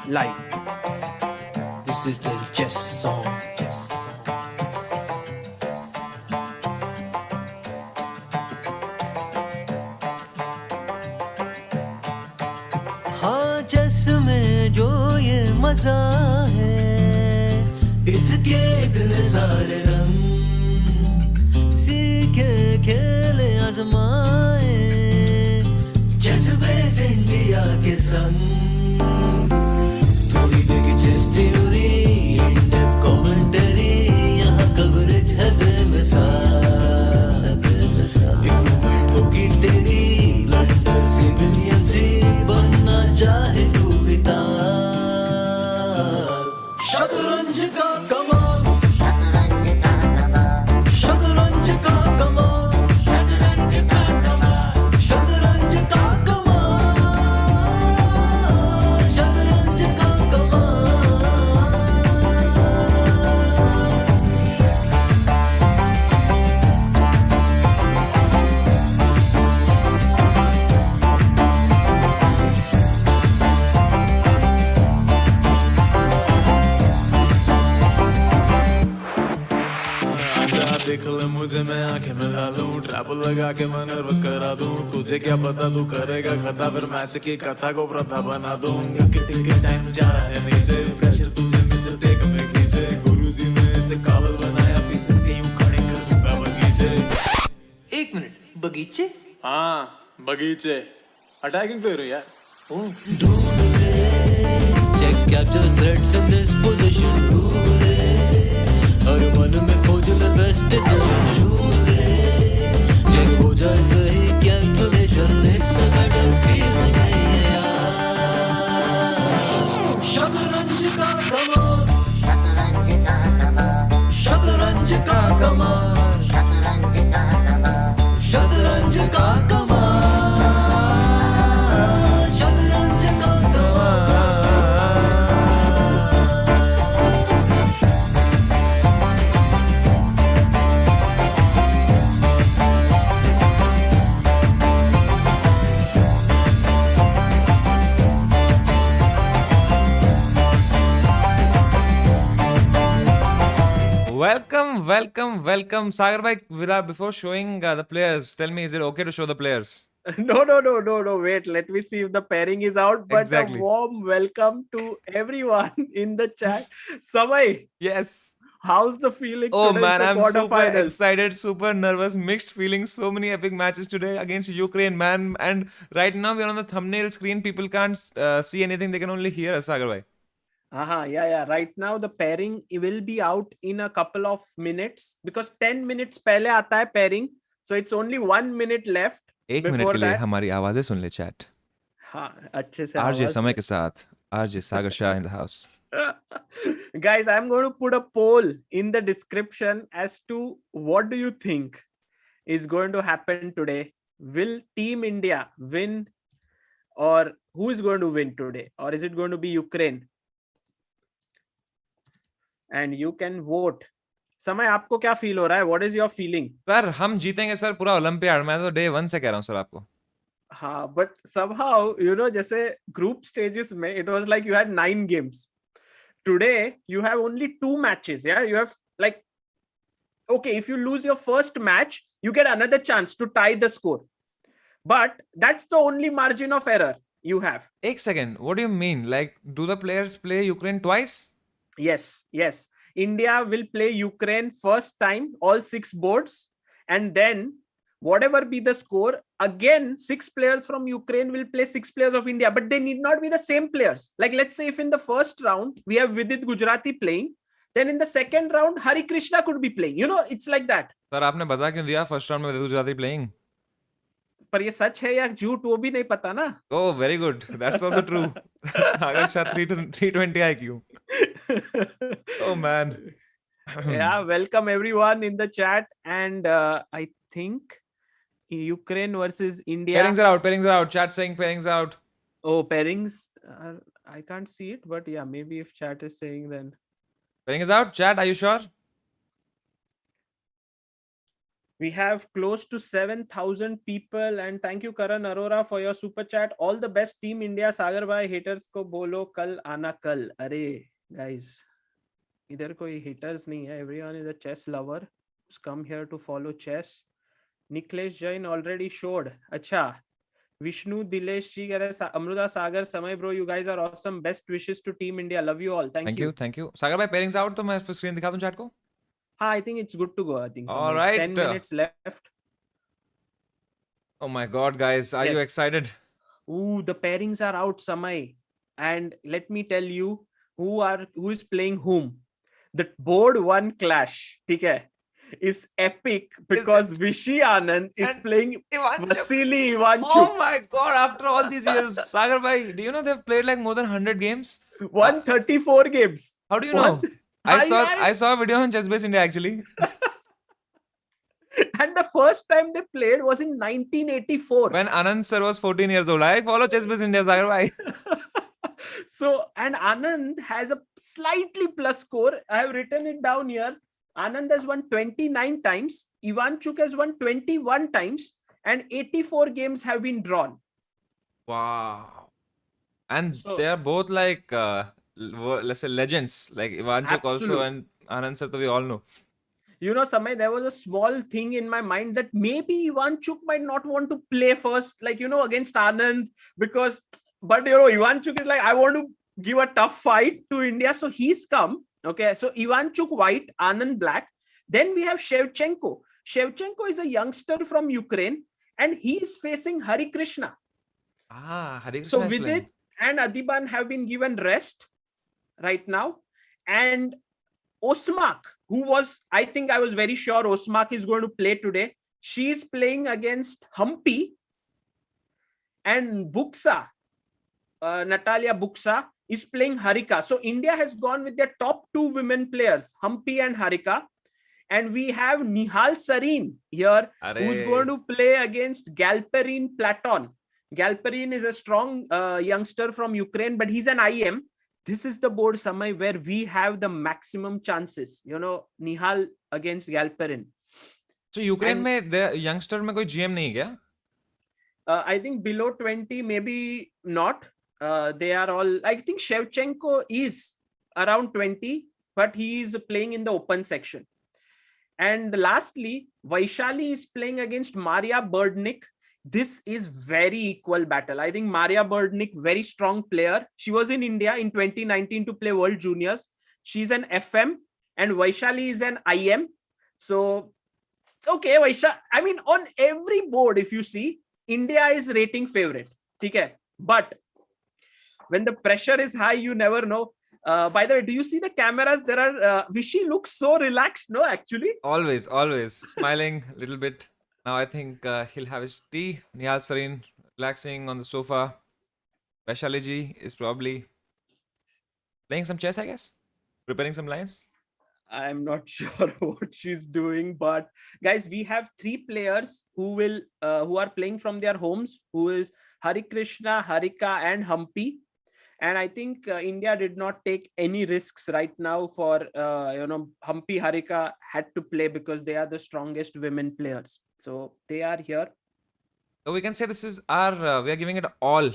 live. This is the chess song. हाँ chess में जो ये मजा है, इसके इतने सारे रंग, सीखे खेले आजमाए, चेस बेस इंडिया के संग। थोड़ी देगी chess theory, in depth commentary, यहाँ कवरेज है बेमिसाल। इम्प्रूवमेंट होगी तेरी, ब्लंडर से बिलियन से बनना चाहे तू भी तार। शतरंज का कमाल, शतरंज का कमाल, शतरंज का कमाल, शतरंज का कमाल, शतरंज का कमाल। देख ले मुझे, मैं आंखें मिला लूं, ट्रैप लगा के मैं नर्वस करा दूं। तुझे क्या पता तू करेगा खता, फिर मैच की कथा को प्रथा बना दूं। टिक टाइम जा रहा है नीचे, प्रेशर तुझे मिसल टेक में खींचे। गुरुजी ने इसे काबल बनाया, पीसेस के यूं खड़े कर दूंगा बगीचे। एक मिनट, बगीचे? हाँ बगीचे, अटैकिंग पे रहो यार। ढूंढ ले, checks captures threats in this position, ढूंढ ले, हर मन में खोज ले बेस्ट डिसीजन, ढूंढ ले, checks हो जाए सही कैलकुलेशन, इससे बेटर फीलिंग नहीं है यार। शतरंज का कमाल, शतरंज का कमाल, शतरंज का कमाल, शतरंज का कमाल, शतरंज का कमाल। Welcome. Sagar bhai, before showing the players, tell me, is it okay to show the players? No. Wait, let me see if the pairing is out. But Exactly. A warm welcome to everyone in the chat. Samay, Yes. how's the feeling? Oh today man, in the I'm super quarterfinals? excited, super nervous, mixed feelings. So many epic matches today against Ukraine, man. And right now we're on the thumbnail screen. People can't see anything. They can only hear us, Sagar bhai. Yeah. Right now the pairing will be out in a couple of minutes because 10 minutes पहले आता है pairing. So it's only 1 minute left. एक minute के लिए हमारी आवाजें सुन ले chat. हाँ, अच्छे से आरजे आवाज समय के साथ RJ Sagar Shah in the house. Guys, I'm going to put a poll in the description as to what do you think is going to happen today. Will Team India win, or who is going to win today, or is it going to be Ukraine? And you can vote. समय आपको क्या feel हो रहा है? What is your feeling? Sir हम जीतेंगे sir पूरा olympiad. मैं तो डे 1 से कह रहा हूँ सर आपको। हाँ, but somehow, जैसे group stages में it was like you had 9 games. Today you have only 2 matches. Yeah, you have like, okay, if you lose your first match, you get another chance to tie the score. But that's the only margin of error you have. एक second, what do you mean? Like, do the players play Ukraine twice? Yes. India will play Ukraine first time, all 6 boards, and then whatever be the score, again 6 players from Ukraine will play 6 players of India, but they need not be the same players. Like, let's say if in the first round we have Vidit Gujarati playing, then in the second round Hari Krishna could be playing. It's like that. Sir आपने बता क्यों दिया first round में Gujarati playing? पर ये सच है या झूठ वो भी नहीं पता ना. Oh, very good. That's also true. Sagar Shah 320 IQ. Oh man. Yeah, welcome everyone in the chat, and I think Ukraine versus India. Pairings are out. Chat saying pairings out. Oh, pairings. I can't see it, but yeah, maybe if chat is saying, then Pairing is out. Chat, are you sure? We have close to 7,000 people, and thank you Karan Arora for your super chat. All the best Team India. Sagar bhai, haters ko bolo kal aana kal. Arey guys, idhar koi haters nahi hai. Everyone is a chess lover who's come here to follow chess. Niklesh Jain already showed. Acha. Vishnu Dilesh ji, Amruta Sagar Samay bro, you guys are awesome. Best wishes to Team India. Love you all. Thank you. Thank you. Sagar bhai, pairings out तो मैं फिर screen दिखा दूं chat को. I think it's good to go. I think All Samay. It's right. 10 minutes left. Oh my God, guys, are you Yes. excited? Ooh, the pairings are out, Samay. And let me tell you who is playing whom. The board one clash, okay, is epic because Vishy Anand is And playing Ivanchuk. Vassily Ivanchuk. Oh my God! After all these years, Sagar bhai, do you know they've played like more than 100 games? 134 games. How do you know? I I saw a video on ChessBase India actually. And the first time they played was in 1984. When Anand sir was 14 years old. I follow ChessBase India, Sagar bhai. So, and Anand has a slightly plus score. I have written it down here. Anand has won 29 times. Ivanchuk has won 21 times. And 84 games have been drawn. Wow. And So- they are both like, let's say, legends. Like Ivanchuk also Absolute. and Anand sir, we all know. You know, Samay, there was a small thing in my mind that maybe Ivanchuk might not want to play first, like, you know, against Anand, because, but, you know, Ivanchuk is like, I want to give a tough fight to India. So he's come. Okay. So Ivanchuk white, Anand black. Then we have Shevchenko. Shevchenko is a youngster from Ukraine and he's facing Hari Krishna. Hari Krishna So is Vidit playing. and Adiban have been given rest right now. And Osmak, who was, I think I was very sure Osmak is going to play today. She's playing against Humpy and Buksa. Natalia Buksa is playing Harika. So India has gone with their top two women players, Humpy and Harika. And we have Nihal Sarin here, who's going to play against Galperin Platon. Galperin is a strong youngster from Ukraine, but he's an IM. This is the board, Samay, where we have the maximum chances. You know, Nihal against Galperin. So Ukraine में the youngster में कोई GM नहीं है क्या? I think below 20, maybe not. They are all, I think Shevchenko is around 20, but he is playing in the open section. And lastly, Vaishali is playing against Maria Berdnik. This is very equal battle. I think Maria Berdnik, very strong player. She was in India in 2019 to play World Juniors. She's an FM and Vaishali is an IM. So, okay, Vaishali, I mean, on every board, if you see, India is rating favorite. Okay? But when the pressure is high, you never know. By the way, do you see the cameras? There are, Vishy looks so relaxed, no, actually? Always smiling a little bit. Now I think he'll have his tea. Nihal Sarin relaxing on the sofa. Vaishali ji is probably playing some chess, I guess. Preparing some lines. I'm not sure what she's doing, but guys, we have three players who are playing from their homes, who is Hari Krishna, Harika, and Humpy. And I think India did not take any risks right now for, Humpy, Harika had to play because they are the strongest women players. So they are here. So we can say this is our, we are giving it all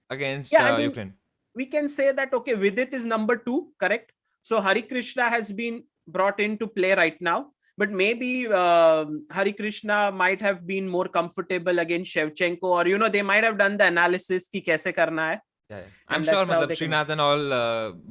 against Ukraine. We can say that, okay, Vidit is number 2, correct? So Hari Krishna has been brought in to play right now. But maybe Hari Krishna might have been more comfortable against Shevchenko, or, you know, they might have done the analysis ki kaise karna hai. Yeah. I'm sure Srinath and all,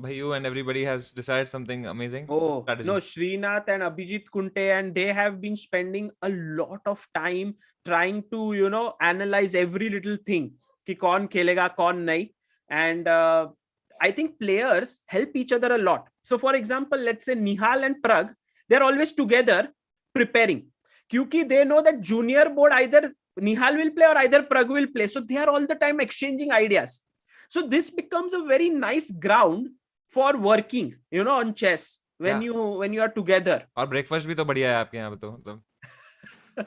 Bhayu and everybody has decided something amazing. Oh, strategy. No, Srinath and Abhijit Kunte, and they have been spending a lot of time trying to, you know, analyze every little thing. Ki kaun khelega, kaun nahi. And I think players help each other a lot. So for example, let's say Nihal and Prag, they're always together preparing. Kyuki they know that junior board either Nihal will play or either Prag will play. So they are all the time exchanging ideas. So this becomes a very nice ground for working, you know, on chess when you are together. और breakfast भी तो बढ़िया है आपके यहाँ पे तो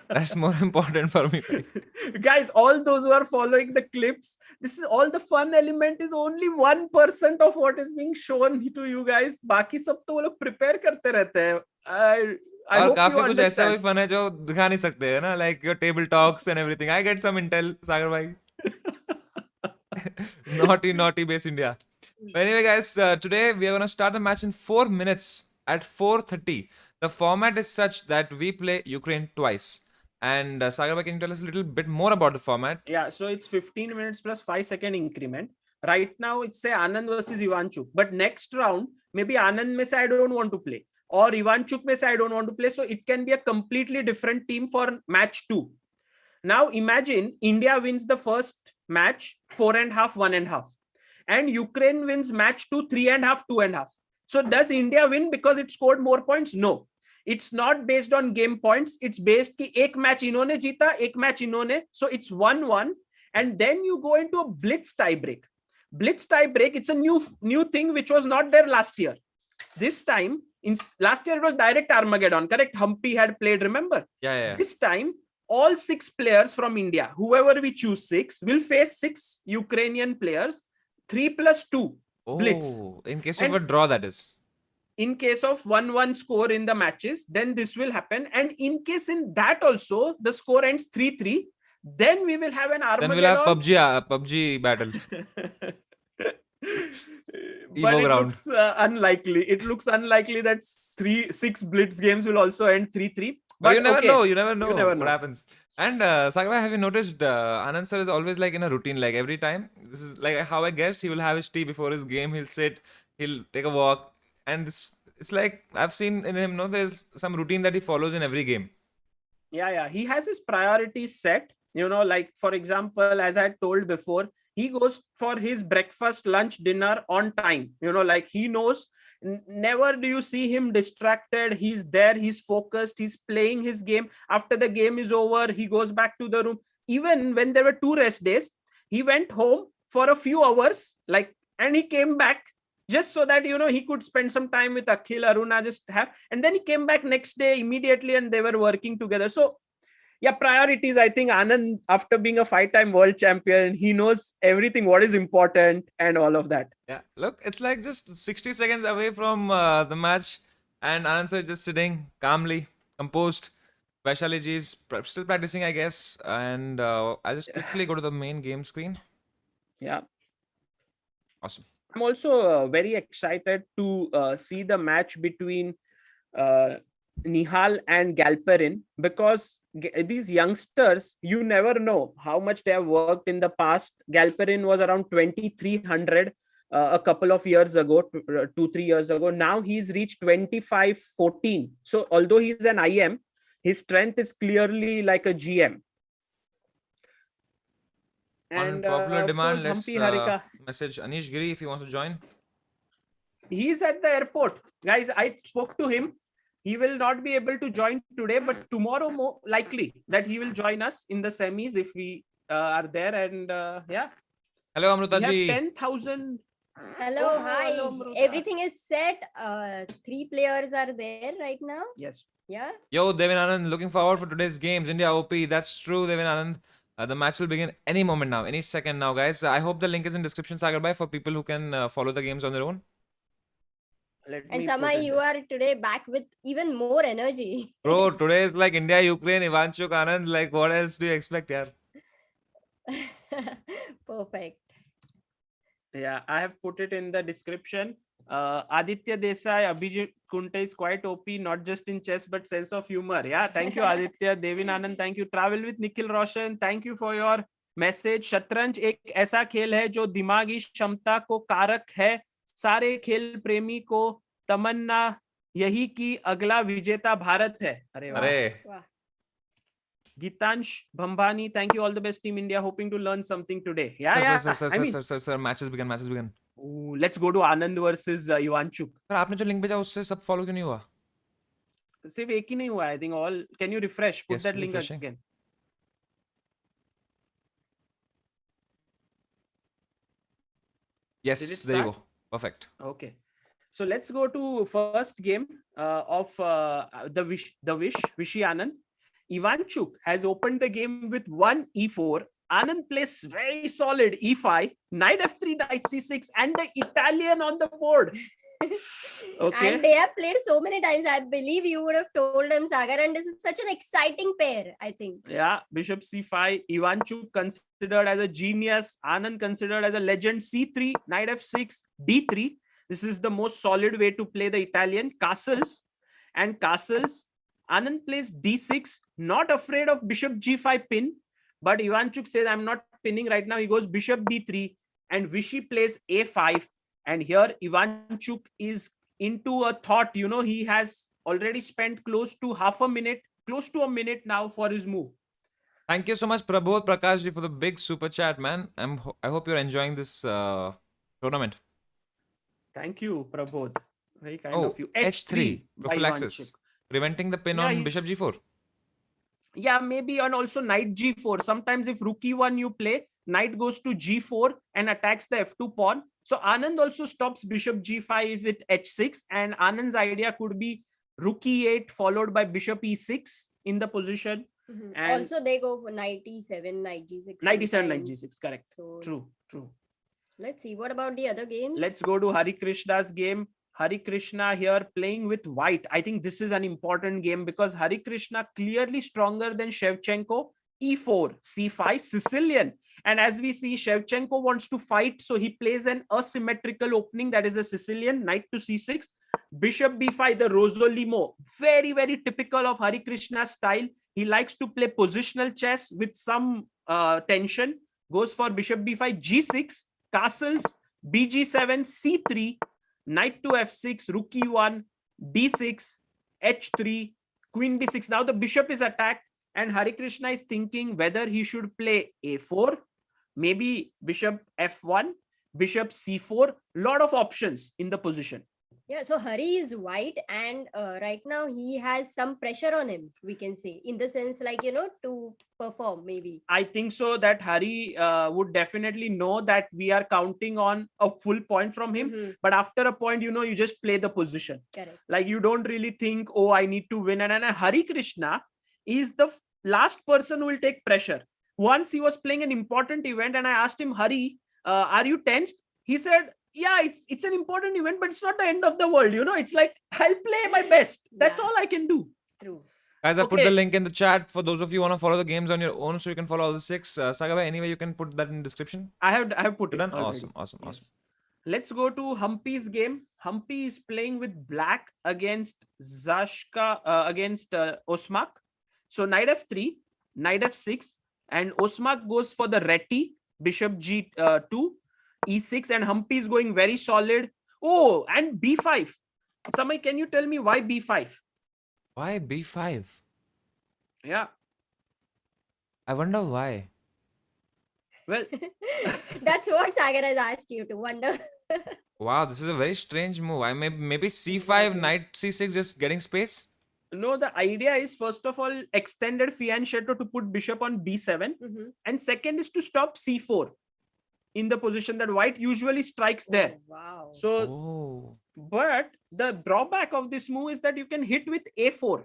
that's more important for me. Guys, all those who are following the clips, this is all the fun element is only 1% of what is being shown to you guys. बाकी सब तो वो लोग prepare करते रहते हैं. I और hope you काफी कुछ ऐसा भी understand. फन है जो दिखा नहीं सकते है ना, like your table talks and everything. I get some intel, Sagar bhai. Naughty base India. But anyway, guys, today we are gonna start the match in 4 minutes at 4:30. The format is such that we play Ukraine twice. And Sagar bhai, can you tell us a little bit more about the format? Yeah, so it's 15 minutes plus 5 second increment. Right now, it's say Anand versus Ivanchuk. But next round, maybe Anand may say I don't want to play, or Ivanchuk may say I don't want to play. So it can be a completely different team for match 2. Now imagine India wins the first match 4.5, 1.5, and Ukraine wins match 2, 3.5, 2.5. So does India win because it scored more points? No. It's not based on game points. It's based कि एक match इन्होंने जीता, एक match इन्होंने. So it's 1-1, and then you go into a blitz tiebreak. Blitz tiebreak, it's a new thing which was not there last year. This time, last year it was direct Armageddon. Correct? Humpy had played. Remember? Yeah. This time, all 6 players from India, whoever we choose 6, will face 6 Ukrainian players. 3+2 blitz. Oh, in case of a draw, that is. In case of 1-1 score in the matches, then this will happen. And in case in that also the score ends 3-3, then we will have an Then Armageddon. we'll have PUBG battle. But Evo it ground. looks unlikely. It looks unlikely that 6 blitz games will also end 3-3. But you never okay, know. You never know never what know. happens. And Sagar, have you noticed Anand sir is always like in a routine, like every time. This is like how I guessed. He will have his tea before his game. He'll sit. He'll take a walk. And it's like I've seen in him. No, there's some routine that he follows in every game. Yeah. He has his priorities set. Like for example, as I told before, he goes for his breakfast, lunch, dinner on time. Like he knows. Never do you see him distracted. He's there. He's focused. He's playing his game. After the game is over, he goes back to the room. Even when there were 2 rest days, he went home for a few hours, and he came back just so that he could spend some time with Akhil, Aruna, and then he came back next day immediately, and they were working together. So yeah, priorities. I think Anand, after being a 5-time world champion, he knows everything, what is important and all of that. Yeah, look, it's like just 60 seconds away from the match, and Anand sir is just sitting calmly, composed. Vaishali ji is still practicing, I guess, and I'll just quickly go to the main game screen. Yeah. Awesome. I'm also very excited to see the match between Nihal and Galperin, because these youngsters, you never know how much they have worked in the past. Galperin was around 2300 a couple of years ago, 2-3 years ago. Now he's reached 2514. So although he's an IM, his strength is clearly like a GM. On popular demand, let's message Anish Giri if he wants to join. He's at the airport. Guys, I spoke to him. He will not be able to join today, but tomorrow more likely that he will join us in the semis if we are there. And yeah. Hello, Amruta ji. 10,000. Hello, hi. Hello, Amruta. Everything is set. 3 players are there right now. Yes. Yeah. Yo, Devin Anand, looking forward for today's games. India OP. That's true, Devin Anand. The match will begin any moment now, any second now, guys. I hope the link is in description, Sagar bhai, for people who can follow the games on their own. And Samay, you are today back with even more energy. Bro, today is like India, Ukraine, Ivanchuk, Anand. Like, what else do you expect, yaar? Perfect. Yeah, I have put it in the description. Aditya Desai, Abhijit Kunte is quite OP, not just in chess, but sense of humor. Yeah, thank you, Aditya. Devin Anand, thank you. Travel with Nikhil Roshan, thank you for your message. शतरंज एक ऐसा खेल है जो दिमागी क्षमता को कारक है. सारे खेल प्रेमी को तमन्ना यही कि अगला विजेता भारत है. अरे वाह. Gitansh Bhambani, thank you. All the best, Team India. Hoping to learn something today. Yeah. Sir, matches begin. Ooh, let's go to Anand versus Ivanchuk. Sir, आपने जो link भेजा उससे सब follow क्यों नहीं हुआ? सिर्फ एक ही नहीं हुआ. I think all. Can you refresh? Put that link refreshing. again. Yes, Did it there you start? go. Perfect. Okay. So let's go to first game of the Vishy Anand. Ivanchuk has opened the game with 1 e4. Anand plays very solid e5, knight f3, knight c6, and the Italian on the board. Okay. And they have played so many times. I believe you would have told him, Sagar, and this is such an exciting pair, I think. Yeah, bishop c5, Ivanchuk considered as a genius, Anand considered as a legend, c3, knight f6, d3. This is the most solid way to play the Italian. Castles and castles. Anand plays d6, not afraid of bishop g5 pin, but Ivanchuk says, I'm not pinning right now. He goes bishop d3, and Vishy plays a5. And here Ivanchuk is into a thought. He has already spent close to a minute now for his move. Thank you so much, Prabodh Prakashji, for the big super chat, man. I hope you're enjoying this tournament. Thank you, Prabodh. Very kind Oh, of you. h3 by prophylaxis, Ivanchuk. preventing the pin Yeah, on bishop g4. Yeah, maybe on also knight g4. Sometimes if rook e1 you play, knight goes to g4 and attacks the f2 pawn. So Anand also stops bishop g5 with h6, and Anand's idea could be rook e8 followed by bishop e6 in the position. And Also, they go for knight e7, knight g6. knight e7, knight sometimes. g6, correct. So True. let's see. What about the other games? Let's go to Hari Krishna's game. Hari Krishna here playing with white. I think this is an important game because Hari Krishna clearly stronger than Shevchenko. E4, C5, Sicilian. And as we see, Shevchenko wants to fight, so he plays an asymmetrical opening, that is a Sicilian, knight to C6. Bishop B5, the Rosolimo. Very, very typical of Hari Krishna's style. He likes to play positional chess with some tension. Goes for Bishop B5, G6, castles, BG7, C3, knight to f6, rook e1, d6, h3, queen d6. Now the bishop is attacked, and Hari Krishna is thinking whether he should play a4, maybe bishop f1, bishop c4. Lot of options in the position. Yeah, so Hari is white, and right now he has some pressure on him, we can say, in the sense like, to perform maybe. I think so that Hari would definitely know that we are counting on a full point from him. But after a point, you just play the position. Correct. Like you don't really think, oh, I need to win. And Hari Krishna is the last person who will take pressure. Once he was playing an important event and I asked him, Hari, are you tensed? He said, yeah, it's an important event, but it's not the end of the world. It's like, I'll play my best. That's all I can do. True. Guys, I put the link in the chat for those of you who want to follow the games on your own, so you can follow all the 6. Sagar, anyway, you can put that in the description. I have put it. Done? Awesome. Let's go to Humpy's game. Humpy is playing with black against Osmak. So knight f3, knight f6, and Osmak goes for the reti, bishop g2, e6, and Humpy is going very solid. Oh, and b5. Samay, can you tell me why b5? Why b5? Yeah. I wonder why. Well, that's what Sagar has asked you to wonder. Wow, this is a very strange move. Maybe c5, knight c6, just getting space. No, the idea is first of all extended fianchetto to put bishop on b7, and second is to stop c4 in the position that white usually strikes there. Wow. So, but the drawback of this move is that you can hit with a4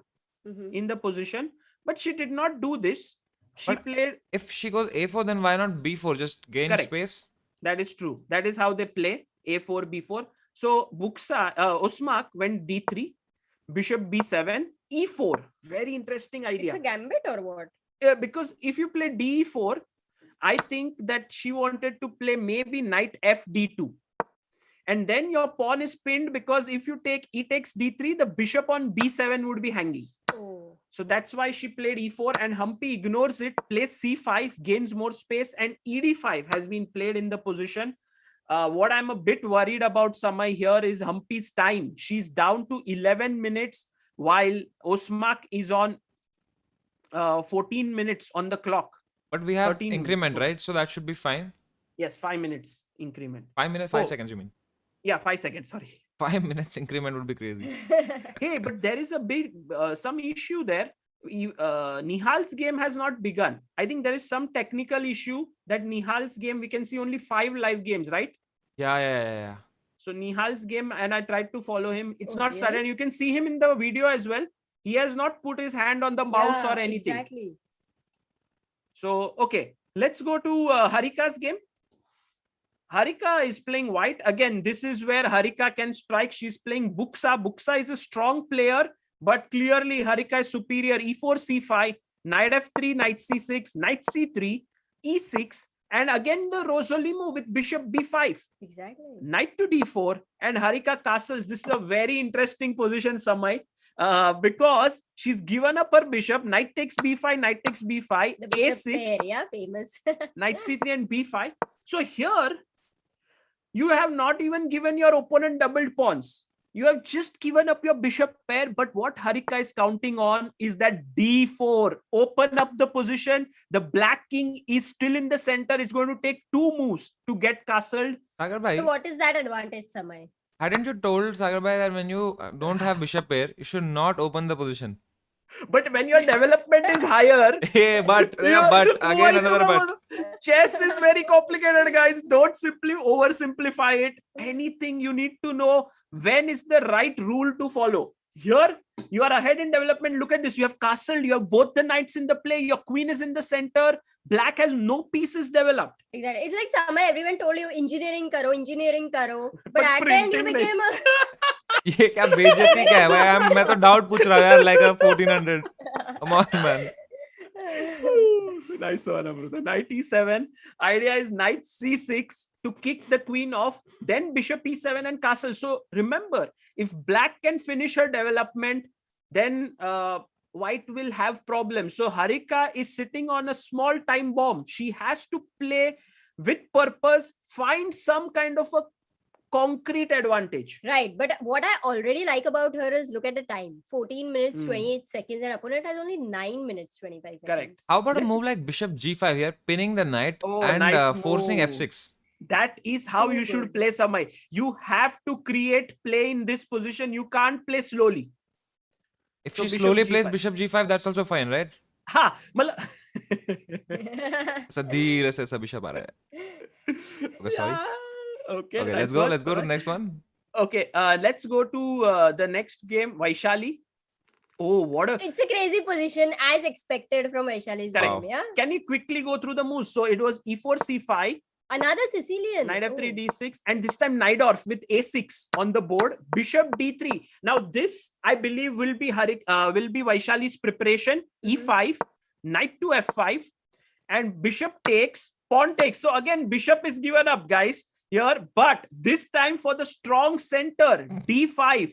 in the position, but she did not do this. She played. If she goes a4, then why not b4? Just gain space. That is true. That is how they play a4, b4. So Osmak went d3, bishop b7, e4. Very interesting idea. It's a gambit or what? Yeah, because if you play d4, I think that she wanted to play maybe knight f d2. And then your pawn is pinned, because if you take e takes d3, the bishop on b7 would be hanging. Oh. So that's why she played e4, and Humpy ignores it, plays c5, gains more space, and ed5 has been played in the position. What I'm a bit worried about, Samay, here is Humpy's time. She's down to 11 minutes while Osmak is on 14 minutes on the clock. But we have increment, right? So that should be fine. Yes, 5 minutes increment. 5 minutes, 5 seconds, you mean? Yeah, 5 seconds, sorry. 5 minutes increment would be crazy. Hey, but there is a big, some issue there. Nihal's game has not begun. I think there is some technical issue that Nihal's game, we can see only 5 live games, right? Yeah. So Nihal's game, and I tried to follow him. It's not sudden. You can see him in the video as well. He has not put his hand on the mouse or anything. Harika is playing white. Again, this is where Harika can strike. She's playing Buksa. Buksa is a strong player, but clearly Harika is superior. E4, C5, knight F3, knight C6, knight C3, E6, and again the Rosolimo with bishop B5. Exactly. Knight to D4, and Harika castles. This is a very interesting position, Samay. Because she's given up her bishop, knight takes b5, knight takes b5, The bishop a6, pair, yeah, famous. knight c3 and b5. So here, you have not even given your opponent doubled pawns. You have just given up your bishop pair. But what Harika is counting on is that d4. Open up the position. The black king is still in the center. It's going to take 2 moves to get castled. Sagar bhai, So what is that advantage, Samay? hadn't you told Sagar bhai that when you don't have bishop pair, you should not open the position? But when your development is higher, Hey, but again another but. Chess is very complicated, guys. Don't simply oversimplify it. Anything you need to know when is the right rule to follow. Here, you are ahead in development. Look at this. You have castled. You have both the knights in the play. Your queen is in the center. Black has no pieces developed. Exactly. It's like Samay, everyone told you engineering karo. But But at the end you printing became a... ये क्या बेइज्जती क्या है भाई? मैं तो doubt पूछ रहा हूँ यार, like a 1400. Come on, man. Nice one, Amruta. Knight e7. Idea is knight c6 to kick the queen off, then bishop e7 and castle. So remember, if black can finish her development, then white will have problems. So Harika is sitting on a small time bomb. She has to play with purpose, find some kind of a concrete advantage. Right, but what I already like about her is look at the time. 14 minutes, 28 seconds, and opponent has only 9 minutes, 25 seconds. Correct. How about a move like bishop g5 here, pinning the knight Oh, and nice forcing move. f6? That is how So you should good. play, Samay. You have to create play in this position. You can't play slowly. If So she bishop slowly g5. plays bishop g5, that's also fine, right? Ha! ऐसा धीरे से ऐसा bishop आ रहा है. Okay, sorry. Yeah, okay, Okay, nice let's go to one. the next one. Okay, let's go to the next game, Vaishali. Oh, what a... It's a crazy position as expected from Vaishali's Correct. game, yeah? Can you quickly go through the moves? So it was e4, c5, Another Sicilian. knight f3, Oh. d6, and this time Najdorf with a6 on the board, bishop d3. Now this, I believe, will be Vaishali's preparation. E5, knight to f5, and bishop takes, pawn takes. So again, bishop is given up, guys, here, but this time for the strong center, d5.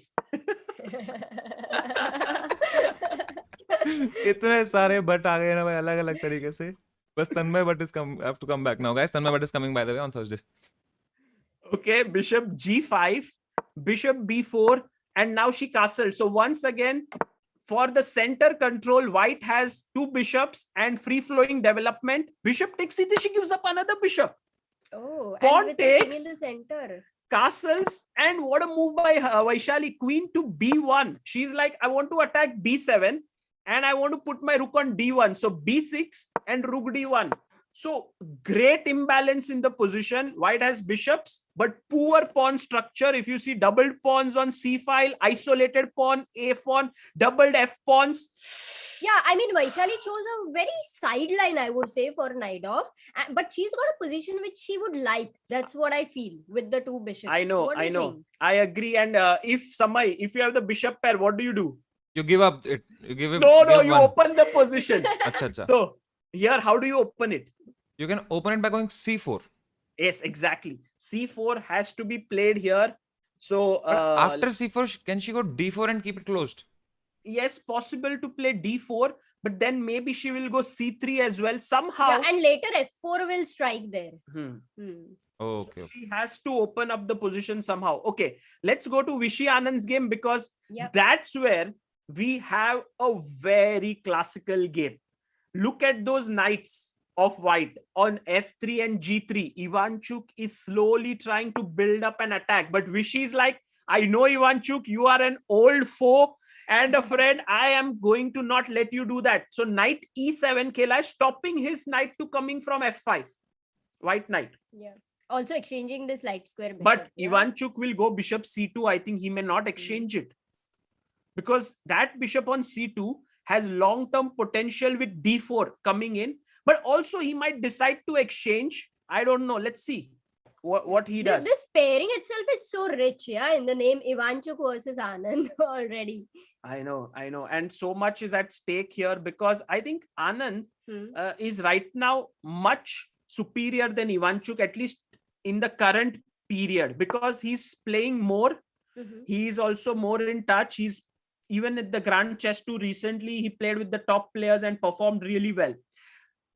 इतने सारे but आ गए ना भाई, अलग अलग तरीके से. बस तन्मय but is have to come back now, guys. Tanmay but is coming by the way on Thursday. Okay, bishop g5, bishop b4, and now she castled. So once again, for the center control, white has 2 bishops and free-flowing development. Bishop takes it, she gives up another bishop. Oh, Pawn and with the king takes. in the center. Castles, and what a move by Vaishali, queen to b1. She's like, I want to attack b7 and I want to put my rook on d1. So b6 and rook d1. So great imbalance in the position. White has bishops, but poor pawn structure. If you see doubled pawns on c file, isolated pawn, a pawn, doubled f pawns. Yeah, I mean, Vaishali chose a very sideline, I would say, for Najdorf. But she's got a position which she would like. That's what I feel with the 2 bishops. I know, What do I you know. think? I agree. And if Samay, if you have the bishop pair, what do? You give up it. You give him. No, give you one. open the position. Acha, acha. So here, how do you open it? You can open it by going c4. Yes, exactly. C4 has to be played here. So But after c4, can she go d4 and keep it closed? yes, possible to play d4, but then maybe she will go c3 as well somehow. Yeah, and later F4 will strike there. Hmm. Oh, okay. Okay. She has to open up the position somehow. Okay, let's go to Vishy Anand's game, because Yep. that's where we have a very classical game. Look at those knights of white on f3 and g3. Ivanchuk is slowly trying to build up an attack, but Vishy is like, I know, Ivanchuk, you are an old foe and a friend. I am going to not let you do that. So knight e7, Kela is stopping his knight to coming from f5. White knight. Yeah. Also exchanging this light square bishop. But yeah? Ivanchuk will go bishop c2. I think he may not exchange it, because that bishop on c2 has long-term potential with d4 coming in. But also he might decide to exchange. I don't know. Let's see. what he does. This pairing itself is so rich, yeah, in the name Ivanchuk versus Anand already. I know. And so much is at stake here because I think Anand is right now much superior than Ivanchuk, at least in the current period, because he's playing more. He is also more in touch. He's even at the Grand Chess Tour recently, he played with the top players and performed really well.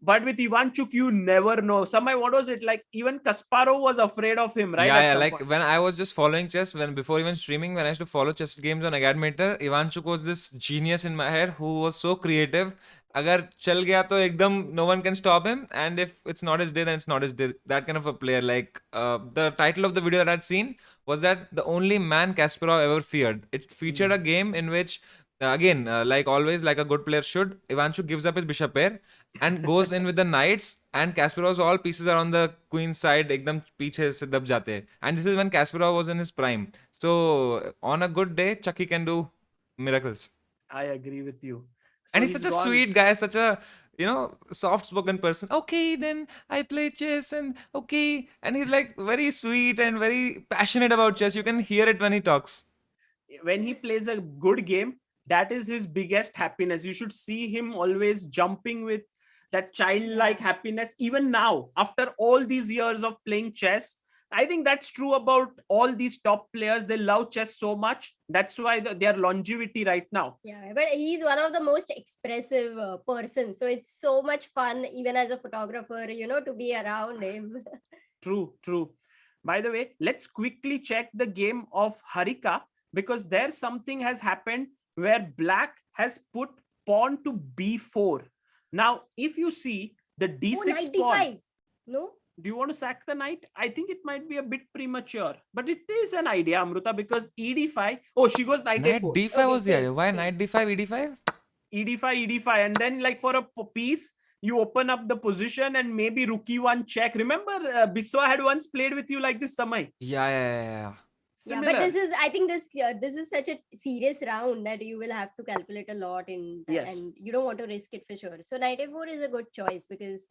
But with Ivanchuk, you never know. Samay, what was it like? Even Kasparov was afraid of him, right? Yeah, like when I was just following chess, before even streaming, when I used to follow chess games on Academator, Ivanchuk was this genius in my head who was so creative. Agar chal gaya to ekdam, no one can stop him, and if it's not his day, then it's not his day. That kind of a player. Like the title of the video that I'd seen was that the only man Kasparov ever feared. It featured a game in which again, like always, like a good player should, Ivanchuk gives up his bishop pair and goes in with the knights, and Kasparov's all pieces are on the queen's side, ekdam piche se dab jate hain. And this is when Kasparov was in his prime. So on a good day, Chucky can do miracles. I agree with you. So and he's such a sweet guy, such a soft-spoken person. Okay, then I play chess, and okay, and he's like very sweet and very passionate about chess. You can hear it when he talks. When he plays a good game, that is his biggest happiness. You should see him always jumping with that childlike happiness. Even now, after all these years of playing chess, I think that's true about all these top players. They love chess so much. That's why their longevity right now. Yeah, but he's one of the most expressive persons. So it's so much fun, even as a photographer, to be around him. True. By the way, let's quickly check the game of Harika, because there something has happened where black has put pawn to b4. Now, if you see the d6 knight pawn, d5. No? Do you want to sack the knight? I think it might be a bit premature, but it is an idea, Amruta, because ed5. Oh, she goes knight a4. d5 was the idea. Why knight d5, ed5? ed5, and then like for a piece, you open up the position and maybe rook e1 check. Remember, Biswa had once played with you like this, Samay. Yeah. Similar. Yeah, but I think this is such a serious round that you will have to calculate a lot and you don't want to risk it for sure. So knight a4 is a good choice because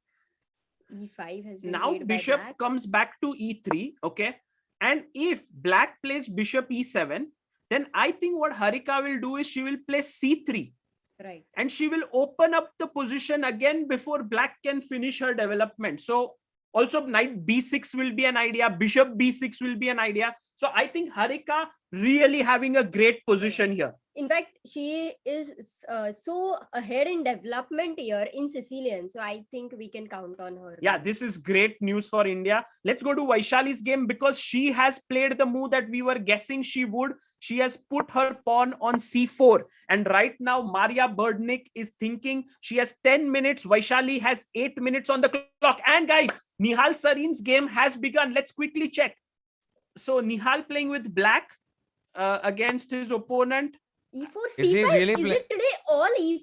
e5 has been now played by bishop black. comes back to e3, okay, and if black plays bishop e7, then I think what Harika will do is she will play c3, right, and she will open up the position again before black can finish her development. So also knight b6 will be an idea, bishop b6 will be an idea. So I think Harika really having a great position here. In fact, she is so ahead in development here in Sicilian. So I think we can count on her. Yeah, this is great news for India. Let's go to Vaishali's game because she has played the move that we were guessing she would. She has put her pawn on c4. And right now, Maria Berdnik is thinking she has 10 minutes. Vaishali has 8 minutes on the clock. And guys, Nihal Sarin's game has begun. Let's quickly check. So Nihal playing with black against his opponent. E4, C5? Is he really is it today all E4?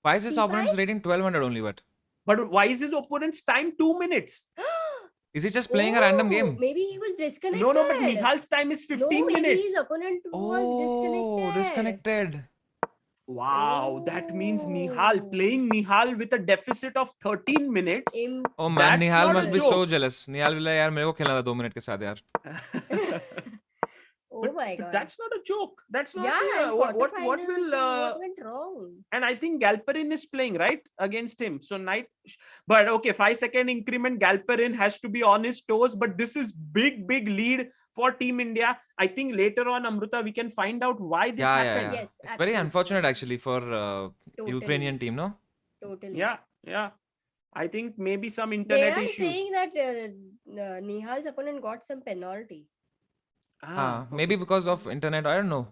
Why is his C5? opponent's rating 1200 only? What? But why is his opponent's time 2 minutes? Is he just playing a random game? Maybe he was disconnected. No, but Nihal's time is 15 maybe minutes. his opponent was Disconnected. Wow, that means Nihal playing Nihal with a deficit of 13 minutes. Oh man, That's Nihal not must a be so joke. jealous. Nihal will like, यार मेरे को खेलना था 2 minute के साथ यार. Oh my god. That's not a joke. That's not. yeah, What will? what went wrong? And I think Galperin is playing right against him. So knight. But okay, 5-second increment. Galperin has to be on his toes. But this is big lead for Team India. I think later on, Amruta, we can find out why this happened. Yeah. Yes, It's very absolutely. unfortunate actually for Totally. Ukrainian team, no? Totally. Yeah. I think maybe some They internet are issues. saying that Nihal's opponent got some penalty. Maybe because of internet. I don't know.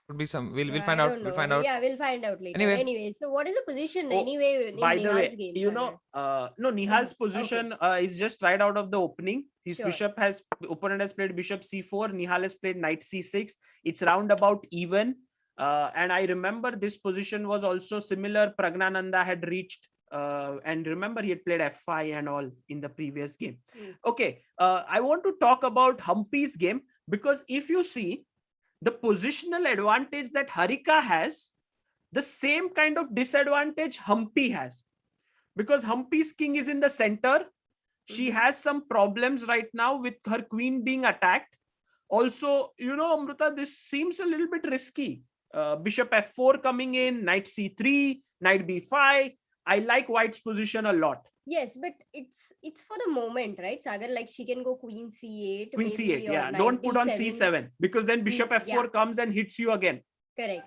Could be some. We'll find I out. don't We'll know. find out. Yeah, we'll find out later. Anyway. Anyway, so what is the position Oh, anyway in By the way, Nihal's game? you know, no, Nihal's position is just right out of the opening. His Sure. opponent has played bishop c4. Nihal has played knight c6. It's roundabout even. And I remember this position was also similar. Pragnananda had reached, and remember he had played f5 and all in the previous game. Okay, I want to talk about Humpy's game because if you see the positional advantage that Harika has, the same kind of disadvantage Humpy has, because Humpy's king is in the center She has some problems right now with her queen being attacked. Also, Amruta, this seems a little bit risky. Bishop f4 coming in, knight c3, knight b5. I like white's position a lot. Yes, but it's for the moment, right, Sagar? Like she can go queen c8. Queen maybe, c8, or yeah. knight Don't put on d7. c7 because then bishop f4 comes and hits you again. Correct.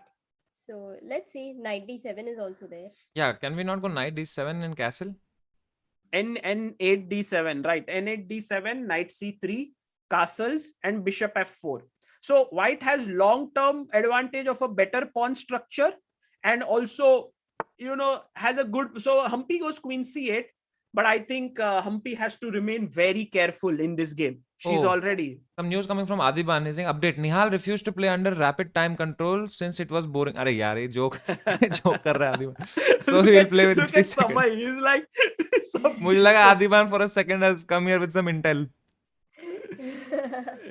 So let's see. Knight d7 is also there. Yeah, can we not go knight d7 in castle? N8 d7, right? N8 d7, knight c3, castles, and bishop f4. So white has long-term advantage of a better pawn structure, and also, has a good. So Humpy goes queen c8, but I think Humpy has to remain very careful in this game. She's already. Some news coming from Adiban. He's saying, update. Nihal refused to play under rapid time control since it was boring. Arey yaar, ye joke kar raha hai Adiban. So he will play with 50 seconds. Samay. He's like, मुझे लगा Adiban for a second has come here with some intel.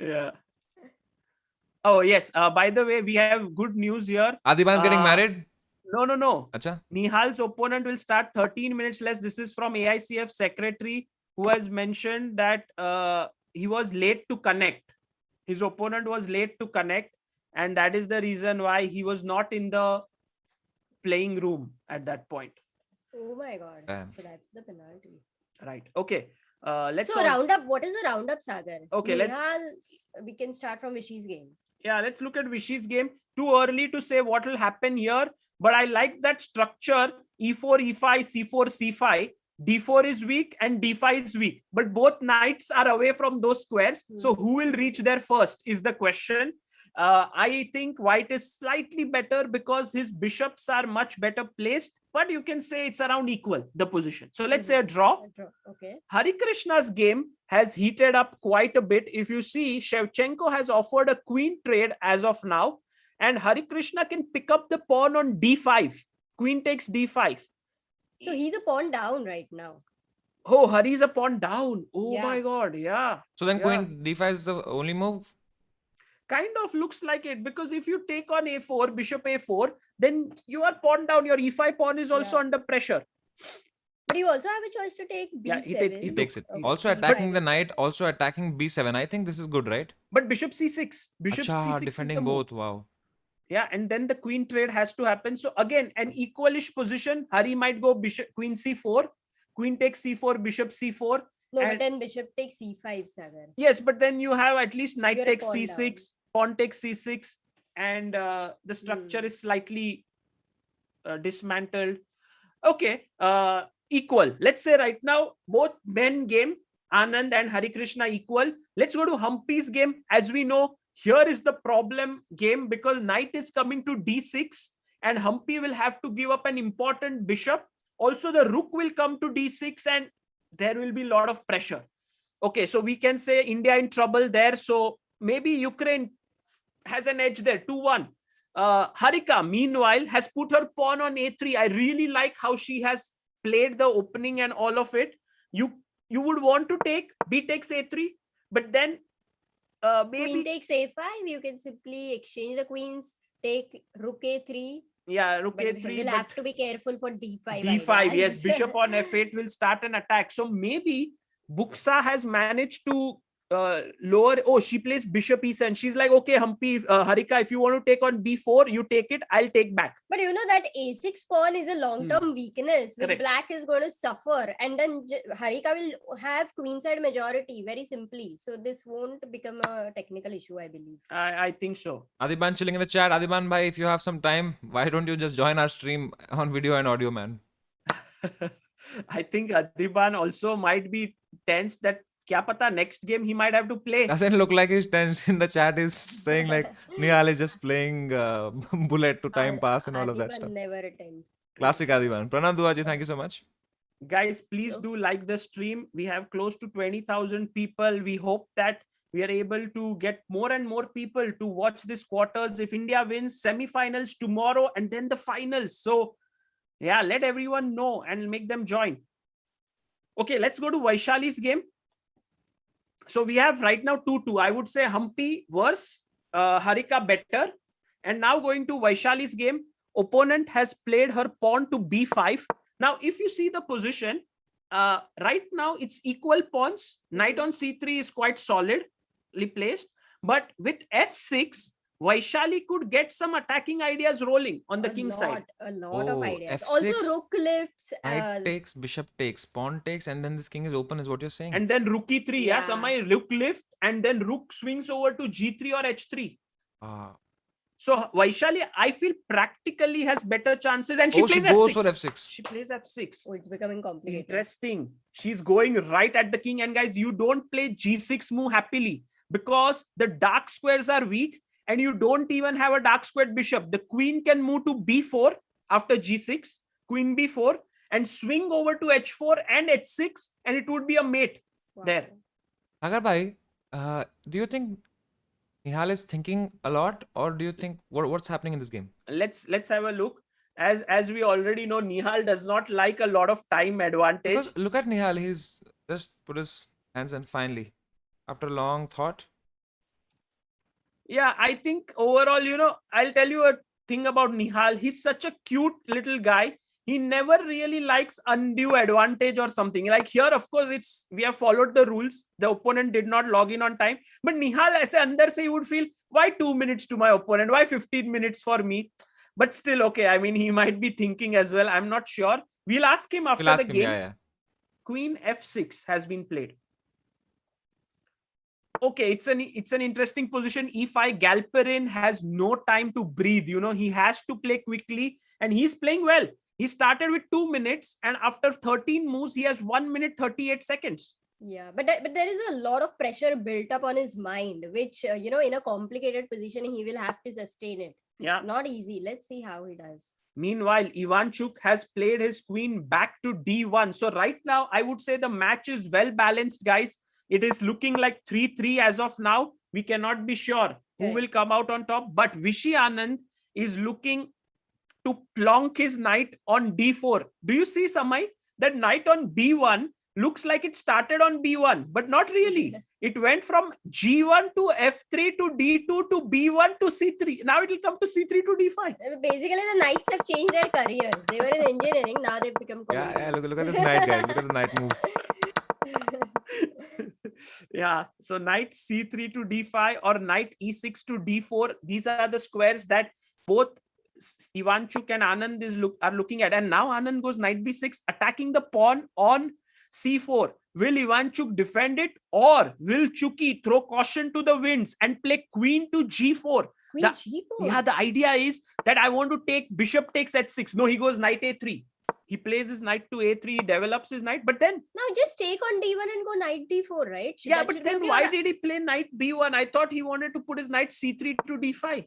Yeah. Oh yes. By the way, we have good news here. Adiban's getting married? No. Acha? Nihal's opponent will start 13 minutes less. This is from AICF secretary, who has mentioned that he was late to connect. His opponent was late to connect, and that is the reason why he was not in the playing room at that point. Oh my god. Damn. So that's the penalty. Right. Okay. Let's So roundup. What is the roundup, Sagar? Okay, we can start from Vishy's game. Yeah, let's look at Vishy's game. Too early to say what will happen here, but I like that structure. E4, E5, C4, C5. D4 is weak and D5 is weak, but both knights are away from those squares. So who will reach there first is the question. I think white is slightly better because his bishops are much better placed, but you can say it's around equal, the position. So let's say a draw. Okay. Hari Krishna's game has heated up quite a bit. If you see, Shevchenko has offered a queen trade as of now, and Hari Krishna can pick up the pawn on D5. Queen takes D5. So he's a pawn down right now. Oh, Hari's a pawn down. Oh Yeah. my god, yeah. So then queen d5 is the only move? Kind of looks like it, because if you take on A4, bishop A4, then you are pawn down. Your E5 pawn is also under pressure. But you also have a choice to take B7. Yeah, He takes it. Okay. Also attacking the knight, also attacking b7. I think this is good, right? But bishop C6. Bishop Acha, C6 defending is the move. both. Wow. Yeah, and then the queen trade has to happen. So again, an equalish position. Hari might go bishop, queen C4, queen takes C4, bishop C4. No, but then bishop takes C5, Sagar. Yes, but then you have at least knight You're takes pawn C6, pawn takes C6, and the structure is slightly dismantled. Okay, equal. Let's say right now, both men game, Anand and Hari Krishna equal. Let's go to Humpy's game. As we know, here is the problem game, because knight is coming to D6 and Humpy will have to give up an important bishop. Also, the rook will come to D6 and there will be a lot of pressure. Okay, so we can say India in trouble there. So maybe Ukraine has an edge there, 2-1. Harika, meanwhile, has put her pawn on A3. I really like how she has played the opening and all of it. You would want to take B takes A3, but then maybe Queen takes A5. You can simply exchange the queens, take rook A3. Yeah, rook But A3. we'll have to be careful for D5. D5, yes. Bishop on F8 will start an attack. So maybe Buksa has managed to lower. Oh, she plays bishop E7. She's like, okay, Humpy, Harika, if you want to take on B4, you take it. I'll take back. But you know that A6 pawn is a long-term weakness, which Correct. black is going to suffer. And then Harika will have queenside majority, very simply. So this won't become a technical issue, I believe. I think so. Adiban chilling in the chat. Adiban bhai, if you have some time, why don't you just join our stream on video and audio, man? I think Adiban also might be tense that kya pata, next game he might have to play. Doesn't look like he's tense in the chat. Is saying like Nihal is just playing bullet to time pass and all of that Adiban stuff. never attend. Classic Adiban. Pranam Duaji, thank you so much. Guys, please do like the stream. We have close to 20,000 people. We hope that we are able to get more and more people to watch this quarters. If India wins, semi-finals tomorrow and then the finals. So yeah, let everyone know and make them join. Okay, let's go to Vaishali's game. So we have right now 2-2. I would say Humpy worse, Harika better. And now going to Vaishali's game, opponent has played her pawn to B5. Now, if you see the position, right now it's equal pawns. Knight on c3 is quite solidly placed, but with f6, Vaishali could get some attacking ideas rolling on the king side. A lot of Oh, ideas. F6, Also, rook lifts. Knight takes, bishop takes, pawn takes, and then this king is open, is what you're saying. And then rook e3, Yeah. Samay, rook lift, and then rook swings over to g3 or h3. So Vaishali, I feel practically has better chances, and she plays she goes f6. for f6. She plays f6. Oh, it's becoming complicated. Interesting. She's going right at the king, and guys, you don't play g6 move happily because the dark squares are weak, and you don't even have a dark squared bishop. The queen can move to b4 after g6, queen b4, and swing over to h4 and h6, and it would be a mate there. Sagar bhai, do you think Nihal is thinking a lot, or do you think what's happening in this game? Let's have a look. As we already know, Nihal does not like a lot of time advantage. Because look at Nihal, he's just put his hands and finally, after a long thought. Yeah, I think overall, I'll tell you a thing about Nihal. He's such a cute little guy. He never really likes undue advantage or something. Like here, of course, we have followed the rules. The opponent did not log in on time. But Nihal, as under say, he would feel, why 2 minutes to my opponent? Why 15 minutes for me? But still, okay. I mean, he might be thinking as well. I'm not sure. We'll ask him after the game. Yeah. Queen f6 has been played. Okay, it's an interesting position. e5, Galperin has no time to breathe. He has to play quickly, and he's playing well. He started with 2 minutes, and after 13 moves, he has 1 minute 38 seconds. Yeah, but there is a lot of pressure built up on his mind, which in a complicated position he will have to sustain it. Yeah, not easy. Let's see how he does. Meanwhile, Ivanchuk has played his queen back to d1. So right now, I would say the match is well balanced, guys. It is looking like 3-3 as of now. We cannot be sure who will come out on top. But Vishy Anand is looking to plonk his knight on d4. Do you see, Samay? That knight on b1 looks like it started on b1, but not really. It went from g1 to f3 to d2 to b1 to c3. Now it will come to c3 to d5. Basically, the knights have changed their careers. They were in engineering. Now they've become Yeah, look at this knight, guys. Look at the knight move. Yeah, so knight c3 to d5 or knight e6 to d4. These are the squares that both Ivanchuk and Anand are looking at. And now Anand goes knight b6, attacking the pawn on c4. Will Ivanchuk defend it, or will Chuki throw caution to the winds and play queen to g4? G4? Yeah, the idea is that I want to take bishop takes h6. No, he goes knight a3. He plays his knight to a3, develops his knight, but then... Now just take on d1 and go knight d4, right? Yeah, but then why did he play knight b1? I thought he wanted to put his knight c3 to d5.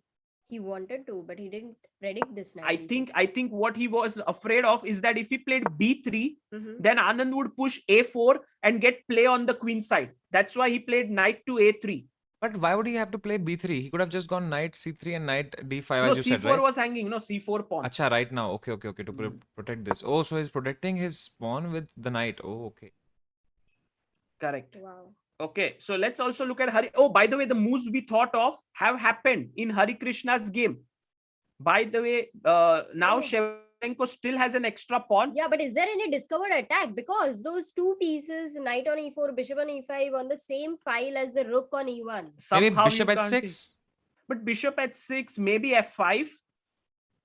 He wanted to, but he didn't predict this knight. I think what he was afraid of is that if he played b3, then Anand would push a4 and get play on the queen side. That's why he played knight to a3. But why would he have to play b3? He could have just gone knight c3 and knight d5 No, as you said, right? c4 was hanging. No, c4 pawn. Acha, right now. Okay. To protect this. Oh, so he's protecting his pawn with the knight. Oh, okay. Correct. Wow. Okay, so let's also look at Hari. Oh, by the way, the moves we thought of have happened in Hari Krishna's game. By the way, now Shevchenko still has an extra pawn. Yeah, but is there any discovered attack? Because those two pieces, knight on e4, bishop on e5, on the same file as the rook on e1. Maybe bishop h6? But bishop h6, maybe f5.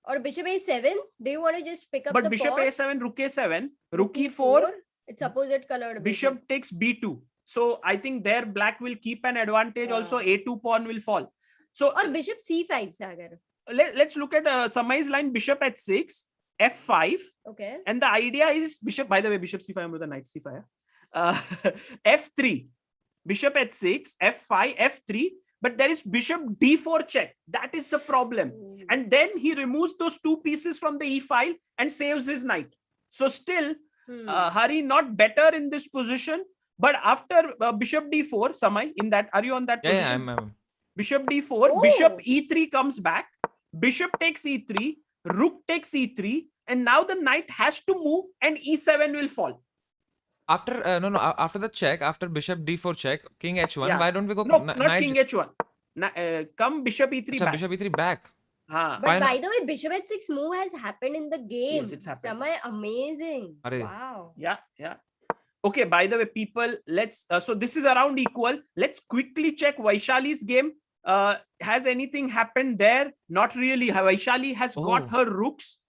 Or bishop a7? Do you want to just pick up but the bishop pawn? a7, rook a7, rook e4. It's opposite colored. Bishop takes b2. So I think there black will keep an advantage. Also, a2 pawn will fall. So or bishop c5, Sagar. Let's look at Samay's line, bishop h6, f5. Okay. And the idea is bishop, by the way, bishop c5, Amruta, knight c5. F3, bishop h6, f5, f3. But there is bishop d4 check. That is the problem. And then he removes those two pieces from the e file and saves his knight. So still, Hari not better in this position. But after bishop d4, Samay, in that, are you on that position? Yeah, I'm. Bishop d4, bishop e3 comes back, bishop takes e3, rook takes e3, and now the knight has to move and e7 will fall. After after the check, after bishop d4 check, king h1, why don't we go? No, not king h1. Come bishop e3 back. Bishop e3 back. But by the way, bishop h6 move has happened in the game. Yes, it's happened. Samay, amazing. Array. Wow. Yeah. Okay, by the way, people, let's so this is around equal. Let's quickly check Vaishali's game. Has anything happened there? Not really. Vaishali has got her rooks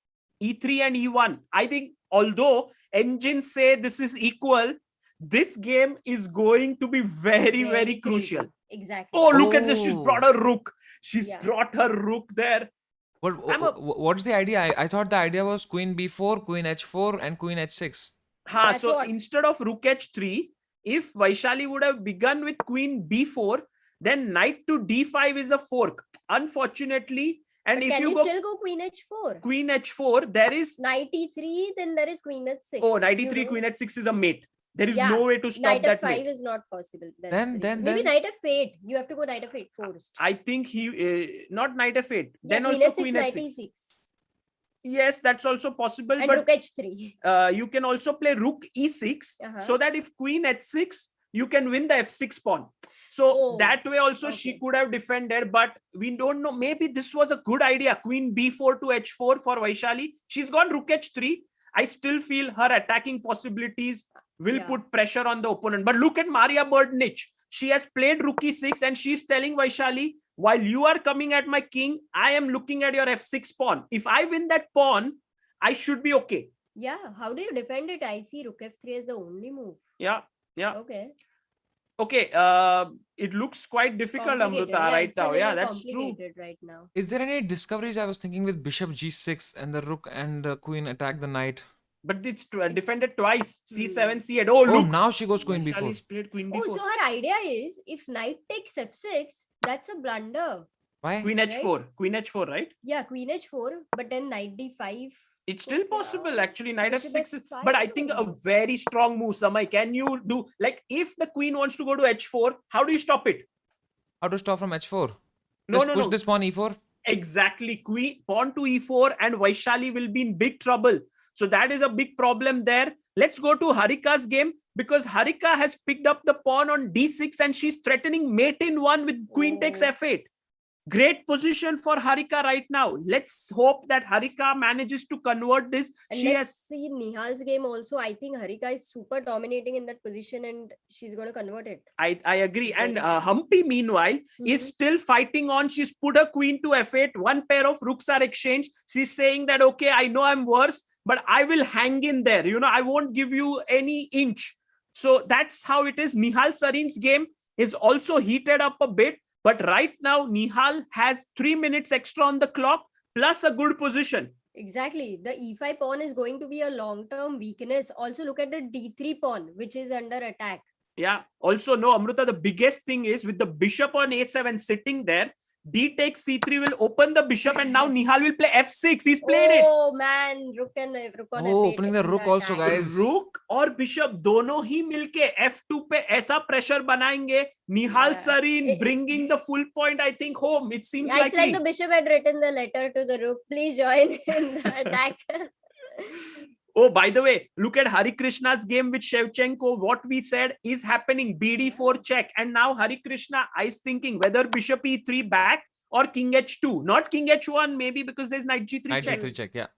e3 and e1. I think although engines say this is equal, this game is going to be very crucial. Exactly. Oh, look at this. She's brought her rook. She's brought her rook there. What's the idea? I thought the idea was queen b4, queen h4, and queen h6. So instead of rook h3, if Vaishali would have begun with queen b4, then knight to d5 is a fork. Unfortunately, and but if can you still go queen h4? Queen h4, there is knight e3, then there is queen h6. Oh, knight e3, queen h6 is a mate. There is no way to stop knight that f5 mate. is not possible. Then maybe knight f8. You have to go knight f8 first. I think he not knight f8. Yeah, then queen also h6, queen knight h6. e6. Yes, that's also possible. And but rook h3. You can also play rook e6 so that if queen h6, you can win the f6 pawn. So that way also she could have defended, but we don't know. Maybe this was a good idea. Queen b4 to h4 for Vaishali. She's gone rook h3. I still feel her attacking possibilities will put pressure on the opponent. But look at Maria Berdnich. She has played rook e6 and she's telling Vaishali, while you are coming at my king, I am looking at your f6 pawn. If I win that pawn, I should be okay. Yeah. How do you defend it? I see rook f3 as the only move. Yeah. Okay. It looks quite difficult, Amruta, right now. Yeah, that's true. Right now. Is there any discoveries? I was thinking with bishop g6 and the rook and queen attack the knight. But it's defended twice. C7, C8. Oh, look. Now she goes queen b4. Played queen b4. So her idea is if knight takes f6, that's a blunder. Why? Queen h4. Queen h4, right? Yeah, queen h4. But then knight d5. It's still possible, actually. Knight f6. But I think a very strong move, Samay. Can you do, like, if the queen wants to go to h4, how do you stop it? How to stop from h4? Just push this pawn e4? Exactly. Pawn to e4 and Vaishali will be in big trouble. So that is a big problem there. Let's go to Harika's game because Harika has picked up the pawn on d6 and she's threatening mate in one with queen takes f8. Great position for Harika right now. Let's hope that Harika manages to convert this. And let's see Nihal's game also. I think Harika is super dominating in that position and she's going to convert it. I agree. And Humpy, meanwhile, is still fighting on. She's put a queen to f8. One pair of rooks are exchanged. She's saying that, okay, I know I'm worse, but I will hang in there. You know, I won't give you any inch. So that's how it is. Nihal Sarin's game is also heated up a bit. But right now, Nihal has 3 minutes extra on the clock, plus a good position. Exactly. The e5 pawn is going to be a long-term weakness. Also, look at the d3 pawn, which is under attack. Yeah. Also, no, Amruta, the biggest thing is with the bishop on a7 sitting there, d takes c3 will open the bishop and now Nihal will play f6. He's played it. Oh man, rook on f8. Opening the rook also, guys. Rook और bishop दोनों ही मिलके f2 पे ऐसा pressure बनाएंगे. Nihal Sarin bringing the full point, I think, home. It seems it's like the bishop had written the letter to the rook. Please join in the attack. Oh, by the way, look at Hari Krishna's game with Shevchenko. What we said is happening. BD4 check. And now Hari Krishna is thinking whether bishop e3 back or king h2. Not king h1, maybe because there's knight g3 Knight check. g3 check, yeah.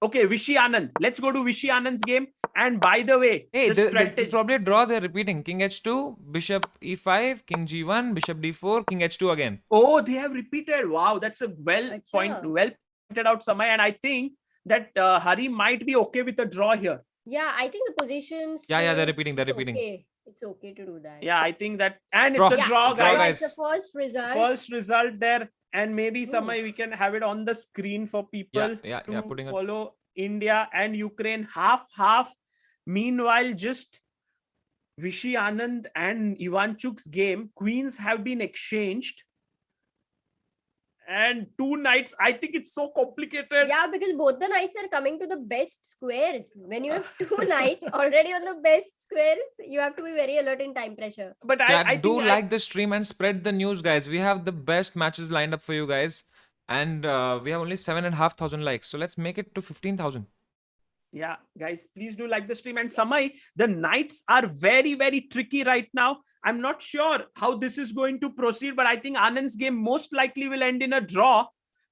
Okay, Vishy Anand. Let's go to Vishy Anand's game. And by the way, hey, it's probably a draw. They're repeating. King h2, bishop e5, king g1, bishop d4, king h2 again. Oh, they have repeated. Wow, that's a well pointed out, Samay. And I think that Hari might be okay with a draw here. Yeah, I think the positions. Yeah, they're repeating. Okay. It's okay to do that. Yeah, I think that. And it's a draw, guys. It's the first result. First result there. And maybe Samay, we can have it on the screen for people to follow India and Ukraine half. Meanwhile, just Vishy Anand and Ivanchuk's game, queens have been exchanged. And 2 knights, I think it's so complicated. Yeah, because both the knights are coming to the best squares. When you have 2 knights already on the best squares, you have to be very alert in time pressure. But I do like the stream and spread the news, guys. We have the best matches lined up for you guys. And we have only 7,500 likes. So let's make it to 15,000. Yeah, guys, please do like the stream. And Samay, the knights are very, very tricky right now. I'm not sure how this is going to proceed, but I think Anand's game most likely will end in a draw.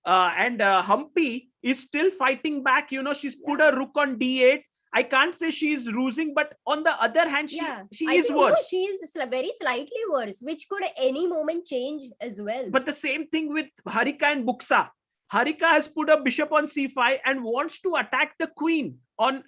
And Humpy is still fighting back. You know, she's put a rook on d8. I can't say she is losing, but on the other hand, she I is think, worse. She is very slightly worse, which could any moment change as well. But the same thing with Harika and Buksa. Harika has put a bishop on c5 and wants to attack the queen on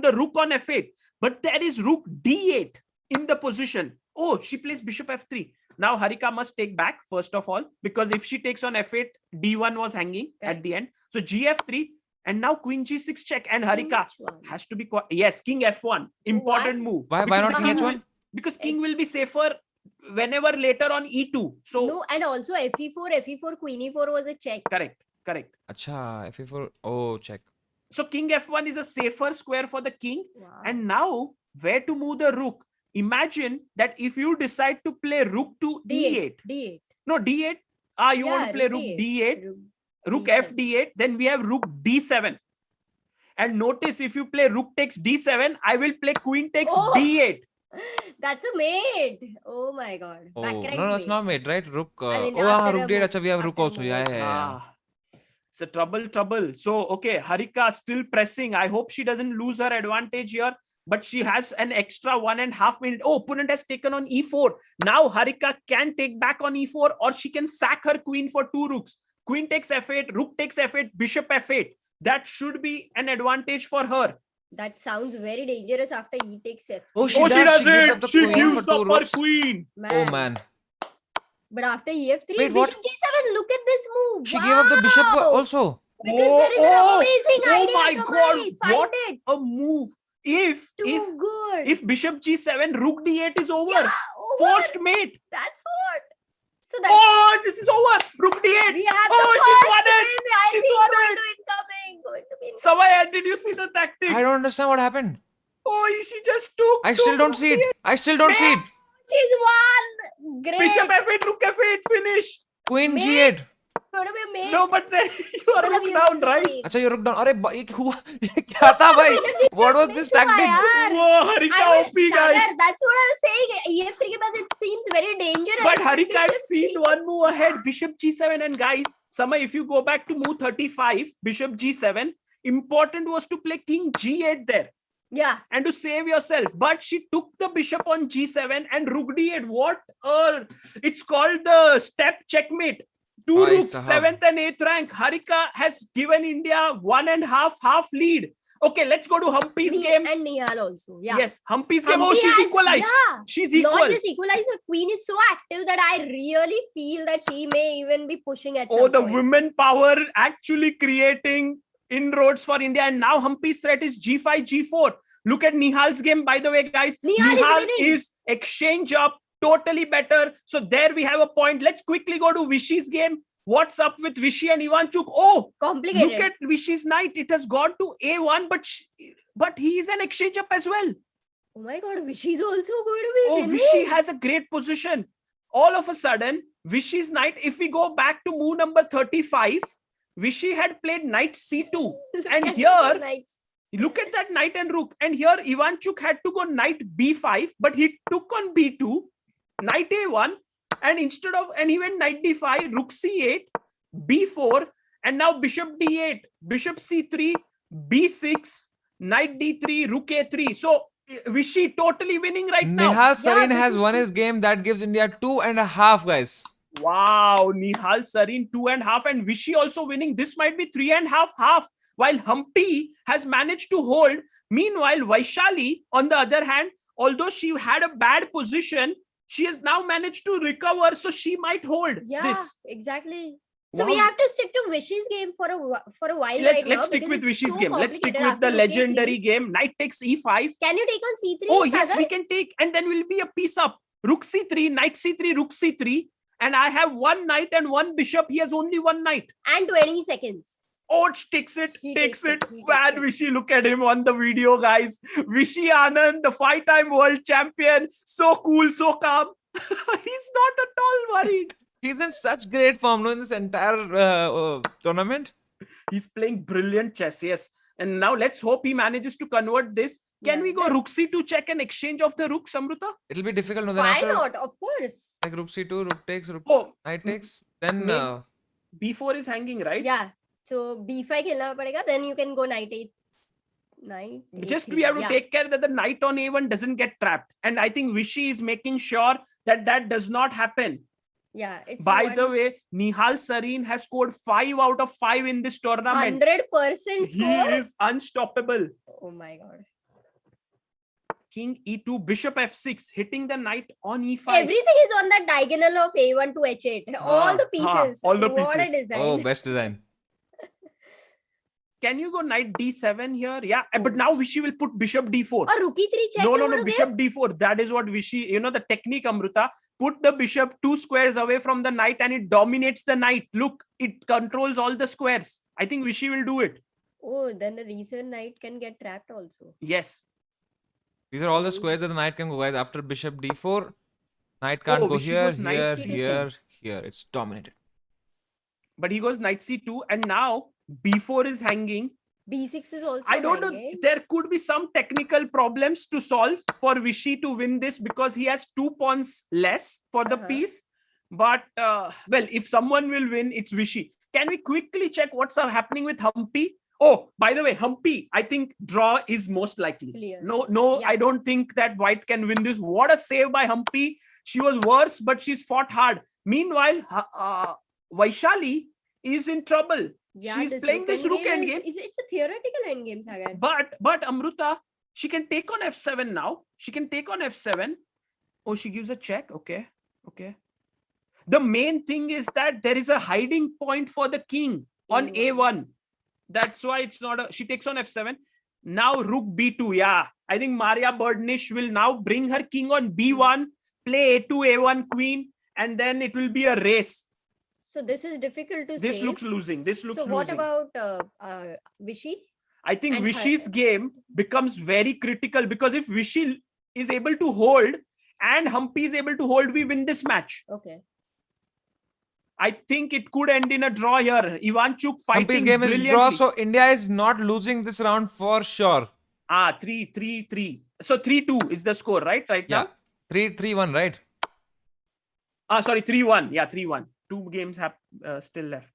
the rook on f8. But there is rook d8 in the position. Oh, she plays bishop f3. Now Harika must take back, first of all, because if she takes on f8, d1 was hanging at the end. So gf3, and now queen g6 check, and Harika has to be... Yes, king f1. Important move. Why not king h1? Because king will be safer whenever later on e2. So no, and also fe4, queen e4 was a check. Correct. Acha, fe4. Oh, check. So king f1 is a safer square for the king. Wow. And now where to move the rook? Imagine that if you decide to play rook to e8. No, d8. You want to play rook d8. Rook f8. Then we have rook d7. And notice, if you play rook takes d7, I will play queen takes d8. That's a mate. Oh my god. Oh, no, that's not mate, right? Rook. Rook d8. Acha, we have rook also. Yeah. It's a trouble. So, okay, Harika still pressing. I hope she doesn't lose her advantage here. But she has an extra 1.5 minute. Oh, opponent has taken on e4. Now Harika can take back on e4, or she can sack her queen for 2 rooks. Queen takes f8, rook takes f8, bishop f8. That should be an advantage for her. That sounds very dangerous after e takes f8. Oh, she does. She gives up her queen. Oh, man. But after e3, Wait, bishop g7, look at this move. She gave up the bishop also. Because there is an amazing idea. Oh my god, what it. a move. Good. If bishop g7, rook d8 is over. Forced mate. That's what. So that's this is over. Rook d8. We have she's won it. She's won it. Going to be incoming. Samay, did you see the tactics? I don't understand what happened. Oh, she just took. I still don't see it. She's won. Great. Bishop f8, rook f8, finish. Queen g8. Going to be a mate. No, but then you are rook down, right? Acha, you rook down. Arey, ye kya tha, bhai? What was this tactic? Whoa, Harika OP, guys. That's what I was saying. E3 ke baad it seems very dangerous. But Harika has seen one move ahead. Bishop g7, and guys, Samay, if you go back to move 35, bishop g7, important was to play king g8 there. Yeah. And to save yourself. But she took the bishop on g7 and rook d8. What? It's called the step checkmate. 2 rooks, 7th and 8th rank. Harika has given India 1.5 lead. Okay, let's go to Humpy's game. And Nihal also. Yeah. Yes, Humpy's game. Oh, she's equalized. Yeah. She's equal. Not just equalized, her queen is so active that I really feel that she may even be pushing at some the point. women power actually creating inroads for India. And now Humpy's threat is g5, g4. Look at Nihal's game, by the way, guys. Nihal is exchange up. Totally better. So there we have a point. Let's quickly go to Vishy's game. What's up with Vishy and Ivanchuk? Oh, complicated. Look at Vishy's knight. It has gone to a1, but he is an exchange up as well. Oh my god, Vishy's also going to be winning. Vishy has a great position. All of a sudden, Vishy's knight, if we go back to move number 35, Vishy had played knight c2. And here, look at that knight and rook. And here, Ivanchuk had to go knight b5, but he took on b2. Knight a1, and he went knight d5, rook c8, b4, and now bishop d8, bishop c3, b6, knight d3, rook a3. So Vishy totally winning right now. Nihal Sarin has won his game. That gives India 2.5, guys. Wow, Nihal Sarin 2.5, and Vishy also winning. This might be 3.5, while Humpy has managed to hold. Meanwhile, Vaishali, on the other hand, although she had a bad position, she has now managed to recover, so she might hold this. Exactly. So we have to stick to Vishy's game for a while. Let's stick with Vishy's game. Let's stick with the legendary game. Knight takes e5. Can you take on c3? Oh yes, we can take, and then we'll be a piece up. Rook c3, knight c3, rook c3, and I have 1 knight and 1 bishop. He has only 1 knight. And 20 seconds. Oh, takes it. Bad Vishy. Look at him on the video, guys. Vishy Anand, the 5-time world champion. So cool, so calm. He's not at all worried. He's in such great form in this entire tournament. He's playing brilliant chess, yes. And now let's hope he manages to convert this. Can we go rook c2 check and exchange of the rooks, Amruta? It'll be difficult. No, Why not? Of course. Like rook c2, rook takes, knight takes. Then b4 is hanging, right? Yeah. So b5 खेलना पड़ेगा. Then you can go knight 8. Knight Just A3. we have to Yeah. take care that the knight on A1 doesn't get trapped. And I think Vishy is making sure that that does not happen. Yeah, it's By the way, Nihal Sareen has scored 5 out of 5 in this tournament. 100% He score. is unstoppable. Oh my god. King E2, bishop F6, hitting the knight on E5. Everything is on that diagonal of A1 to H8. All the pieces. all the What a pieces. design. Oh, best design. Can you go knight D7 here? Yeah, Oh. but now Vishy will put bishop D4. Or rook E3 check. No, bishop D4. That is what Vishy, the technique, Amruta. Put the bishop 2 squares away from the knight and it dominates the knight. Look, it controls all the squares. I think Vishy will do it. Oh, then the recent knight can get trapped also. Yes. These are all the squares that the knight can go, guys. After bishop d4, knight can't go Vishy here, goes knight here, C2. here. It's dominated. But he goes knight C2 and now B4 is hanging. B6 is also I don't know. hanging. There could be some technical problems to solve for Vishy to win this because he has 2 pawns less for the piece. But, well, if someone will win, it's Vishy. Can we quickly check what's happening with Humpy? Oh, by the way, Humpy, I think draw is most likely. Clear. No, Yeah. I don't think that White can win this. What a save by Humpy. She was worse, but she's fought hard. Meanwhile, Vaishali is in trouble. Yeah, She's playing this rook endgame. It's a theoretical endgame, Sagar. But Amruta, she can take on F7 now. She can take on F7. Oh, she gives a check. Okay. The main thing is that there is a hiding point for the king on A1. That's why it's not she takes on F7. Now rook B2. Yeah. I think Maria Berdnish will now bring her king on B1, play A2, A1 queen, and then it will be a race. So this is difficult to This save. looks losing. So what about Vishy? I think and Vishy's her- game becomes very critical because if Vishy is able to hold and Humpy is able to hold, we win this match. Okay. I think it could end in a draw here. Ivanchuk fighting Humpy's game is brilliantly. draw, so India is not losing this round for sure. 3-3. So 3-2 is the score, right Yeah, now? 3-3-1, right? Sorry, 3-1. Yeah, 3-1. 2 games have still left.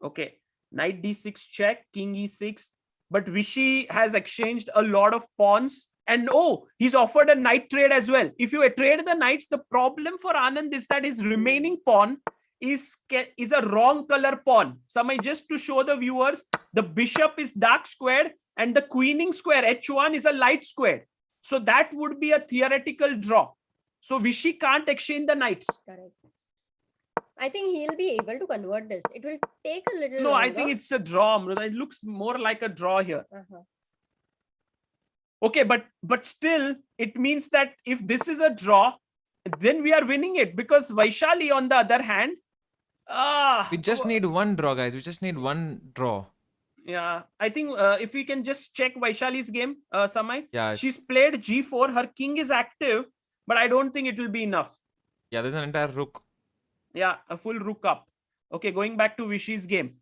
Okay. Knight D6 check, King E6. But Vishy has exchanged a lot of pawns. And he's offered a knight trade as well. If you trade the knights, the problem for Anand is that his remaining pawn is a wrong color pawn. Samay, just to show the viewers, the bishop is dark squared and the queening square H1 is a light square. So that would be a theoretical draw. So Vishy can't exchange the knights. Correct. I think he'll be able to convert this. It will take a little No, longer. I think it's a draw, Amruta. It looks more like a draw here. Okay, but still, it means that if this is a draw, then we are winning it because Vaishali, on the other hand, We just need one draw, guys. We just need one draw. Yeah, I think if we can just check Vaishali's game, Samay. Yeah, She's played G4. Her king is active, but I don't think it will be enough. yeah, there's an entire rook. Yeah, a full rook up. Okay, going back to Vishy's game.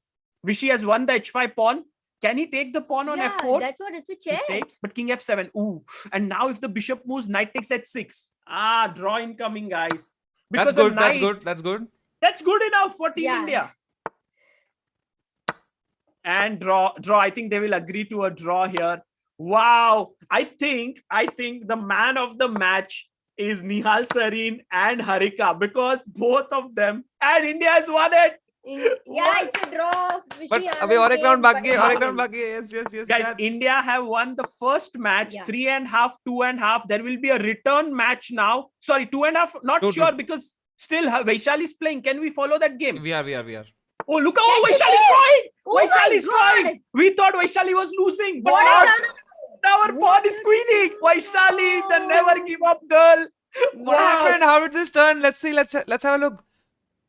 Vishy has won the H5 pawn. Can he take the pawn on F4? That's what it's a He check. takes, but King F7. Ooh, and now if the bishop moves, knight takes H6. Draw incoming, guys. That's good. That's good. That's good. That's good enough for Team India. And draw. I think they will agree to a draw here. Wow. I think the man of the match is Nihal Sareen and Harika because both of them and India has won it. It's a draw. Vishy But Anand abhi aur ek round but baki hai, aur ek round baki hai. Yes. Guys, yeah. India have won the first match, 3.5, 2.5. There will be a return match now. Sorry, 2.5. Not sure because still Vaishali is playing. Can we follow that game? We are. Oh, look! Vaishali is drawing! Vaishali is drawing! We thought Vaishali was losing, but now our pawn is queening. Vaishali, the never give up girl. What happened? How did this turn? Let's see. Let's have a look.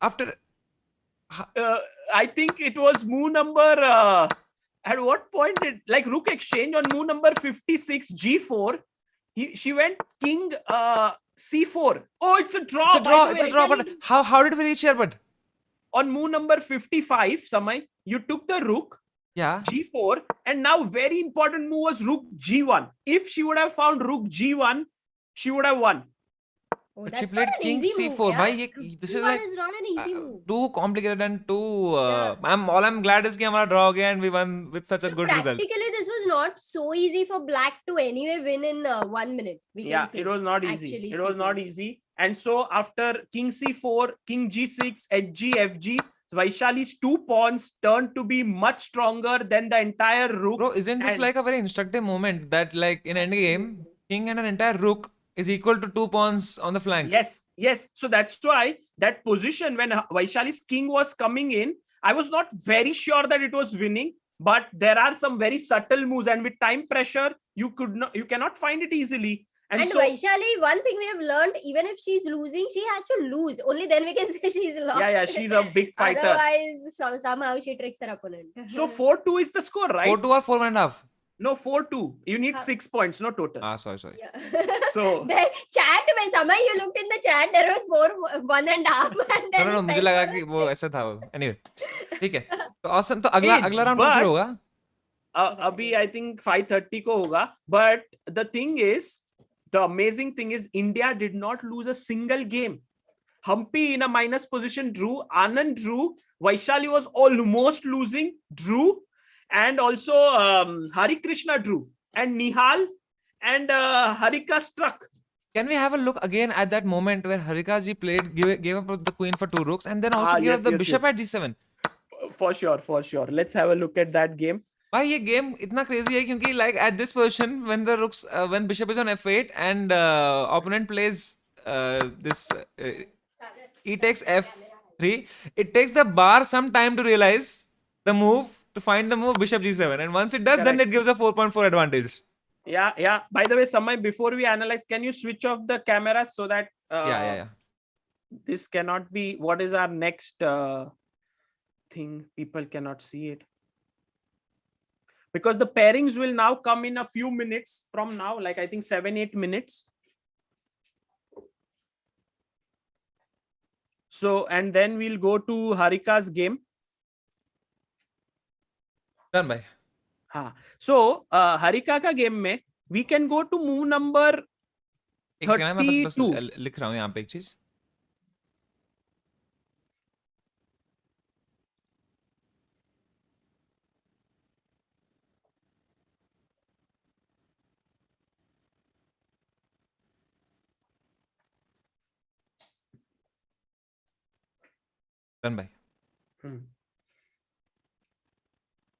After. I think it was move number. At what point did rook exchange on move number 56 G4? She went king C4. Oh, it's a draw. It's a draw. But how did we reach here? But on move number 55, Samay, you took the rook. Yeah. G4, and now very important move was rook G1. If she would have found rook G1, she would have won. But she played king C4. This is not an easy move. Too complicated and too. I'm glad is कि हमारा draw हो गया and we won with such a good result. Practically, this was not so easy for black to anyway win in 1 minute. We Yeah, can say, it was not easy. actually It was not speaking. easy. And so after king c4, king g6, hg, fg, Vaishali's 2 pawns turned to be much stronger than the entire rook. Bro, isn't this And like a very instructive moment that like in endgame, Absolutely. king and an entire rook is equal to 2 pawns on the flank? yes. So that's why that position when Vaishali's king was coming in, I was not very sure that it was winning. But there are some very subtle moves, and with time pressure, you cannot find it easily. And so, Vaishali, one thing we have learned, even if she's losing, she has to lose. Only then we can say she's lost. yeah, she's a big fighter. Otherwise, somehow she tricks her opponent. So 4-2 is the score, right? 4-2 or 4.5? No, 4-2. You need 6 points, no total. Sorry. Yeah. So the chat में Samay, you looked in the chat, there was 1.5 and then No, मुझे लगा कि वो ऐसा था वो. Anyway, ठीक है. तो awesome. तो अगला round कौन शुरू होगा? अभी I think 5:30 को होगा. But the thing is, the amazing thing is, India did not lose a single game. Humpy in a minus position drew. Anand drew. Vaishali was almost losing, drew. And also Hari Krishna drew. And Nihal and Harika struck. Can we have a look again at that moment where Harika ji gave up the queen for 2 rooks and then also gave up the bishop at g7? For sure. Let's have a look at that game. भाई ये game इतना crazy है क्योंकि like at this position when bishop is on f8 and opponent plays this e takes f3, it takes the bar some time to realize the move, to find the move bishop g7, and once it does, then it gives a 4.4 advantage. Yeah. By the way, Samay, before we analyze, can you switch off the camera so that yeah. This cannot be. What is our next thing? People cannot see it. Because the pairings will now come in a few minutes from now, like I think 7-8 minutes. So, and then we'll go to Harika's game. Done by. So, Harika का game में we can go to move number 32. लिख रहा हूँ यहाँ पे एक चीज. Done by.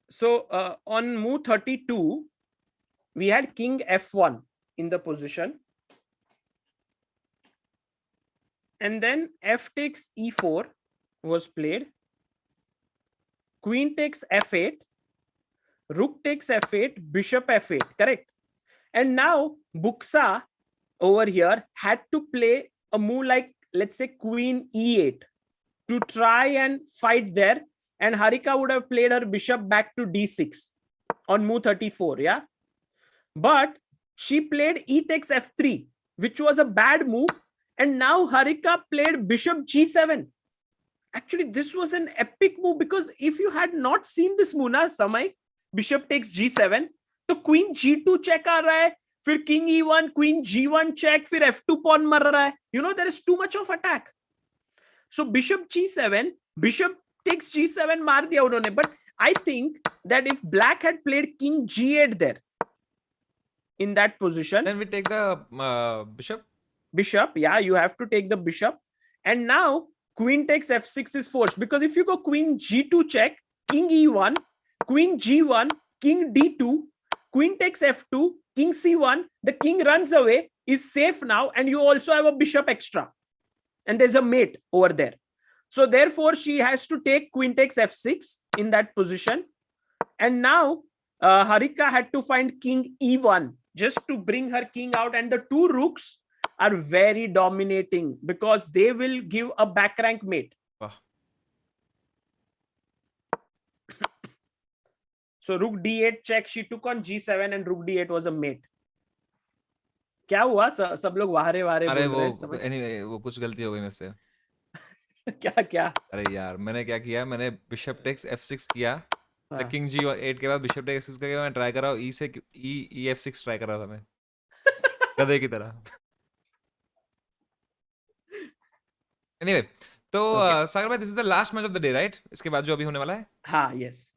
So on move 32, we had king f1 in the position. And then f takes e4 was played. Queen takes f8. Rook takes f8. Bishop f8. Correct. And now Buksa over here had to play a move like, let's say, queen e8 to try and fight there. And Harika would have played her bishop back to d6 on move 34, yeah? But she played e takes f3, which was a bad move. And now Harika played bishop g7. Actually, this was an epic move, because if you had not seen this move, na, Samay, bishop takes g7, तो queen g2 check आ रहा है, फिर king e1, queen g1 check, फिर f2 pawn मर रहा है. You know, there is too much of attack. So bishop g7, bishop takes g7 मार दिया उन्होंने. But I think that if black had played king g8 there, in that position, then we take the bishop. Yeah, you have to take the bishop. And now queen takes f6 is forced, because if you go queen g2 check, king e1, queen g1, king d2, queen takes f2, king c1, the king runs away, is safe now, and you also have a bishop extra, and there's a mate over there. So therefore she has to take queen takes f6 in that position. And now Harika had to find king e1 just to bring her king out, and the two rooks are very dominating because they will give a back rank mate. So rook d8 check, she took on g7 and rook d8 was a mate. क्या हुआ? सब लोग वारे वारे अरे बोल रहे हैं. वो anyway वो कुछ गलती हो गई मेरे से. क्या? अरे यार मैंने क्या किया, मैंने bishop takes f6 किया, the king g8 के बाद bishop takes f6 करके मैं ट्राई कर रहा हूँ, e से e f6 ट्राई कर रहा था मैं गधे की तरह. Anyway, तो सागर भाई, this is the last match of the day, right? इसके बाद जो अभी होने वाला है. हाँ, yes.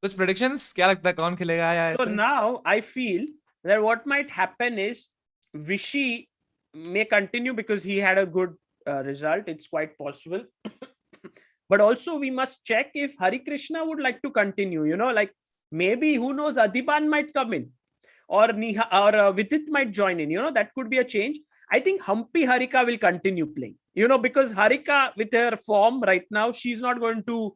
कुछ predictions क्या लगता है कौन खेलेगा या So ऐसे? now I feel that what might happen is Vishy may continue because he had a good result. It's quite possible. But also we must check if Hari Krishna would like to continue. Like maybe who knows, Adiban might come in, or Vidit might join in. That could be a change. I think Humpy Harika will continue playing. Because Harika with her form right now, she's not going to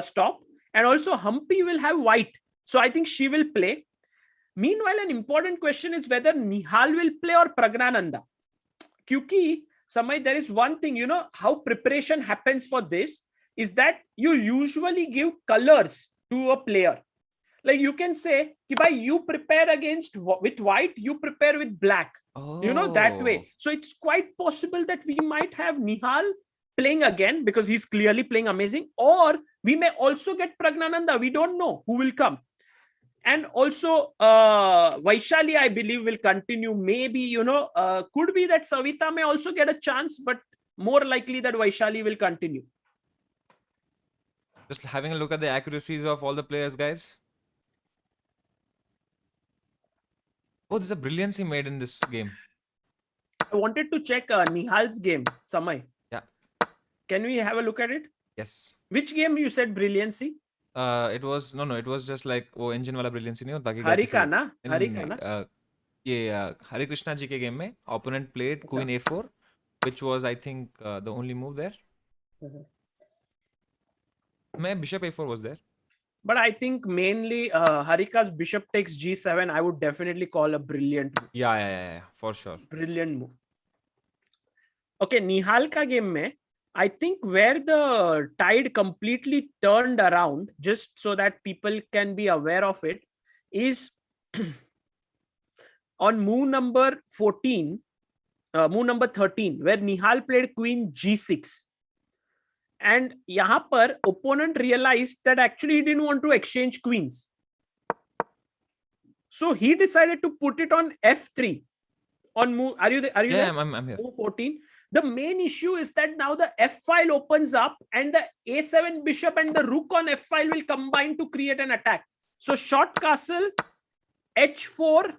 stop. And also Humpy will have white. So I think she will play. Meanwhile, an important question is whether Nihal will play or Pragnananda. Kyuki, Samay, there is one thing, how preparation happens for this is that you usually give colors to a player. Like you can say, you prepare with white, you prepare with black. That way. So it's quite possible that we might have Nihal playing again because he's clearly playing amazing. Or we may also get Pragnananda. We don't know who will come. And also Vaishali, I believe, will continue. Maybe, could be that Savita may also get a chance, but more likely that Vaishali will continue. Just having a look at the accuracies of all the players, guys. Oh, there's a brilliancy made in this game. I wanted to check Nihal's game, Samay. Yeah. Can we have a look at it? Yes. Which game you said brilliancy? It was it was just like engine wala brilliancy नहीं होता कि Harika na? Harika na? ये Hari Krishna ji के game में opponent played Queen A4, which was I think the only move there. Bishop A4 was there. But I think mainly Harika's bishop takes G7. I would definitely call a brilliant move. Yeah, for sure. Brilliant move. Okay, Nihal ka game mein, I think where the tide completely turned around, just so that people can be aware of it, is on move number 13, where Nihal played Queen G6. And yahan par opponent realized that actually he didn't want to exchange queens. So he decided to put it on F3. On move, are you there? Yeah, I'm here. Move 14. The main issue is that now the F file opens up and the A7 bishop and the rook on F file will combine to create an attack. So short castle, H4,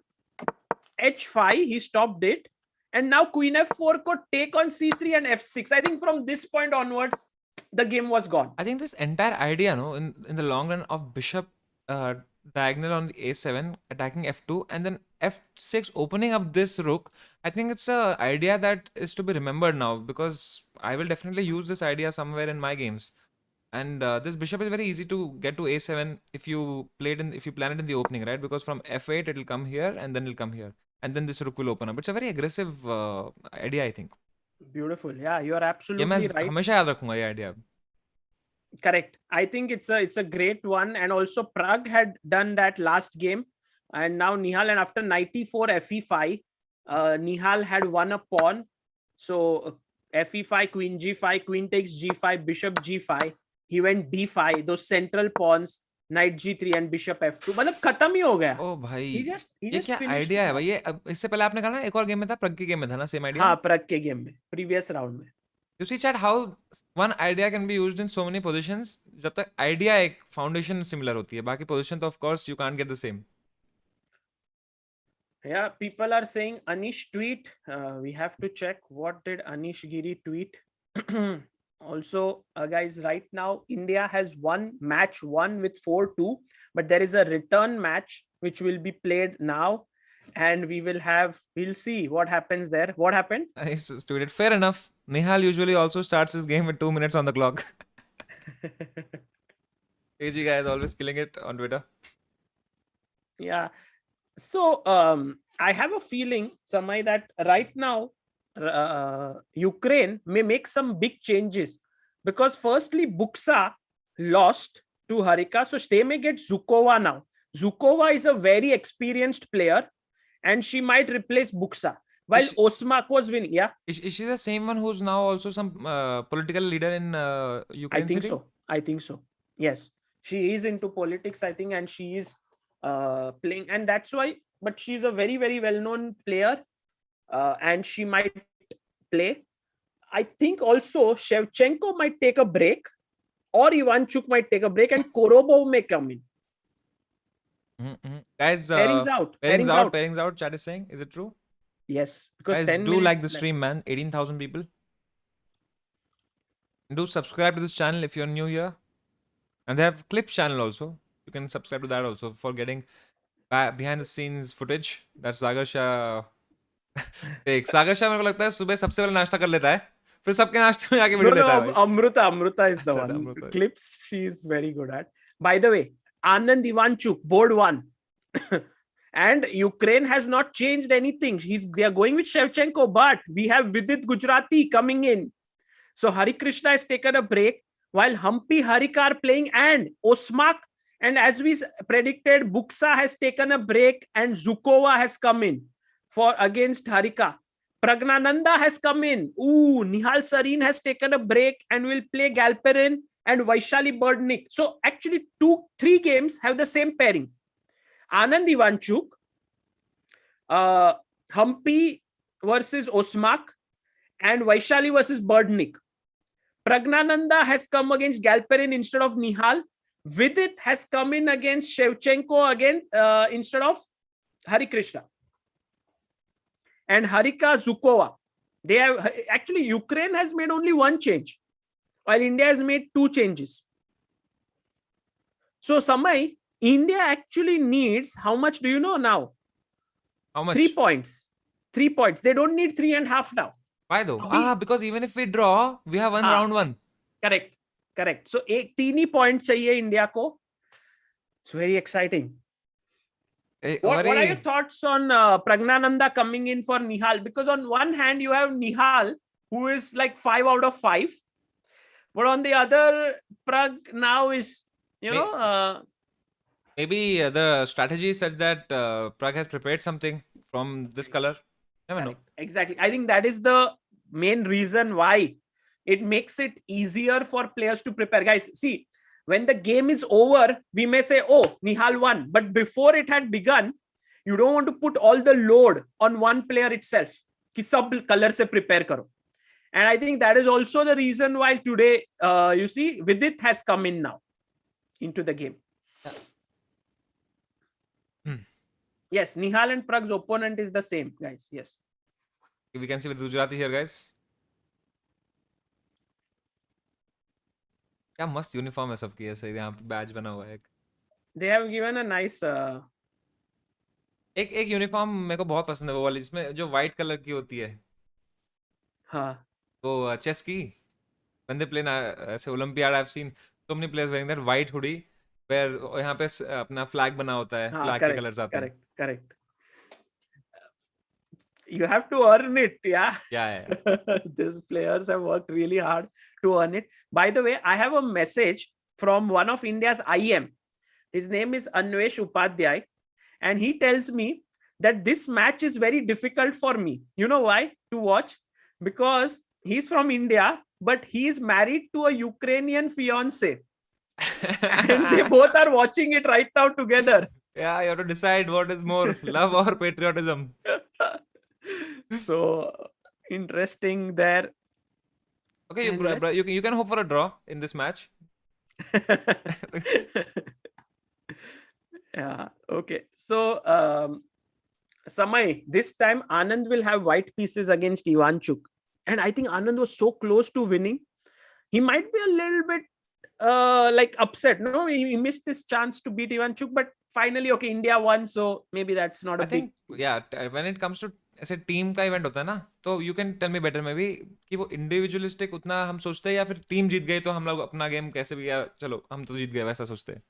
H5, he stopped it. And now Queen F4 could take on C3 and F6. I think from this point onwards, the game was gone. I think this entire idea, in the long run of bishop diagonal on the A7, attacking F2, and then F6 opening up this rook, I think it's an idea that is to be remembered now, because I will definitely use this idea somewhere in my games. And this bishop is very easy to get to A7 if you plan it in the opening, right? Because from F8 it will come here and then it'll come here, and then this rook will open up. It's a very aggressive idea, I think. Beautiful. Yeah, you are absolutely right. हमेशा याद रखूंगा ये idea. Correct. I think it's a great one. And also Prague had done that last game. And now Nihal, and after knight e4, fe5, Nihal had won a pawn. So fe5, queen g5, queen takes g5, bishop g5. He went d5, those central pawns, knight g3 and bishop f2. मतलब खत्म ही हो गया. ओ भाई, ये क्या idea है भाई? ये इससे पहले आपने कहा ना एक और गेम में था, प्रग के गेम में था ना सेम आइडिया? हाँ, प्रग के गेम में, प्रीवियस राउंड में. You see chat, how one idea can be used in so many positions. जब तक idea एक foundation similar होती है, बाकी position तो of course you can't get the same. Yeah, people are saying Anish tweet. We have to check what did Anish Giri tweet. Also, guys, right now India has match won with 4-2, but there is a return match which will be played now, and we'll see what happens there. What happened? Nice tweeted. Fair enough. Nihal usually also starts his game with 2 minutes on the clock. AG guy is always killing it on Twitter. Yeah. So I have a feeling, Samay, that right now Ukraine may make some big changes, because firstly Buksa lost to Harika, so they may get Zhukova now. Zhukova is a very experienced player and she might replace Buksa, while Osmak was winning. Yeah, is she the same one who's now also some political leader in Ukraine? I think so. Yes, she is into politics, I think, and she is playing, and that's why. But she's a very, very well-known player, and she might play. I think also Shevchenko might take a break, or Ivanchuk might take a break, and Korobov may come in. Guys, Pairings out. pairings out. Chat is saying, is it true? Yes, because Guys, 10 do like minutes the left. stream, man. 18,000 people. Do subscribe to this channel if you're new here. And they have clips channel also. You can subscribe to that also for getting behind the scenes footage. That's Sagar Shah. देख सागर शाह मेरे को लगता है सुबह सबसे पहले नाश्ता कर लेता है फिर सबके नाश्ते में आके वीडियो देता है भाई. Amruta is the अच्छा, one. Amruta. Clips she is very good at. By the way, Anand Ivanchuk, board 1. And Ukraine has not changed anything. They are going with Shevchenko, but we have Vidit Gujarati coming in. So Hari Krishna has taken a break while Humpy Harika are playing and Osmak. And as we predicted, Buksa has taken a break and Zukova has come in for against Harika. Pragnananda has come in. Nihal Sarin has taken a break and will play Galperin and Vaishali Berdnik. So actually 3 games have the same pairing. Anand Ivanchuk, Humpy versus Osmak and Vaishali versus Berdnik. Pragnananda has come against Galperin instead of Nihal. Vidit has come in against Shevchenko instead of Hari Krishna. And Harika Zukova. They have actually Ukraine has made only 1 change, while India has made 2 changes. So Samay, India actually needs, how much do you know now? How much? 3 points. 3 points. They don't need 3.5 now. Why though? Because even if we draw, we have won round 1. Correct. So 3 points चाहिए India को. It's very exciting. What are your thoughts on Pragnananda coming in for Nihal? Because on one hand, you have Nihal, who is like 5 out of 5. But on the other, Prag now is, maybe the strategy is such that Prag has prepared something from this color. Never know. Exactly. I think that is the main reason why it makes it easier for players to prepare. Guys, see, when the game is over, we may say, oh, Nihal won. But before it had begun, you don't want to put all the load on one player itself. Ki sab color se prepare karo. And I think that is also the reason why today, you see, Vidit has come in now into the game. Yes, Nihal and Prag's opponent is the same, guys. Yes. We can see with Gujarati here, guys. क्या मस्त uniform है सबकी ऐसे यहाँ पे बैज बना हुआ है. They have given a nice एक यूनिफॉर्म मेरे को बहुत पसंद है वो वाली जिसमें जो व्हाइट कलर की होती है. हाँ. वो चेस की when they play ऐसे Olympiad I've seen so many players wearing that white hoodie where यहाँ पे अपना flag बना होता है. Flag के colors आते हैं. Correct. You have to earn it, yeah. These players have worked really hard to earn it. By the way, I have a message from one of India's IM. His name is Anvesh Upadhyay, and he tells me that this match is very difficult for me. You know why? To watch? Because he's from India, but he is married to a Ukrainian fiance. And they both are watching it right now together. Yeah, you have to decide what is more, love or patriotism. So interesting there. Okay, you can hope for a draw in this match. Yeah. Okay. So Samay, this time Anand will have white pieces against Ivanchuk, and I think Anand was so close to winning. He might be a little bit like upset. No, he missed his chance to beat Ivanchuk, but finally, okay, India won, so maybe that's not a big. Yeah, when it comes to ऐसे team का event होता है ना, तो you can tell me better maybe कि वो individualistic उतना हम सोचते हैं या फिर टीम जीत गई तो हम लोग अपना गेम कैसे भी चलो हम तो जीत गए वैसा सोचते हैं.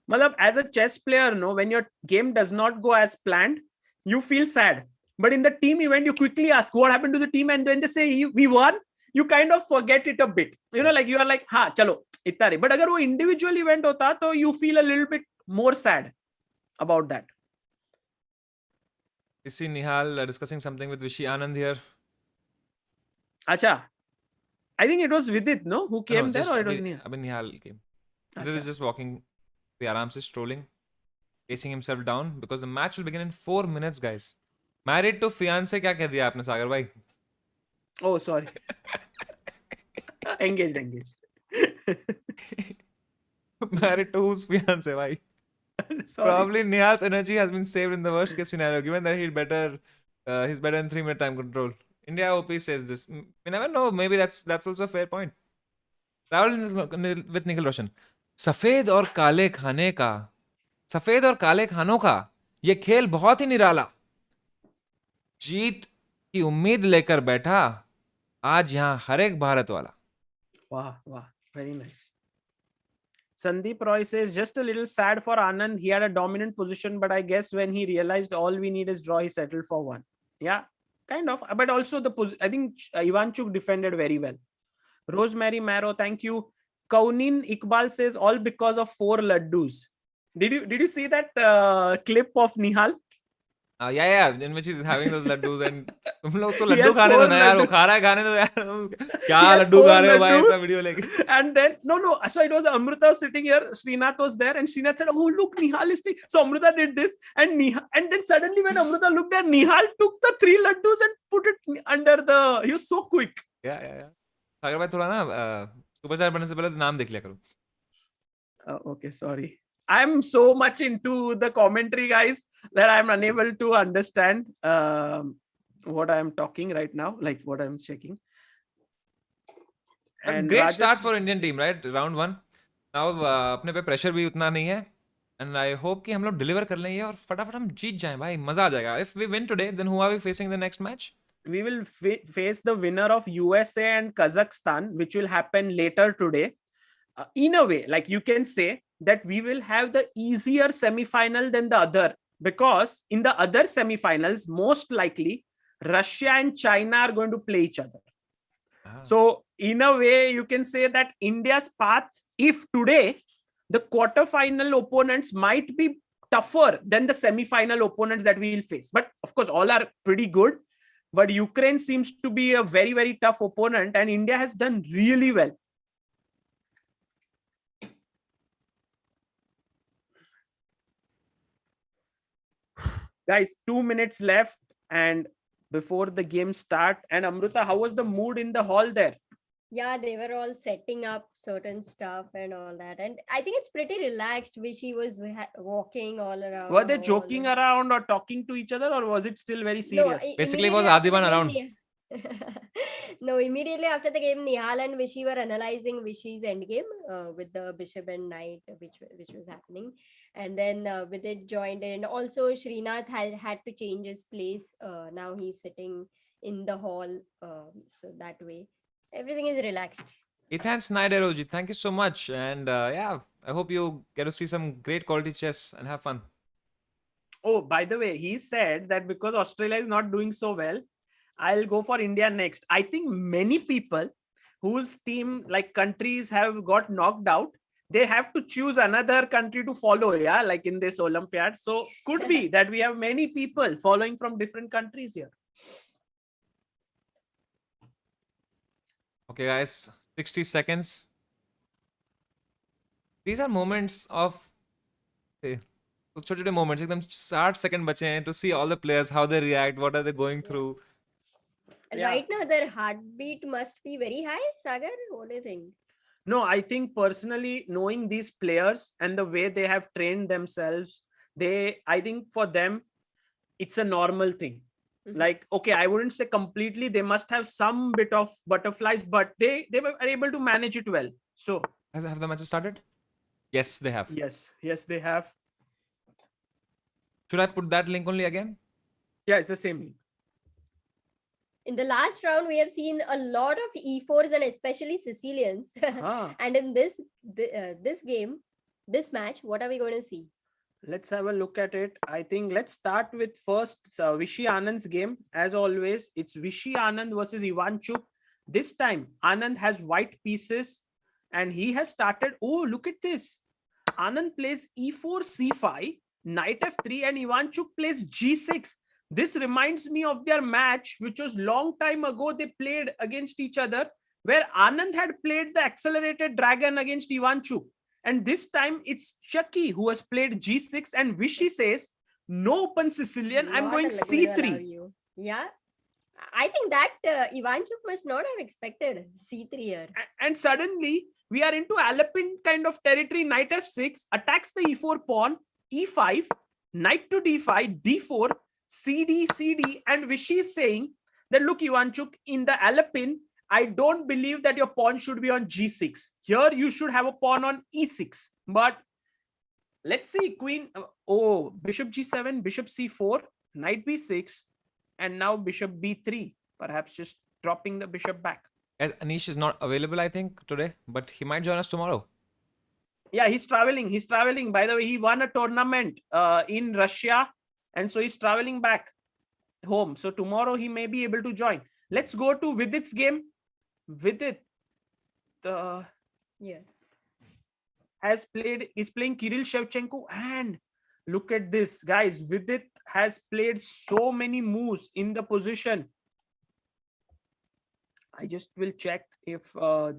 मतलब as a chess player, no, when your game does not go as planned, you feel sad. But in the team event, you quickly ask what happened to the team, and when they say we won, you kind of forget it a bit. You know, like you are like, हाँ चलो इतना रही. But अगर वो individual event होता तो you feel a little bit more sad about that. We see Nihal discussing something with Vishy Anand here. Acha. I think it was Vidit, no? Who came there, or it was Nihal? Nihal came. Vidit is just walking the Aram se strolling, pacing himself down because the match will begin in 4 minutes, guys. Married to fiance क्या कह दिया आपने सागर भाई? Oh, sorry. Engaged. Married to whose fiance भाई? Probably Nihal's energy has been saved in the worst case scenario, given that he's better in 3-minute time control. India OP says this. We never know. Maybe that's also a fair point. Travel with Nikhil Roshan. सफेद और काले खाने का, सफेद और काले खानों का ये खेल बहुत ही निराला, जीत की उम्मीद लेकर बैठा आज यहाँ हर एक भारत वाला. Wow, very nice. Sandeep Roy says, just a little sad for Anand. He had a dominant position, but I guess when he realized all we need is draw, he settled for one. Yeah, kind of. But also I think Ivanchuk defended very well. Rosemary Marrow, thank you. Kaunin Iqbal says, all because of 4 laddus. Did you see that clip of Nihal? Yeah, in which he's having those laddus and तुम लोग तो लड्डू खाने दो ना यार, वो खा रहा है खाने दो यार, क्या लड्डू खा रहे हो भाई ऐसा वीडियो लेके. And then no, so it was Amruta was sitting here, Srinath was there, and Srinath said, oh look, Nihal is taking. So Amruta did this, and then suddenly when Amruta looked there, Nihal took the 3 laddus and put it under the. He was so quick. Yeah. अगर भाई थोड़ा ना superstar बनने से पहले नाम देख लिया करो. Okay, sorry. I'm so much into the commentary, guys, that I'm unable to understand what I'm talking right now, like what I'm checking. And great start for Indian team, right? Round 1. Now अपने पे pressure भी उतना नहीं है. And I hope कि हम लोग deliver कर लेंगे और फटाफट हम जीत जाएं भाई, मजा आ जाएगा. If we win today, then who are we facing the next match? We will face the winner of USA and Kazakhstan, which will happen later today. In a way, like you can say that we will have the easier semi-final than the other, because in the other semi-finals, most likely Russia and China are going to play each other. So in a way, you can say that India's path, if today the quarter-final opponents might be tougher than the semi-final opponents that we will face. But of course, all are pretty good. But Ukraine seems to be a very, very tough opponent, and India has done really well. Guys, 2 minutes left and before the game start. And Amruta, how was the mood in the hall there? Yeah, they were all setting up certain stuff and all that. And I think it's pretty relaxed. Vishy was walking all around. Were they joking around or talking to each other, or was it still very serious? No, basically, was Adiban around? No, immediately after the game, Nihal and Vishy were analyzing Vishy's endgame with the bishop and knight, which was happening. And then with it joined in. Also, Srinath had to change his place. Now he's sitting in the hall. So that way, everything is relaxed. Ethan Snyder-Oji, thank you so much. And yeah, I hope you get to see some great quality chess and have fun. Oh, by the way, he said that because Australia is not doing so well, I'll go for India next. I think many people whose team, like countries, have got knocked out, they have to choose another country to follow, yeah, like in this Olympiad. So could be that we have many people following from different countries here. Okay, guys, 60 seconds. These are moments of, say, छोटे moments, एकदम 60 seconds बचे हैं to see all the players, how they react, what are they going through. And right now, their heartbeat must be very high, Sagar. What do you think? No, I think personally, knowing these players and the way they have trained themselves, I think for them, it's a normal thing. Mm-hmm. Like, okay, I wouldn't say completely. They must have some bit of butterflies, but they were able to manage it well. So, have the matches started? Yes, they have. Yes, they have. Should I put that link only again? Yeah, it's the same link. In the last round, we have seen a lot of E4s and especially Sicilians. And in this game, this match, what are we going to see? Let's have a look at it. I think let's start with first Vishy Anand's game. As always, it's Vishy Anand versus Ivanchuk. This time, Anand has white pieces and he has started. Oh, look at this. Anand plays E4, C5, Knight F3, and Ivanchuk plays G6. This reminds me of their match, which was long time ago. They played against each other, where Anand had played the accelerated dragon against Ivanchuk. And this time it's Chucky who has played G6, and Vishy says, no open Sicilian, I'm going C3. Yeah, I think that Ivanchuk must not have expected C3 here. And suddenly we are into Alpine kind of territory. Knight F6 attacks the E4 pawn. e5, knight to d5, d4, cd, cd, and Vishy is saying that, look, Ivanchuk, in the Alpine, I don't believe that your pawn should be on g6. Here, you should have a pawn on e6. But let's see, queen, bishop g7, bishop c4, knight b6, and now bishop b3, perhaps just dropping the bishop back. Anish is not available, I think, today, but he might join us tomorrow. Yeah, he's traveling. He's traveling. By the way, he won a tournament in Russia, and so he's traveling back home. So tomorrow he may be able to join. Let's go to Vidit's game. Vidit Yeah. is playing Kirill Shevchenko, and look at this, guys. Vidit has played so many moves in the position. I just will check if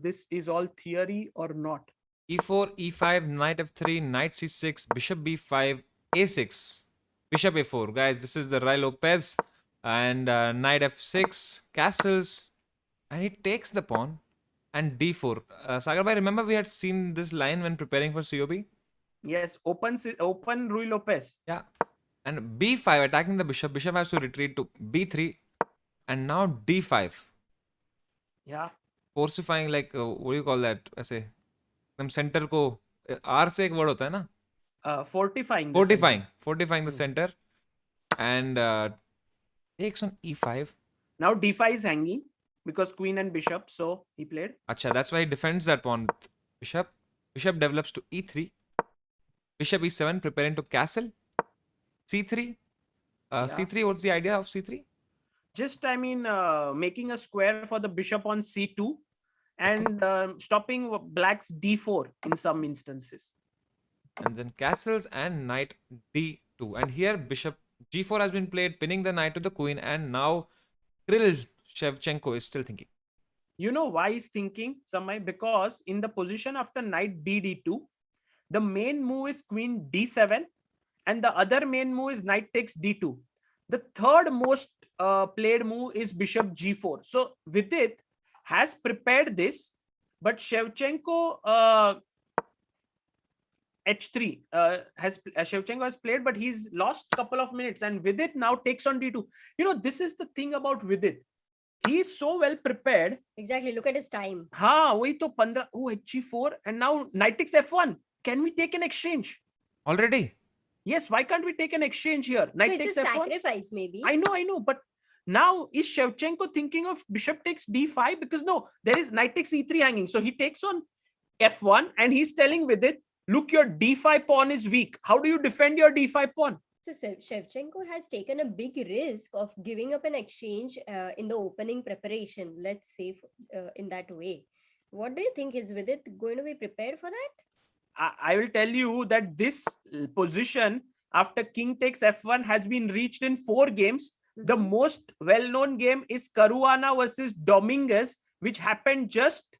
this is all theory or not. E4, E5, knight F3, knight C6, bishop B5, A6, bishop A4. Guys, this is the Rai Lopez, and knight F6, castles, and he takes the pawn, and D4. Sagar bhai, remember we had seen this line when preparing for COB? Yes, open Rui Lopez. Yeah. And B5, attacking the bishop. Bishop has to retreat to B3, and now D5. Yeah. Forcifying, like, what do you call that? ऐसे एकदम center को R से एक word होता है ना? Fortifying. Fortifying the center, and takes on E5. Now D5 is hanging because queen and bishop, so he played. Acha, that's why he defends that pawn. Bishop develops to E3. Bishop E7, preparing to castle. C3. C3, what's the idea of C3? Just, I mean, making a square for the bishop on C2 and stopping black's D4 in some instances. And then castles and knight D2. And here bishop G4 has been played, pinning the knight to the queen, and now Kirill Shevchenko is still thinking. You know why he's thinking, Samay? Because in the position after knight D2, the main move is queen D7, and the other main move is knight takes D2. The third most played move is bishop G4. So Vidit has prepared this, but Shevchenko H3 Shevchenko has played, but he's lost a couple of minutes, and Vidit now takes on D2. You know, this is the thing about Vidit. He is so well prepared. Exactly. Look at his time. Wahi to 15. Oh, H4, and now knight takes F1. Can we take an exchange? Already? Yes, why can't we take an exchange here? Knight So takes it's a F1. sacrifice, maybe. I know, but now is Shevchenko thinking of bishop takes D5? Because no, there is knight takes E3 hanging. So he takes on F1, and he's telling Vidit, look, your D5 pawn is weak. How do you defend your D5 pawn? So Shevchenko has taken a big risk of giving up an exchange in the opening preparation, let's say, in that way. What do you think? Is Vidit going to be prepared for that? I will tell you that this position after king takes F1 has been reached in 4 games. The most well-known game is Caruana versus Dominguez, which happened just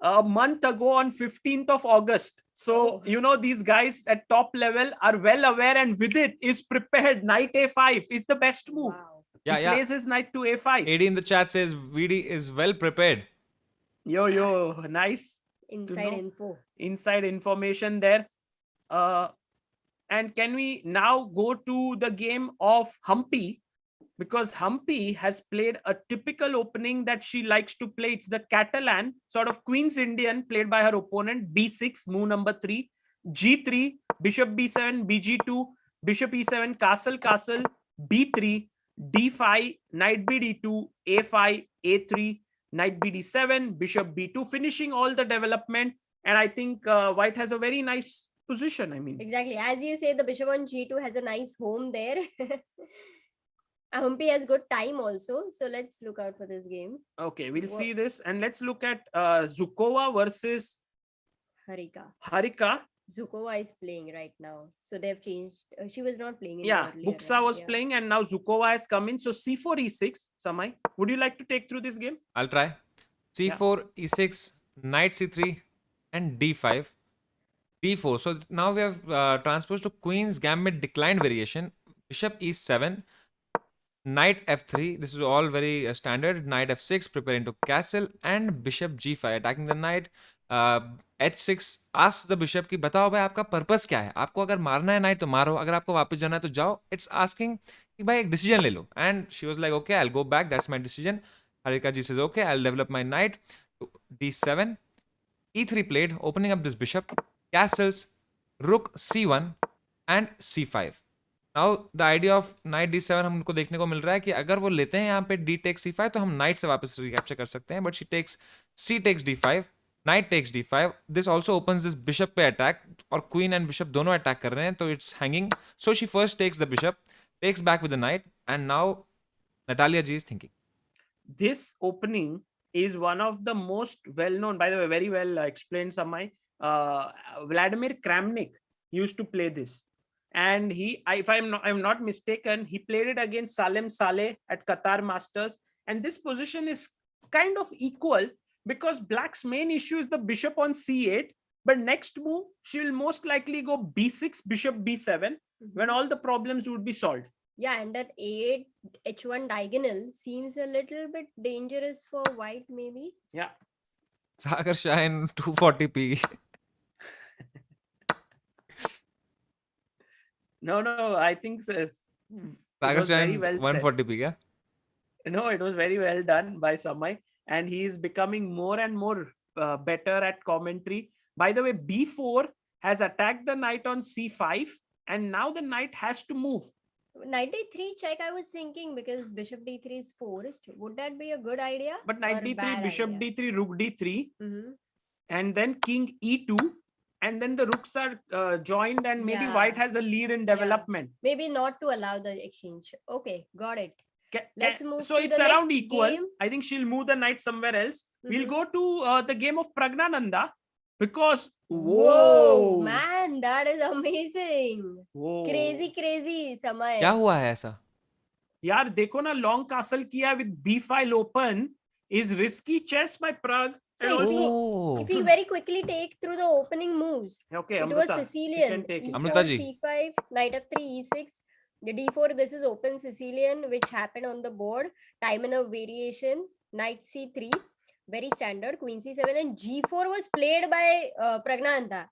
a month ago on 15th of August. So, you know, these guys at top level are well aware, and Vidit is prepared. Knight A5 is the best move. Wow. Yeah, he plays his knight to A5. AD in the chat says VD is well prepared. Yo, nice. Inside info. Inside information there. And can we now go to the game of Humpy? Because Humpy has played a typical opening that she likes to play. It's the Catalan, sort of Queen's Indian, played by her opponent. B6, move number 3. G3, bishop B7, BG2, bishop E7, castle, B3, D5, knight BD2, A5, A3, knight BD7, bishop B2, finishing all the development. And I think White has a very nice position. I mean, Exactly. As you say, the bishop on G2 has a nice home there. Humpy has good time also. So let's look out for this game. okay, we'll see this. And let's look at Zhukova versus Harika. Zhukova is playing right now. So they've changed. She was not playing. Buksa was playing, and now Zhukova has come in. So C4, E6, Samay, would you like to take through this game? I'll try. C4, E6, knight C3, and D5. D4. So now we have transposed to Queen's Gambit declined variation. Bishop E7, knight F3. This is all very standard. Knight F6, preparing to castle, and bishop G5, attacking the knight. h6 asks the bishop कि बताओ भाई आपका purpose क्या है, आपको अगर मारना है नाइट तो मारो, अगर आपको वापस जाना है तो जाओ. इट्स आस्किंग कि भाई एक डिसीजन ले लो. And she was like okay I will go back, that's my decision. Harika ji says okay, I'll develop my knight to d7. e3 played, opening up this bishop, castles, rook c1 and c5. Now the idea of knight d7 हमको देखने को मिल रहा है कि अगर वो लेते हैं यहाँ पे d takes c5 तो हम knight से वापस रिकैप्चर कर सकते हैं. But she takes c takes d5, knight takes d5. This also opens this bishop पे attack, और queen and bishop दोनों attack कर रहे हैं, तो it's hanging. So she first takes the bishop, takes back with the knight, and now Natalia ji is thinking. This opening is one of the most well-known, by the way, very well explained, Samay. Vladimir Kramnik used to play this, and if I'm not mistaken, he played it against Salem Saleh at Qatar Masters. And this position is kind of equal because Black's main issue is the bishop on c8, but next move she will most likely go b6, bishop b7, when all the problems would be solved. Yeah, and that a8 h1 diagonal seems a little bit dangerous for white, maybe. Yeah. Sagar Shah in 240p. No, I think Sagar Shah in 140p, yeah? No, it was very well done by Samay, and he is becoming more and more better at commentary. By the way, b4 has attacked the knight on c5, and now the knight has to move. Knight d3 check, I was thinking, because bishop d3 is forced. Would that be a good idea? But knight d3, bishop d3, rook d3, and then king e2, and then the rooks are joined, and maybe white has a lead in development. Maybe not to allow the exchange. Okay, got it. Let's move so to it's the around next equal game. I think she'll move the knight somewhere else. We'll go to the game of Pragnananda, because whoa man, that is amazing. Whoa. crazy Samay. क्या हुआ है ऐसा? यार देखो ना, long castle किया with b file open is risky chess by Prag. So if we very quickly take through the opening moves. Okay, it Amruta, was Sicilian. Amruta ji. c5, knight f3, e6. The d4, this is open Sicilian, which happened on the board. Time and a variation. Knight c3, very standard. Queen c7, and g4 was played by Pragnananda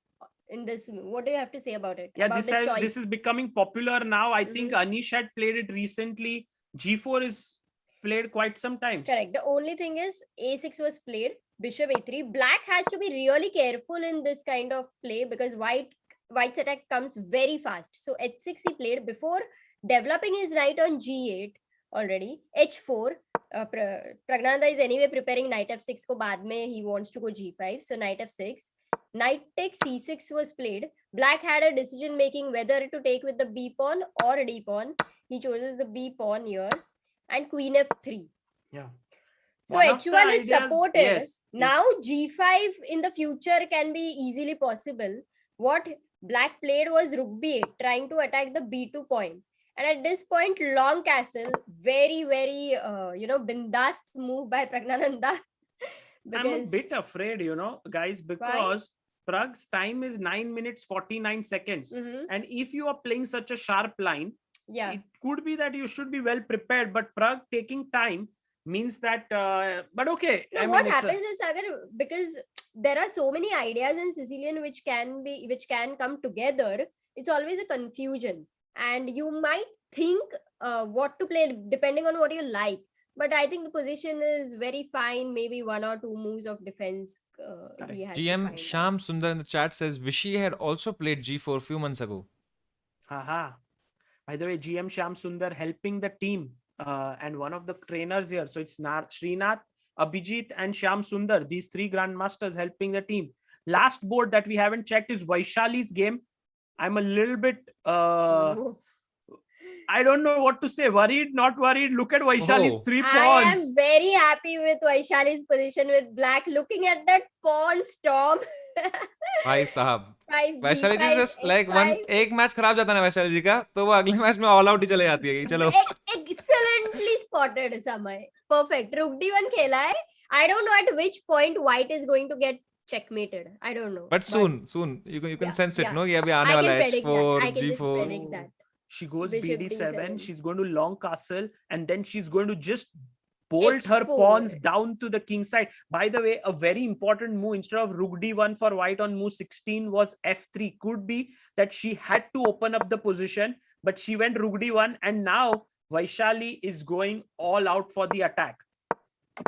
in this. What do you have to say about it? Yeah, about this is becoming popular now. I think Anish had played it recently. g4 is played quite some times. Correct. The only thing is a6 was played, bishop a3. Black has to be really careful in this kind of play, because white's attack comes very fast. So h6 he played before developing his knight on g8 already. h4, Pragnananda is anyway preparing knight f6 ko baad mein he wants to go g5. So knight f6, knight takes c6 was played. Black had a decision making whether to take with the b pawn or d pawn. He chooses the b pawn here, and queen f3. Yeah. So h1 is supported. Now g5 in the future can be easily possible. What Black played was rook b8, trying to attack the b2 point. And at this point, long castle, very bindast move by Pragnananda. I'm a bit afraid, guys, because Prag's time is 9 minutes 49 seconds. And if you are playing such a sharp line, it could be that you should be well prepared. But Prag taking time means that, but okay. No, what happens is, Sagar, because there are so many ideas in Sicilian which can come together, it's always a confusion. And you might think what to play depending on what you like. But I think the position is very fine. Maybe 1 or 2 moves of defense. GM Sham Sundar in the chat says Vishy had also played g4 a few months ago. Haha. By the way, GM Sham Sundar helping the team and one of the trainers here. So it's Srinath, Abhijit and Sham Sundar. These 3 grandmasters helping the team. Last board that we haven't checked is Vaishali's game. I'm a little bit I don't know what to say. Worried, not worried. Look at Vaishali's 3 pawns. I am very happy with Vaishali's position with Black. Looking at that pawn storm. भाई साहब, वैशाली जी just like एक match खराब जाता है ना वैशाली जी का, तो वो अगले मैच में ऑल आउट ही चले जाती है. चलो. Excellently spotted, Samay. Perfect. Rook d1 खेला है. I don't know at which point white is going to get checkmated. I don't know. But soon you can sense it, no? ये अभी आने वाला है h4, I can g4. just predict that. She goes Bishop bd7, she's going to long castle, and then she's going to just bolt her pawns H4. down to the king side. By the way, a very important move instead of rook d1 for white on move 16 was f3. Could be that she had to open up the position, but she went rook d1, and now Vaishali is going all out for the attack.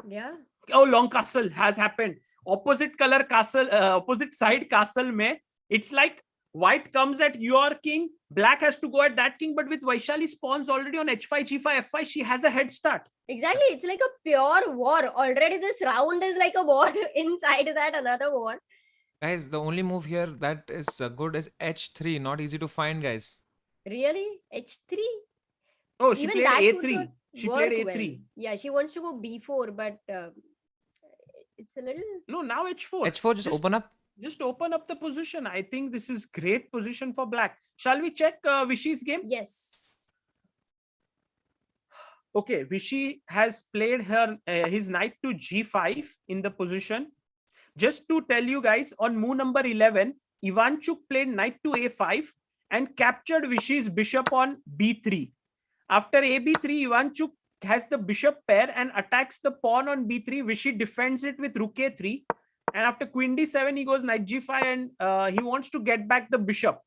Yeah. Oh, long castle has happened. Opposite color castle, opposite side castle mein, it's like white comes at your king, black has to go at that king, but with Vaishali's pawns already on h5, g5, f5, she has a head start. Exactly. It's like a pure war. Already this round is like a war. Inside that, another war. Guys, the only move here that is good is h3. Not easy to find, guys. Really? H3? Oh, she Even played that would a3. not She work played well. a3. Yeah, she wants to go b4, but it's a little... No, now h4. h4, just open up. Just open up the position. I think this is great position for black. Shall we check Vishy's game? Yes. Okay, Vishy has played his knight to g5 in the position. Just to tell you guys, on move number 11, Ivanchuk played knight to a5 and captured Vishy's bishop on b3. After ab3, Ivanchuk has the bishop pair and attacks the pawn on b3. Vishy defends it with rook a3. And after queen d7, he goes knight g5 and he wants to get back the bishop.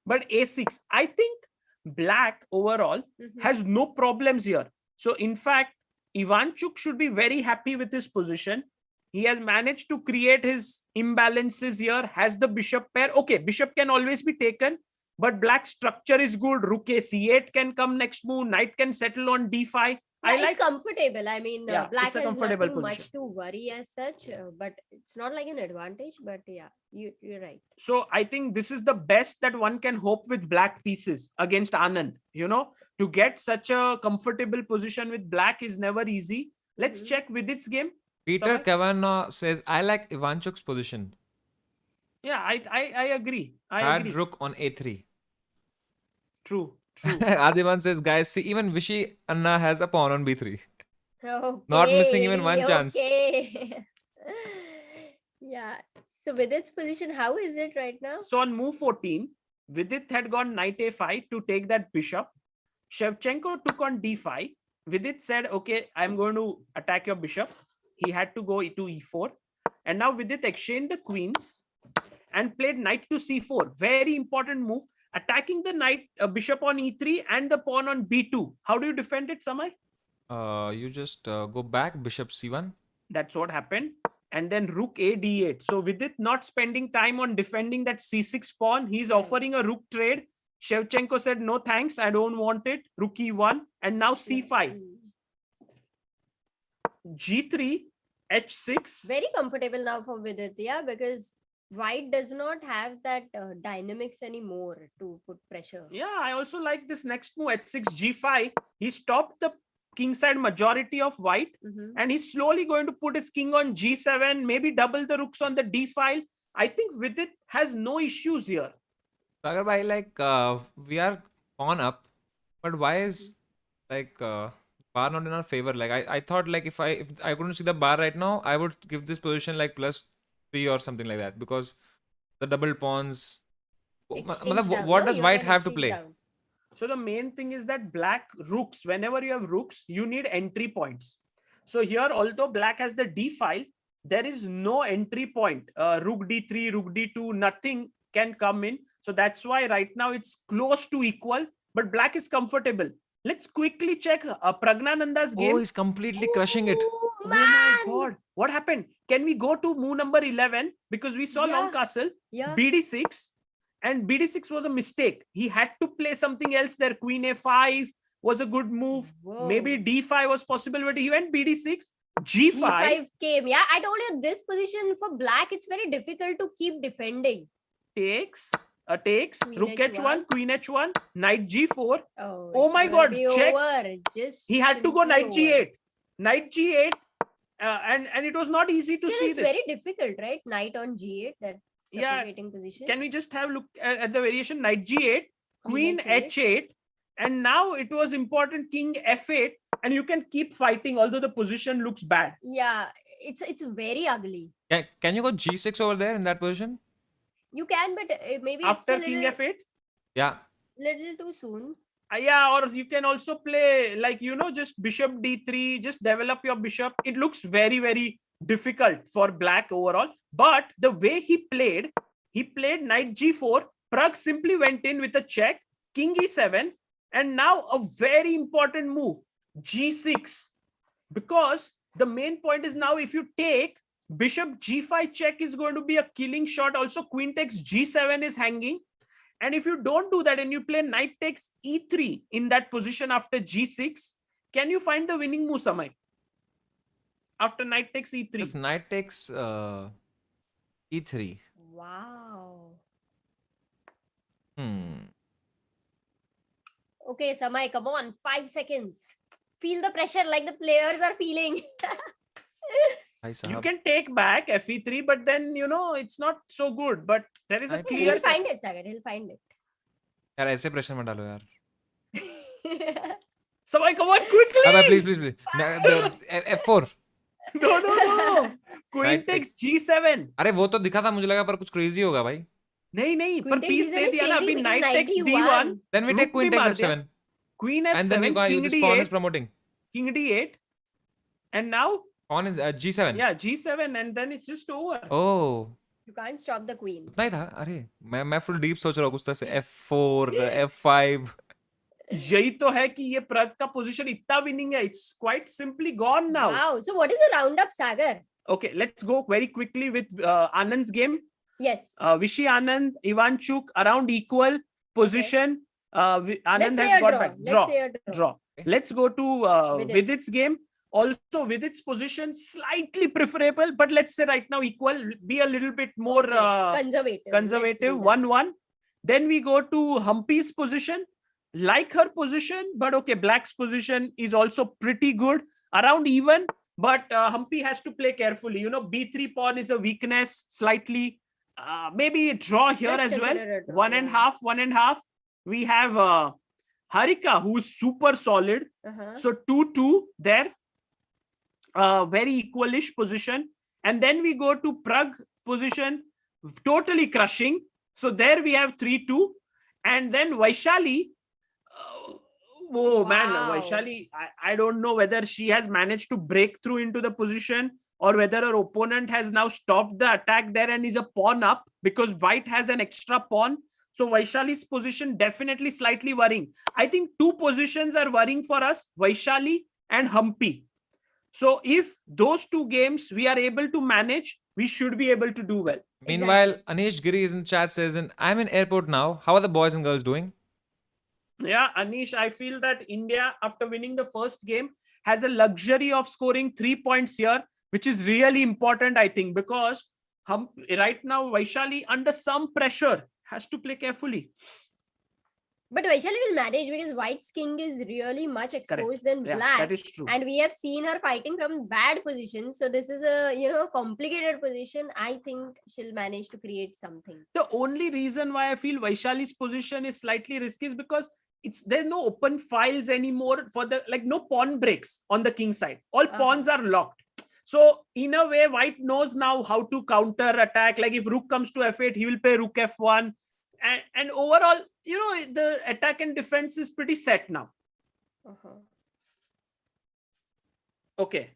But a6, I think black overall has no problems here. So in fact, Ivanchuk should be very happy with his position. He has managed to create his imbalances here, has the bishop pair. Okay, bishop can always be taken, but black structure is good. Rook a c8 can come next move. Knight can settle on d5. Yeah, I it's like comfortable. I mean, Yeah, black it's a has comfortable nothing position. much to worry as such, but it's not like an advantage. But yeah, you're right. So I think this is the best that one can hope with black pieces against Anand. You know, to get such a comfortable position with black is never easy. Let's check with its game. Peter Samay? Kavanagh says, I like Ivanchuk's position. Yeah, I agree. I Had agree. rook on a3. True. Adiman says, guys, see, even Vishy Anna has a pawn on b3. Okay, Not missing even one chance. Okay. Yeah. So with its position, how is it right now? So on move 14, Vidit had gone knight a5 to take that bishop. Shevchenko took on d5. Vidit said, okay, I'm going to attack your bishop. He had to go to e4. And now Vidit exchanged the queens and played knight to c4. Very important move. Attacking the knight, bishop on e3 and the pawn on b2. How do you defend it, Samay? You just go back, bishop c1. That's what happened. And then rook a d8. So with it not spending time on defending that c6 pawn, he's offering a rook trade. Shevchenko said, no thanks, I don't want it. Rook e1. And now c5. g3, h6. Very comfortable now for Vidit, yeah, because white does not have that dynamics anymore to put pressure. Yeah, I also like this next move, h6, g5. He stopped the kingside majority of white, and he's slowly going to put his king on g7, maybe double the rooks on the d file. I think Vidit has no issues here. Sagar bhai, like, we are pawn up, but why is, like, bar not in our favor? Like, I thought, like, if I couldn't see the bar right now, I would give this position, like, +3 or something like that, because the double pawns... What does white have to play? So the main thing is that black rooks, whenever you have rooks, you need entry points. So here, although black has the d file, there is no entry point. Rook d3, rook d2, nothing can come in. So that's why right now it's close to equal, but black is comfortable. Let's quickly check Pragnananda's game. Oh, he's completely crushing it. Oh my God. What happened? Can we go to move number 11? Because we saw long castle, bd6. And bd6 was a mistake. He had to play something else there. Queen a5 was a good move. Whoa. Maybe d5 was possible, but he went bd6. G5 came. Yeah, I told you this position for black, it's very difficult to keep defending. takes Queen rook h1, queen h1, knight g4. Oh my God, check. Just He had to go knight over. g8. Knight g8. And it was not easy to see it's this. very difficult, right? Knight on g8, that suffocating position. Can we just have a look at the variation? Knight g8, queen h8, and now it was important king f8, and you can keep fighting although the position looks bad. Yeah, it's very ugly. Can you go g6 over there in that position? You can, but maybe After it's a king little, f8? Yeah. little too soon. Yeah, or you can also play like, just bishop d3, just develop your bishop. It looks very, very difficult for black overall. But the way he played knight g4. Prag simply went in with a check, king e7, and now a very important move, g6. Because the main point is now if you take bishop g5 check is going to be a killing shot. Also, queen takes g7 is hanging. And if you don't do that and you play knight takes e3 in that position after g6, can you find the winning move, Samay? After knight takes e3. If knight takes e3. Wow. Okay, Samay, come on, 5 seconds. Feel the pressure like the players are feeling. You can take back fe3, but then it's not so good. But there is a clear. He'll find it, Sagar. He'll find it. यार ऐसे pressure मत डालो यार. Samay, come on quickly. Please. F4. No. Queen takes g7. अरे वो तो दिखा था, मुझे लगा पर कुछ crazy होगा भाई. नहीं, पर piece दे दिया ना अभी. Knight takes d1. Then we take queen takes f7. Queen f7. And then this pawn is promoting. King d8. And now? Pawn is g7. Yeah, g7, and then it's just over. Oh. You can't stop the queen. उतना ही था. अरे मैं full deep सोच रहा हूँ कुछ तरह से f4, f5. यही तो है कि ये प्रग का पोजीशन इतना विनिंग है. It's quite simply gone now. Wow. So what is the roundup, Sagar? Okay, let's go very quickly with Anand's game. Yes. Vishy Anand, Ivanchuk around equal position. Anand has got back. Draw. Okay. Let's go to Vidit's game. Also, Vidit's position slightly preferable, but let's say right now equal. Be a little bit more conservative. 1-1. Then we go to Humpy's position. Like her position, but okay, Black's position is also pretty good. Around even, but Humpy has to play carefully. B3 pawn is a weakness slightly. Maybe a draw here as well. One and half. We have Harika, who is super solid. So 2-2 there. Very equalish position. And then we go to Prag position, totally crushing. So there we have 3-2. And then Vaishali. Man, Vaishali, I don't know whether she has managed to break through into the position or whether her opponent has now stopped the attack there and is a pawn up because white has an extra pawn. So Vaishali's position definitely slightly worrying. I think two positions are worrying for us, Vaishali and Humpy. So if those two games we are able to manage, we should be able to do well. Meanwhile, Anish Giri is in chat says, I'm in airport now. How are the boys and girls doing? Yeah, Anish, I feel that India, after winning the first game, has a luxury of scoring 3 points here, which is really important, I think, because right now, Vaishali, under some pressure, has to play carefully. But Vaishali will manage because White's king is really much exposed than Black. That is true. And we have seen her fighting from bad positions. So this is a, complicated position. I think she'll manage to create something. The only reason why I feel Vaishali's position is slightly risky is because there's no open files anymore for no pawn breaks on the king side. All pawns are locked. So in a way, White knows now how to counter attack. Like if rook comes to f8, he will play rook f1. And overall, the attack and defense is pretty set now. Okay.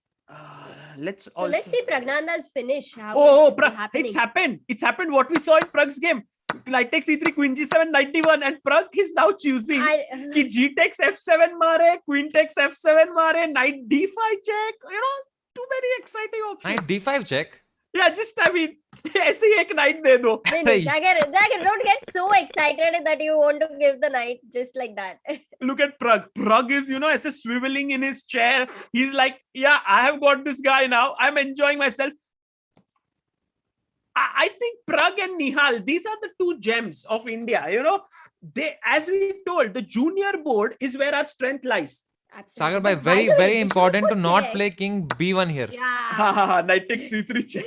Let's see Pragnanda's finish. It's happened. It's happened what we saw in Prag's game. Knight takes e3, queen g7, knight d1, and Prag is now choosing ki g takes f7 mare, queen takes f7 mare, knight d5 check. Too many exciting options. Knight d5 check? Yeah, just ऐसे ही एक knight दे दो. Sagar, don't get so excited that you want to give the knight just like that. Look at Prag. Prag is, ऐसे swiveling in his chair. He's like, yeah, I have got this guy now. I'm enjoying myself. I think Prag and Nihal, these are the two gems of India. They, as we told, the junior board is where our strength lies. Sagar bhai, very, very important to not play king b1 here. Yeah. Knight takes c3 check.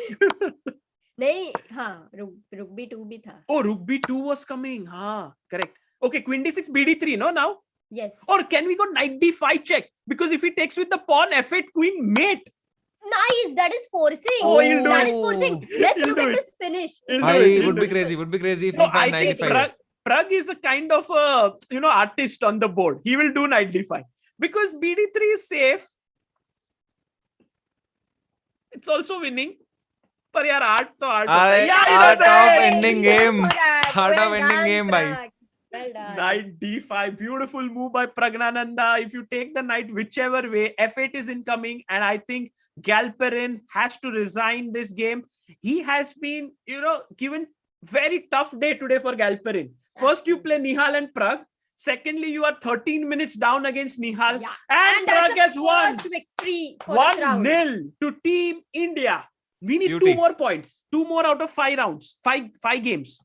नहीं, rook b2 भी था. Oh, rook b2 was coming. Correct. Okay, queen d6, bd3, no, now? Yes. Or can we go knight d5 check? Because if he takes with the pawn, f8, queen, mate. Nice, that is forcing. Oh, he'll do that it. is forcing. Let's look at this finish. Would be crazy if he find knight d5. Prag is a kind of a artist on the board. He will do knight d5 because bd3 is safe. It's also winning. पर यार art तो art होता है. Yeah, he art does of it! ending game. Art of ending game, bhai. Well done. Knight d5, beautiful move by Pragnananda. If you take the knight whichever way, f8 is incoming, and I think Galperin has to resign this game. He has been, given very tough day today for Galperin. First, you play Nihal and Prag. Secondly, you are 13 minutes down against Nihal, Yeah. and Prag has won. First victory for this round. 1-0 to Team India. We need Beauty. 2 more points. 2 more out of 5 rounds. 5 games.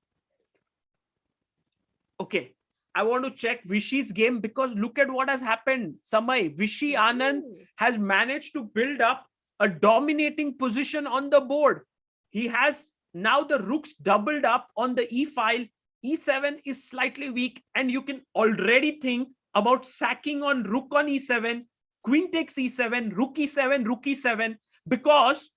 Okay. I want to check Vishy's game because look at what has happened. Samay, Vishy Anand has managed to build up a dominating position on the board. He has now the rooks doubled up on the E file. E7 is slightly weak, and you can already think about sacking on rook on E7, queen takes E7, rook E7, rook E7, because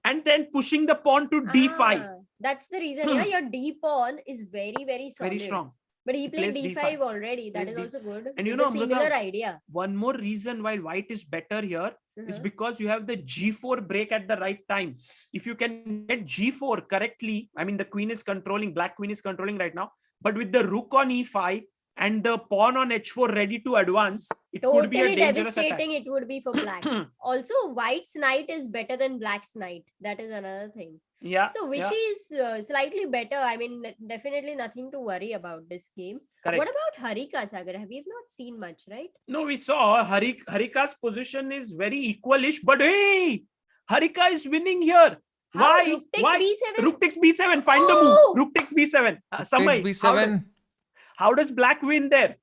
and then pushing the pawn to D5. That's the reason. Yeah, your D pawn is very, very solid. Very strong. But he played plays D5 D5 already. That is Plays also good. And With a similar Amruta, idea. one more reason why white is better here is because you have the G4 break at the right time. If you can get G4 correctly, I mean, the queen is controlling, black queen is controlling right now, but with the rook on E5 and the pawn on H4 ready to advance, it could be a Totally dangerous devastating attack. it would be for black. Also, white's knight is better than black's knight. That is another thing. Yeah. So Vishy is slightly better. I mean, definitely nothing to worry about this game. Correct. What about Harika, Sagar? Have you not seen much, right? No, we saw Harika's position is very equalish, but hey, Harika is winning here. How? Why? Rook takes Why? B7? Rook takes B7. Find the Oh! move. Rook takes B7. Samay, Takes B7. how does black win there?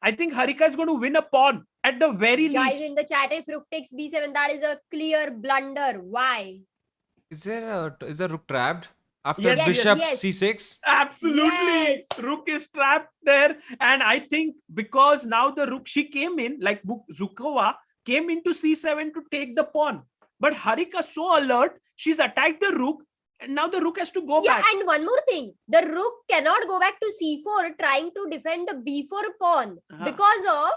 I think Harika is going to win a pawn at the very Guys least. in the chat, if rook takes B7, that is a clear blunder. Why? Is there rook trapped after Yes, bishop yes. C6? Absolutely. Yes. Rook is trapped there. And I think because now the rook, she came in, like Zukova, came into C7 to take the pawn. But Harika so alert, she's attacked the rook. And now the rook has to go back. And one more thing. The rook cannot go back to C4 trying to defend the B4 pawn because of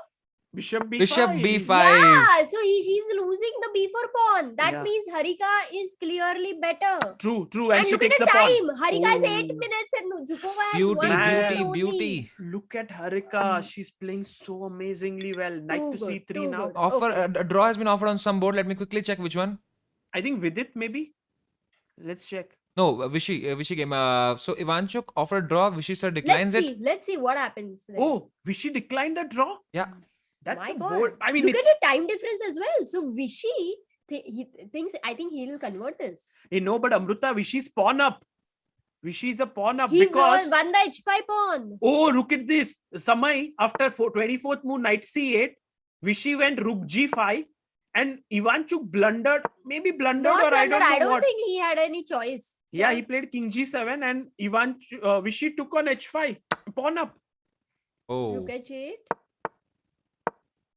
Bishop B5. Bishop B5. Yeah, so she's losing the B4 pawn. That Yeah. means Harika is clearly better. True. And she look at takes the the pawn. time. Harika is 8 Oh. minutes and Zukova has Beauty, 1 minute beauty, only. beauty. Look at Harika. She's playing so amazingly well. Knight Too to good, C3 too now. good. Offer Okay. a draw has been offered on some board. Let me quickly check which one. I think Vidit maybe. Let's check. No, Vishy game. So Ivanchuk offered draw. Vishy sir declines it. Let's see what happens. Then. Oh, Vishy declined a draw? Yeah. That's My a God. bold. I mean, Look it's. at the time difference as well. So Vishy, he thinks, I think he'll convert this. No, but Amruta, Vishy's pawn up. Vishy's a pawn up He because. won the H5 pawn. Oh, look at this. Samay, after 24th move, knight C8, Vishy went rook G5, and Ivanchuk blundered, maybe blundered Not or I blunder. don't know I don't what. think he had any choice. Yeah, he played king G7 and Vishy took on H5, pawn up. Oh. Rook H8.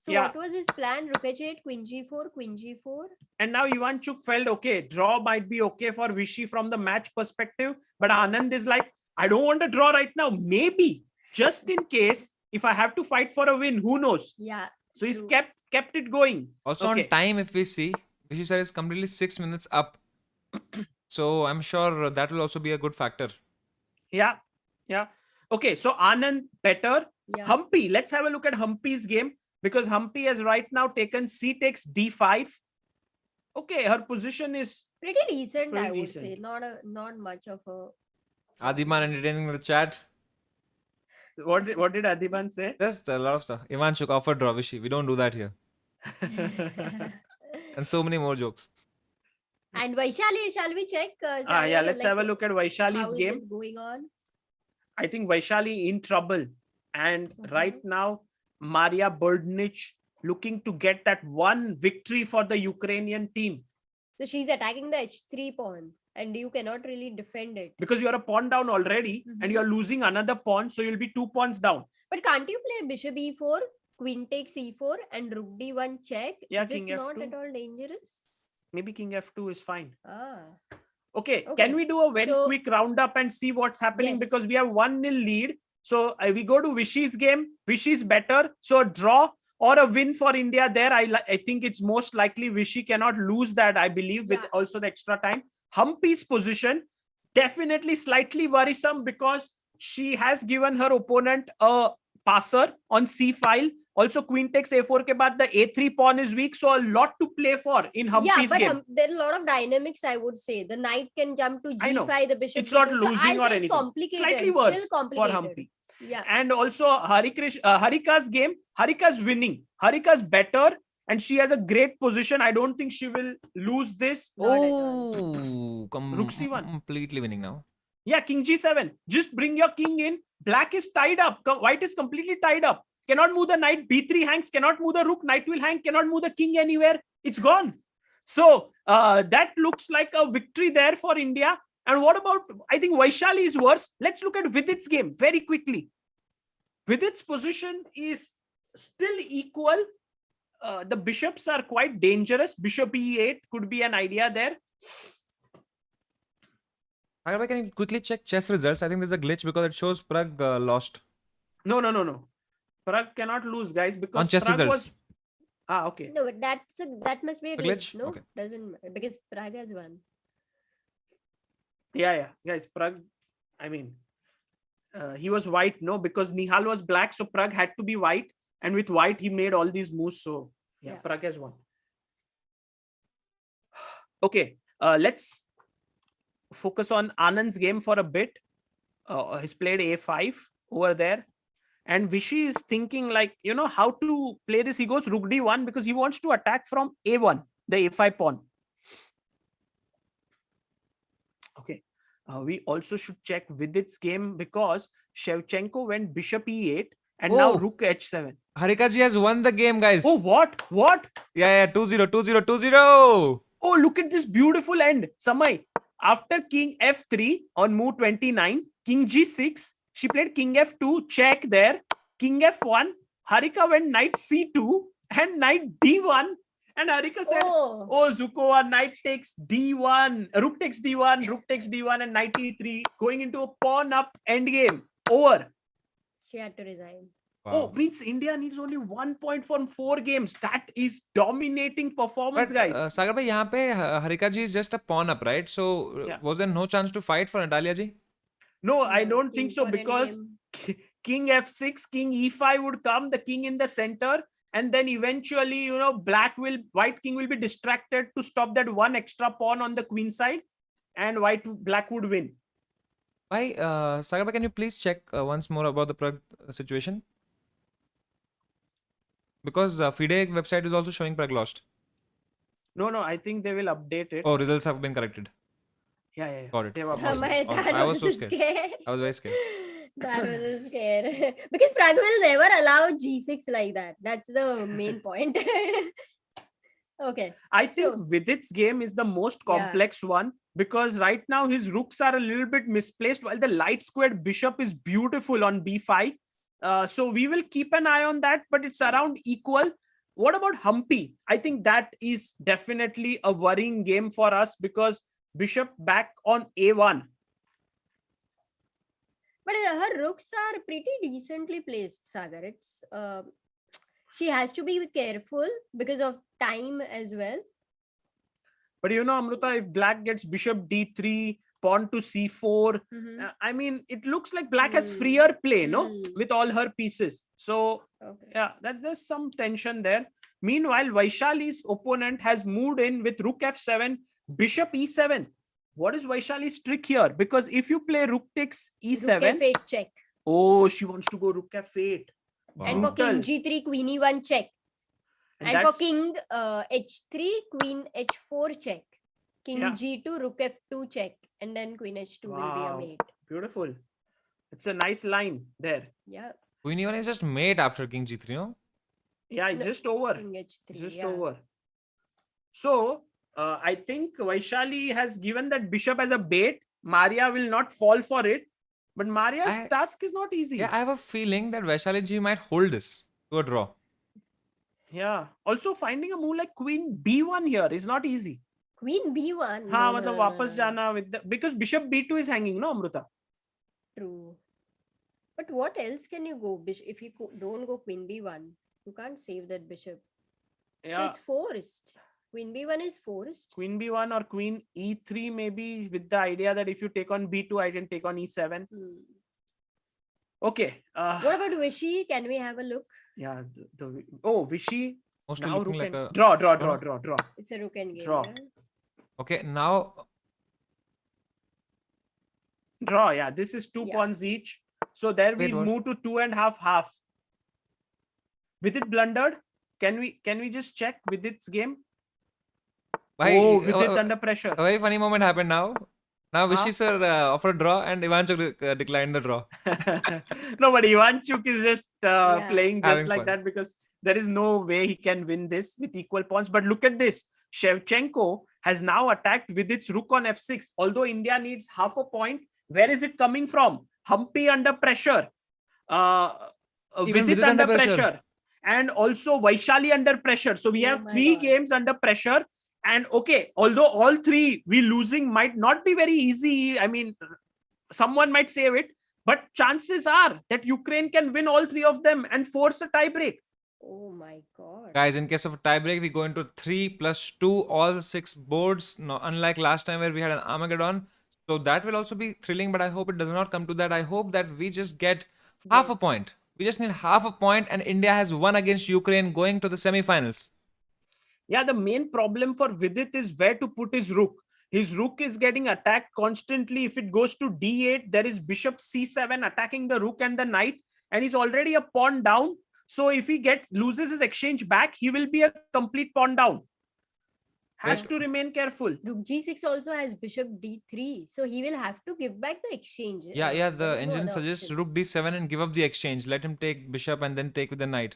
So Yeah. what was his plan? Rook H8, Queen G4, Queen G4. And now Ivanchuk felt, okay, draw might be okay for Vishy from the match perspective. But Anand is like, I don't want to draw right now. Maybe, just in case, if I have to fight for a win, who knows? Yeah. So he's True. kept it going. Also Okay. on time, if we see, Vishy sir is completely 6 minutes up. So I'm sure that will also be a good factor. Yeah. Okay, so Anand better. Yeah. Humpy, let's have a look at Humpy's game because Humpy has right now taken C takes D5. Okay, her position is Pretty decent, I Pretty would decent. say. Not much of a. Adiman entertaining the chat. what did Adiban say? Just a lot of stuff. Ivanchuk offered draw Vishy. We don't do that here. And so many more jokes. And Vaishali, shall we check? Yeah, Sagar, let's have a look at How Vaishali's is game. it going on? I think Vaishali in trouble. And Mhm. right now, Maria Berdnich looking to get that one victory for the Ukrainian team. So she's attacking the H3 pawn, and you cannot really defend it. Because you're a pawn down already Mhm. and you're losing another pawn. So you'll be 2 pawns down. But can't you play Bishop E4, Queen takes E4, and Rook D1 check? Yeah, Is King it not F2. at all dangerous? Maybe King F2 is fine. Ah. Okay, Okay, can we do a very so- quick roundup and see what's happening? Yes. Because we have 1-0 lead. So we go to Vishy's game. Vishy's better. So a draw or a win for India there. I think it's most likely Vishy cannot lose that, I believe, with Yeah. also the extra time. Humpy's position, definitely slightly worrisome because she has given her opponent a passer on C file. Also, queen takes A4 ke baad, the A3 pawn is weak. So a lot to play for in Humpy's but game. there are a lot of dynamics, I would say. The knight can jump to I know. G5, the bishop It's not D2. So losing I'll or say it's anything. complicated. Slightly worse Still complicated. for Humpy. Yeah. And also Harika's game. Harika's winning. Harika's better and she has a great position. I don't think she will lose this. Not at all. Rook C1. Completely winning now. Yeah, king G7. Just bring your king in. Black is tied up. White is completely tied up. Cannot move the knight. B3 hangs. Cannot move the rook. Knight will hang. Cannot move the king anywhere. It's gone. So that looks like a victory there for India. And what about, I think Vaishali is worse. Let's look at Vidit's game very quickly. Vidit's position is still equal. The bishops are quite dangerous. Bishop E8 could be an idea there. Sagar, can you quickly check chess results? I think there's a glitch because it shows Prag lost. No. Prag cannot lose, guys, because On chess Prag results. was... okay. No, but that must be a A glitch. glitch? No, Okay. doesn't matter because Prague has won. Yeah. Guys, Prag, I mean, he was white, no, because Nihal was black. So Prag had to be white. And with white, he made all these moves. So yeah. Prag has won. Okay, let's focus on Anand's game for a bit. He's played A5 over there. And Vishy is thinking like, how to play this. He goes Rook D1 because he wants to attack from A1, the A5 pawn. Okay. We also should check Vidit's game because Shevchenko went Bishop E8 and now Rook H7. Harika ji has won the game, guys. Oh, what? Yeah, 2-0, 2-0, 2-0. Oh, look at this beautiful end. Samay, after King F3 on move 29, King G6, she played King F2, check there, King F1, Harika went Knight C2 and Knight D1. And Harika said, oh Zukova, Knight takes D1, Rook takes D1, Rook takes D1 and Knight E3, going into a pawn up endgame. Over. She had to resign. Wow. Oh, means India needs only 1 point from 4 games. That is dominating performance, guys. Sagar bhai, yahan pe Harika ji is just a pawn up, right? So was there no chance to fight for Natalia ji? No, I don't think so because King F6, King E5 would come, the king in the center. And then eventually, white king will be distracted to stop that one extra pawn on the queen side. And black would win. Why, Sagar bhai, can you please check once more about the Prague situation? Because FIDE website is also showing Prague lost. No, I think they will update it. Oh, results have been corrected. Yeah. Got it. Samay, Awesome. I was so scared. I was very scared. That was a scare. Because Prague will never allow G6 like that. That's the main point. Okay. I think Vidit's game is the most complex one because right now his rooks are a little bit misplaced while the light squared bishop is beautiful on B5. So we will keep an eye on that, but it's around equal. What about Humpy? I think that is definitely a worrying game for us because bishop back on A1. But her rooks are pretty decently placed, Sagar. It's she has to be careful because of time as well. But Amruta, if black gets bishop D3, pawn to C4, I mean, it looks like black has freer play, with all her pieces. So, there's some tension there. Meanwhile, Vaishali's opponent has moved in with Rook F7, Bishop E7. What is Vaishali's trick here? Because if you play Rook takes E7... Rook F8 check. Oh, she wants to go Rook F8. Wow. And for King G3, Queen E1 check. And for King H3, Queen H4 check. King G2, Rook F2 check. And then Queen H2 will be a mate. Beautiful. It's a nice line there. Yeah. Queen E1 is just mate after King G3, no? Yeah, it's just over. King H3, just over. So, I think Vaishali has given that bishop as a bait. Maria will not fall for it. But Maria's task is not easy. Yeah, I have a feeling that Vaishali ji might hold this to a draw. Yeah. Also, finding a move like Queen B1 here is not easy. Queen B1. हाँ No, मतलब no, वापस no. जाना with the, because bishop b2 is hanging, no Amruta? True. But what else can you go? If you don't go Queen B1, you can't save that bishop. So Yeah, it's forced. Queen B1 is forced. queen b1 or queen e3 maybe, with the idea that if you take on b2, I can take on e7. Okay. What about Vishy? Can we have a look? Yeah, Vishy. Mostly Now looking rook like and a draw. It's a rook and game. Draw. Yeah? Okay, now Draw. Yeah, this is two Yeah. pawns each. So there we Wait, what? move to 2.5. With it blundered. Can we just check with its game? why? With it under pressure. A very funny moment happened now. Now Vishy sir offered a draw and Ivanchuk declined the draw. No, but Ivanchuk is just playing just Having like fun. that because there is no way he can win this with equal pawns. But look at this. Shevchenko has now attacked with its rook on f6. Although India needs half a point, where is it coming from? Humpy under pressure. With it under pressure. And also Vaishali under pressure. So we have 3 games under pressure. And okay, although all 3 we losing might not be very easy. I mean, someone might save it, but chances are that Ukraine can win all 3 of them and force a tie break. Oh my god. Guys, in case of a tiebreak, we go into 3+2, all 6 boards. No, unlike last time where we had an Armageddon. So that will also be thrilling, but I hope it does not come to that. I hope that we just get half a point. We just need half a point, and India has won against Ukraine going to the semi-finals. Yeah, the main problem for Vidit is where to put his rook. His rook is getting attacked constantly. If it goes to d8, there is bishop c7 attacking the rook and the knight, and he's already a pawn down. So if he loses his exchange back, he will be a complete pawn down. Has to remain careful. Rook g6 also has bishop d3, so he will have to give back the exchange. Yeah. The engine suggests rook d7 and give up the exchange. Let him take bishop and then take with the knight.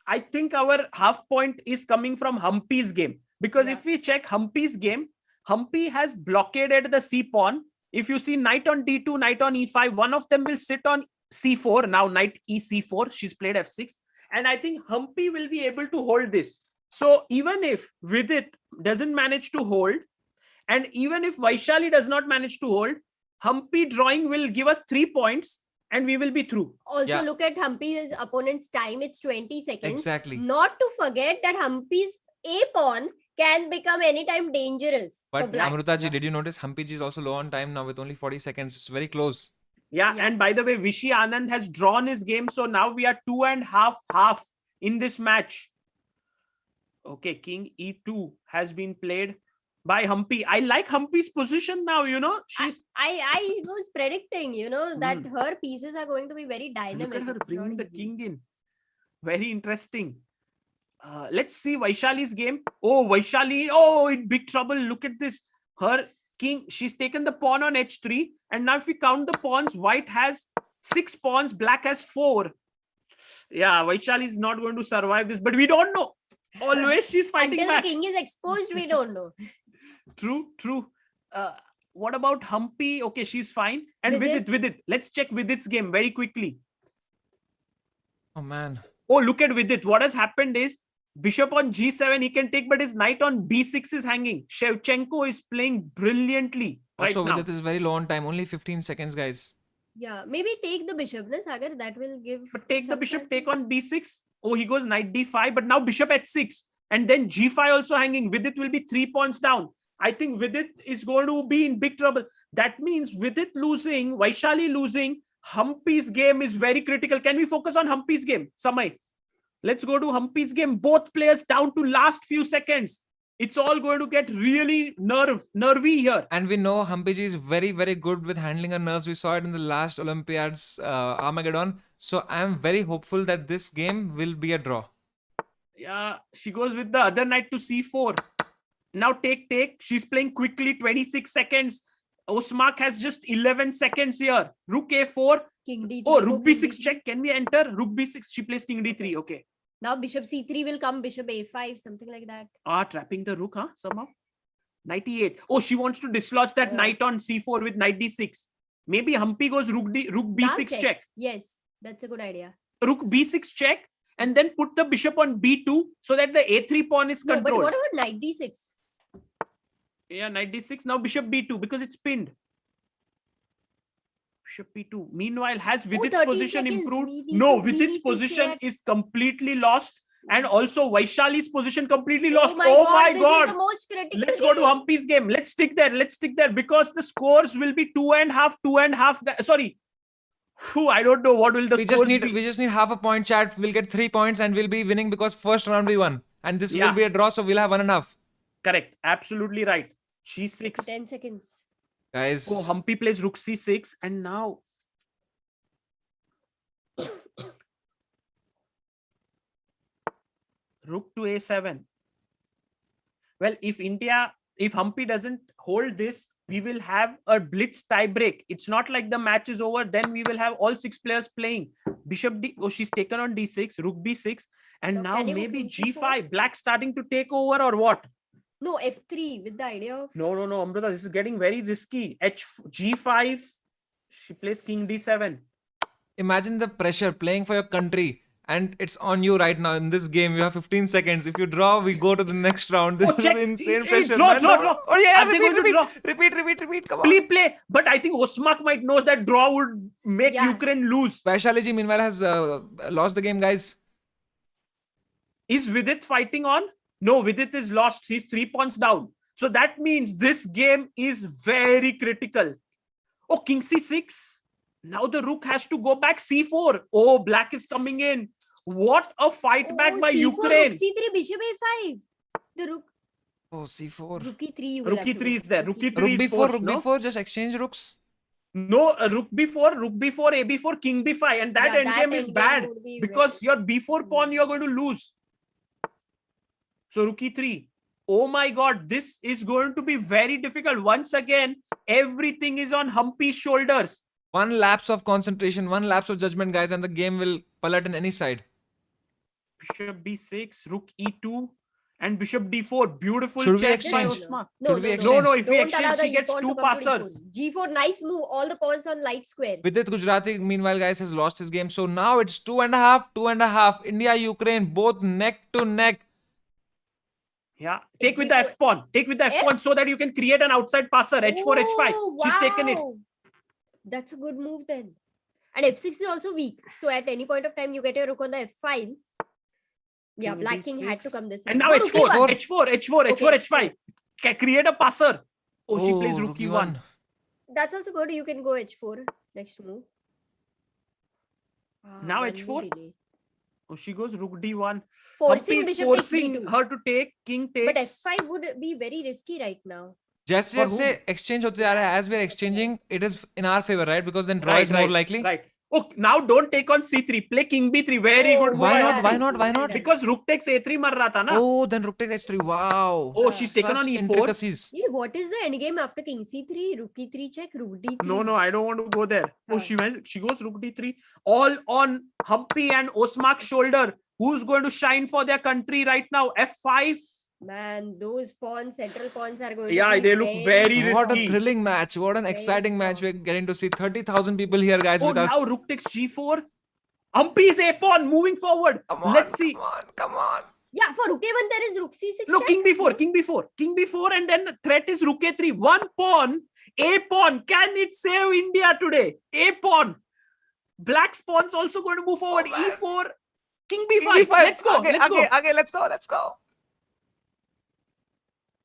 I think our half point is coming from Humpy's game. Because if we check Humpy's game, Humpy has blockaded the c pawn. If you see knight on d2, knight on e5, one of them will sit on c4. Now knight ec4, she's played f6. And I think Humpy will be able to hold this. So even if Vidit doesn't manage to hold, and even if Vaishali does not manage to hold, Humpy drawing will give us 3 points and we will be through. Also, look at Humpy's opponent's time. It's 20 seconds. Exactly. Not to forget that Humpy's a pawn can become anytime dangerous. But Amruta ji, did you notice Humpy ji is also low on time now with only 40 seconds? It's very close. Yeah, and by the way, Vishy Anand has drawn his game. So now we are 2.5 in this match. Okay, king e2 has been played by Humpy. I like Humpy's position now, She's I was predicting, that her pieces are going to be very dynamic. Look at her bringing the king in. Very interesting. Let's see Vaishali's game. Oh, Vaishali. Oh, in big trouble. Look at this. Her king, she's taken the pawn on h3. And now if we count the pawns, white has 6 pawns, black has 4. Yeah, Vaishali is not going to survive this, but we don't know. Always she's fighting Until back. the king is exposed, we don't know. True. What about Humpy? Okay, she's fine. And Vidit. Let's check Vidit's game very quickly. Oh, man. Oh, look at Vidit. What has happened is bishop on g7 he can take, but his knight on b6 is hanging. Shevchenko is playing brilliantly Also, right now. Vidit is very low on time. Only 15 seconds, guys. Yeah, maybe take the bishop, na Sagar? That will give. But take the bishop, take on b6. Oh, he goes knight d5, but now bishop h6. And then g5 also hanging. Vidit will be 3 pawns down. I think Vidit is going to be in big trouble. That means Vidit losing, Vaishali losing, Humpy's game is very critical. Can we focus on Humpy's game? Samay, let's go to Humpy's game. Both players down to last few seconds. It's all going to get really nervy here. And we know Humpy ji is very, very good with handling her nerves. We saw it in the last Olympiad's Armageddon. So I'm very hopeful that this game will be a draw. Yeah, she goes with the other knight to c4. Now take. She's playing quickly, 26 seconds. Osmak has just 11 seconds here. Rook a4. King d3. Oh, rook b6 check. Can we enter? Rook b6. She plays king d3. Okay. Now bishop c3 will come, bishop a5, something like that. Trapping the rook, somehow. Knight e8. Oh, she wants to dislodge that knight on c4 with knight d6. Maybe Humpy goes rook b6 check. Yes, that's a good idea. Rook b6 check and then put the bishop on b2 so that the a3 pawn is controlled. No, but what about knight d6? Yeah, knight d6. Now bishop b2 because it's pinned. Bishop p2. Meanwhile, has Vidit's 13 position seconds. improved? We need No, to- we Vidit's need to stay position at- is completely lost. And also Vaishali's position completely Oh lost. my Oh god, my this god. is the most critical Let's go to game. Humpy's game. Let's stick there. Let's stick there because the scores will be 2.5, 2.5. Sorry. Whew, I don't know what will the We scores just need be. we just need half a point, chat. We'll get 3 points and we'll be winning because first round we won. And this will Yeah. be a draw, so we'll have 1.5. Correct. Absolutely right. G6. 10 seconds. Guys. Oh, Humpy plays rook c6 and now rook to a7. Well, if Humpy doesn't hold this, we will have a blitz tiebreak. It's not like the match is over. Then we will have all 6 players playing. Bishop d. Oh, she's taken on d6, rook b6, and So now can you maybe king c4? g5. Black starting to take over or what? No, F3 with the idea of No, Amruta, this is getting very risky. G5. She plays king d7. Imagine the pressure playing for your country, and it's on you right now in this game. You have 15 seconds. If you draw, we go to the next round. This Oh, is check. insane Hey, pressure. draw, man. draw. Oh yeah, Are they going to draw? repeat. Come on. Play. But I think Osmak might know that draw would make Yeah. Ukraine lose. Vaishali ji meanwhile has lost the game, guys. Is Vidit fighting on? No, Vidit is lost. He's 3 pawns down. So that means this game is very critical. Oh, king c6. Now the rook has to go back c4. Oh, black is coming in. What a fight back by C4, Ukraine. Rook C3, bishop A5. The rook. Oh, c4. Rook E3. You will Rook have to e3 go. is there. Rook e3 Rook is b4, forced, rook no? b4. Just exchange rooks. No, rook b4, a4, king b5. And that Yeah, endgame is endgame bad would be because very- your b4 pawn you're going to lose. So rook e3. Oh my god, this is going to be very difficult. Once again, everything is on Humpy's shoulders. One lapse of concentration, one lapse of judgment, guys, and the game will pallet on any side. Bishop b6, rook e2, and bishop d4. Beautiful Should we chess by exchange? Osman. No, Should we no, exchange? No, if we Don't exchange, allow the she gets pawn 2 to come to passers. D4. G4, nice move. All the pawns on light squares. Vidit Gujarati, meanwhile, guys, has lost his game. So now it's 2.5, 2.5. India, Ukraine, both neck to neck. Yeah, take with the G4. f pawn. Take with the f F? pawn so that you can create an outside passer. h4, h5. Oh, She's taken it. wow. That's a good move then. And F6 is also weak. So at any point of time, you get your rook on the F5. Yeah, King black king had to D6. come this side. And now Go rook h4, E1. h4, Okay, h5. Create a passer. Oh, she plays Oh, rook e1. That's also good. You can go H4. Next move. Now one H4? move delay. Oh, she goes rook d1. Forcing Humpy is bishop forcing takes D2. her to take. King But takes. F5 would be very risky right now. जैसे For जैसे exchange होते जा रहा है, as we are exchanging, it is in our favor, right? Because then draw Right, is more right, likely. Right. Oh, now don't take on c3. Play king b3. Very Oh, good. move Why by not? Humpy. Why not? Why not? Because rook takes a3 mar raha tha na. Oh, then rook takes h3. Wow. Oh, she's taken Such on e4. intricacies. Yeah, what is the endgame after king C3? Rook E3 check, rook D3. No, I don't want to go there. Oh, Huh. she goes rook d3. All on Humpy and Osmak's shoulder. Who's going to shine for their country right now? f5. Man, those pawns, central pawns are going Yeah, to be they look very What a risky. thrilling match. What an Very exciting match strong. we're getting to see. 30,000 people here, guys, Oh, with us. now rook takes g4. Humpy is a pawn moving forward. Come on, Let's see. Come on. Yeah, for rook A1 there is rook C6 No, check. king b4, and then the threat is rook a3. One pawn, a pawn. Can it save India today? A pawn. Black's pawn's also going to move forward. E4, king b5. Let's go. Let's go.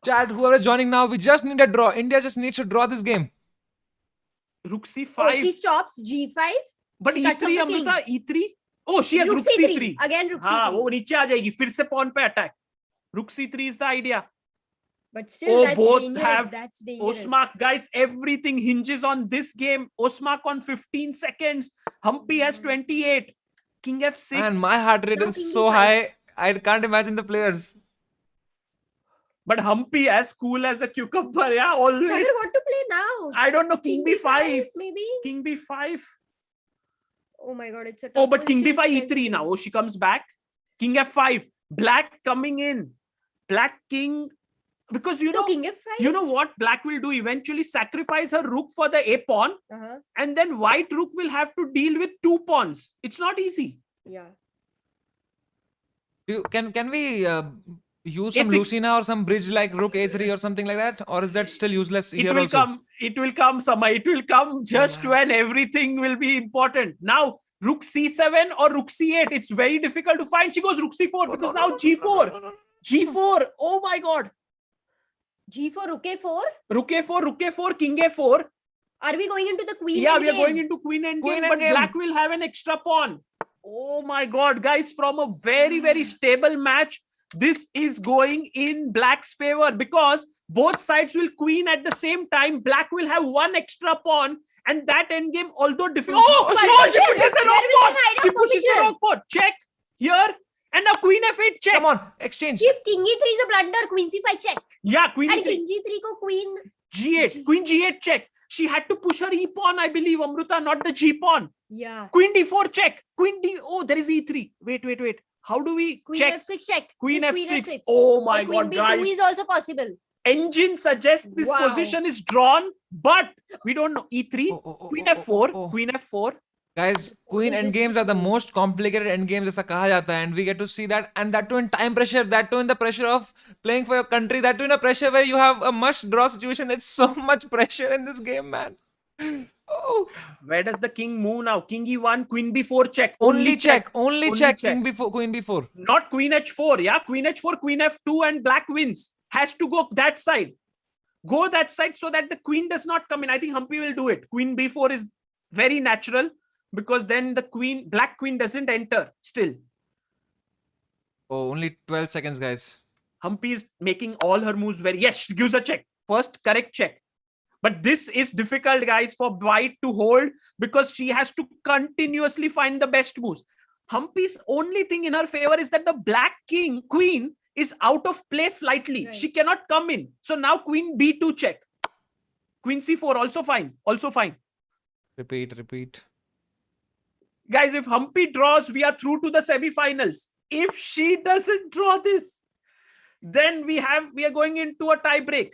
Chat, whoever is joining now, we just need a draw. India just needs to draw this game. Rook c5. Oh, she stops G5. But she cuts e3, off the Amruta, e3. Oh, she has rook c3. Again rook हाँ, C3. वो नीचे आ जाएगी. फिर से pawn पे attack. Rook c3 is the idea. But still, Oh, that's both dangerous. have That's dangerous. Osmak, guys, everything hinges on this game. Osmak on 15 seconds. Humpy has 28. King f6. And my heart rate Now is king so D5. high. I can't imagine the players. But Humpy as cool as a cucumber. Yeah, always. Sagar, what to play now? I don't know. King b5. maybe? King b5. Oh my god, it's a Oh, tough but king position. d5, e3 now. Oh, she comes back. King f5. Black coming in. Black king. Because No, king F5. you know what Black will do? Eventually sacrifice her rook for the a pawn. Uh-huh. And then white rook will have to deal with 2 pawns. It's not easy. Yeah. Can we use some A6. Lucina or some bridge like rook a3 or something like that? Or is that still useless It here will also? come. It will come, Samay. It will come just man. when everything will be important. Now, rook c7 or rook c8. It's very difficult to find. She goes rook c4 Oh, because no, now no, no, g4. no, no, no, no. G4. Oh my God. G4, rook a4. Rook a4, rook a4, king a4. Are we going into the queen? Yeah, we are endgame? going into queen endgame, Queen but endgame. black will have an extra pawn. Oh my God, guys, from a very, very stable match, this is going in black's favor because both sides will queen at the same time. Black will have one extra pawn, and that endgame, although difficult. Oh, she pushes the wrong pawn. She pushes the wrong pawn. Check here. And now queen f8 check. Come on, exchange. If king e3 is a blunder, queen c5 check. Yeah, queen And e3. king g3 ko queen G8. Queen g8 check. She had to push her e pawn, I believe, Amruta, not the g pawn. Yeah. Queen d4 check. Queen d. Oh, there is e3. Wait. How do we Queen check? f6 check. Queen Just f6. Oh my Or queen God, b2 guys. is also possible. Engine suggests this Wow. position is drawn, but we don't know. E3. Queen f4. Queen f4. Guys, queen It is endgames are the most complicated endgames ऐसा कहा जाता है, and we get to see that, and that too in time pressure, that too in the pressure of playing for your country, that too in a pressure where you have a must draw situation. There's so much pressure in this game, man. Oh. Where does the king move now? King e1, queen b4 check. Only check. Only King check. before queen b4. Not queen h4. Yeah, queen h4, queen f2, and black wins. Has to go that side. Go that side so that the queen does not come in. I think Humpy will do it. Queen b4 is very natural because then the black queen doesn't enter still. Oh, only 12 seconds, guys. Humpy is making all her moves very. Yes, she gives a check. First correct check. But this is difficult, guys, for white to hold because she has to continuously find the best moves. Humpy's only thing in her favor is that the black queen is out of place slightly. Right. She cannot come in. So now queen b2 check. Queen c4 also fine. Also fine. Repeat. Guys, if Humpy draws, we are through to the semi-finals. If she doesn't draw this, then we are going into a tie break.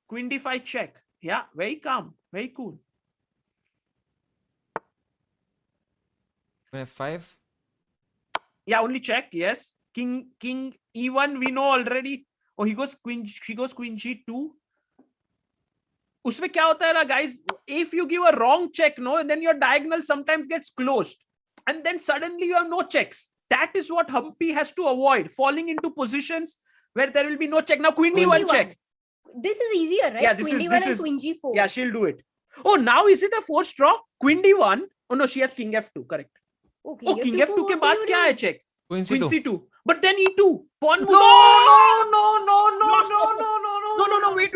Queen d5 check. Yeah, very calm, very cool. Queen f5. Yeah, only check. Yes. King e1 we know already. Oh, she goes queen g2. Usme kya hota hai na, guys? If you give a wrong check, no, then your diagonal sometimes gets closed, and then suddenly you have no checks. That is what Humpy has to avoid, falling into positions where there will be no check. Now queen d1 check. This is easier, right? Yeah, Queen d1 and queen g4. Yeah, she'll do it. Oh, now is it a forced draw? Queen d1. Oh no, she has king f2. Correct. Oh, King f2 के बाद क्या है check? Queen Queen c2. c2. But then e2. Pawn moves. No. Wait.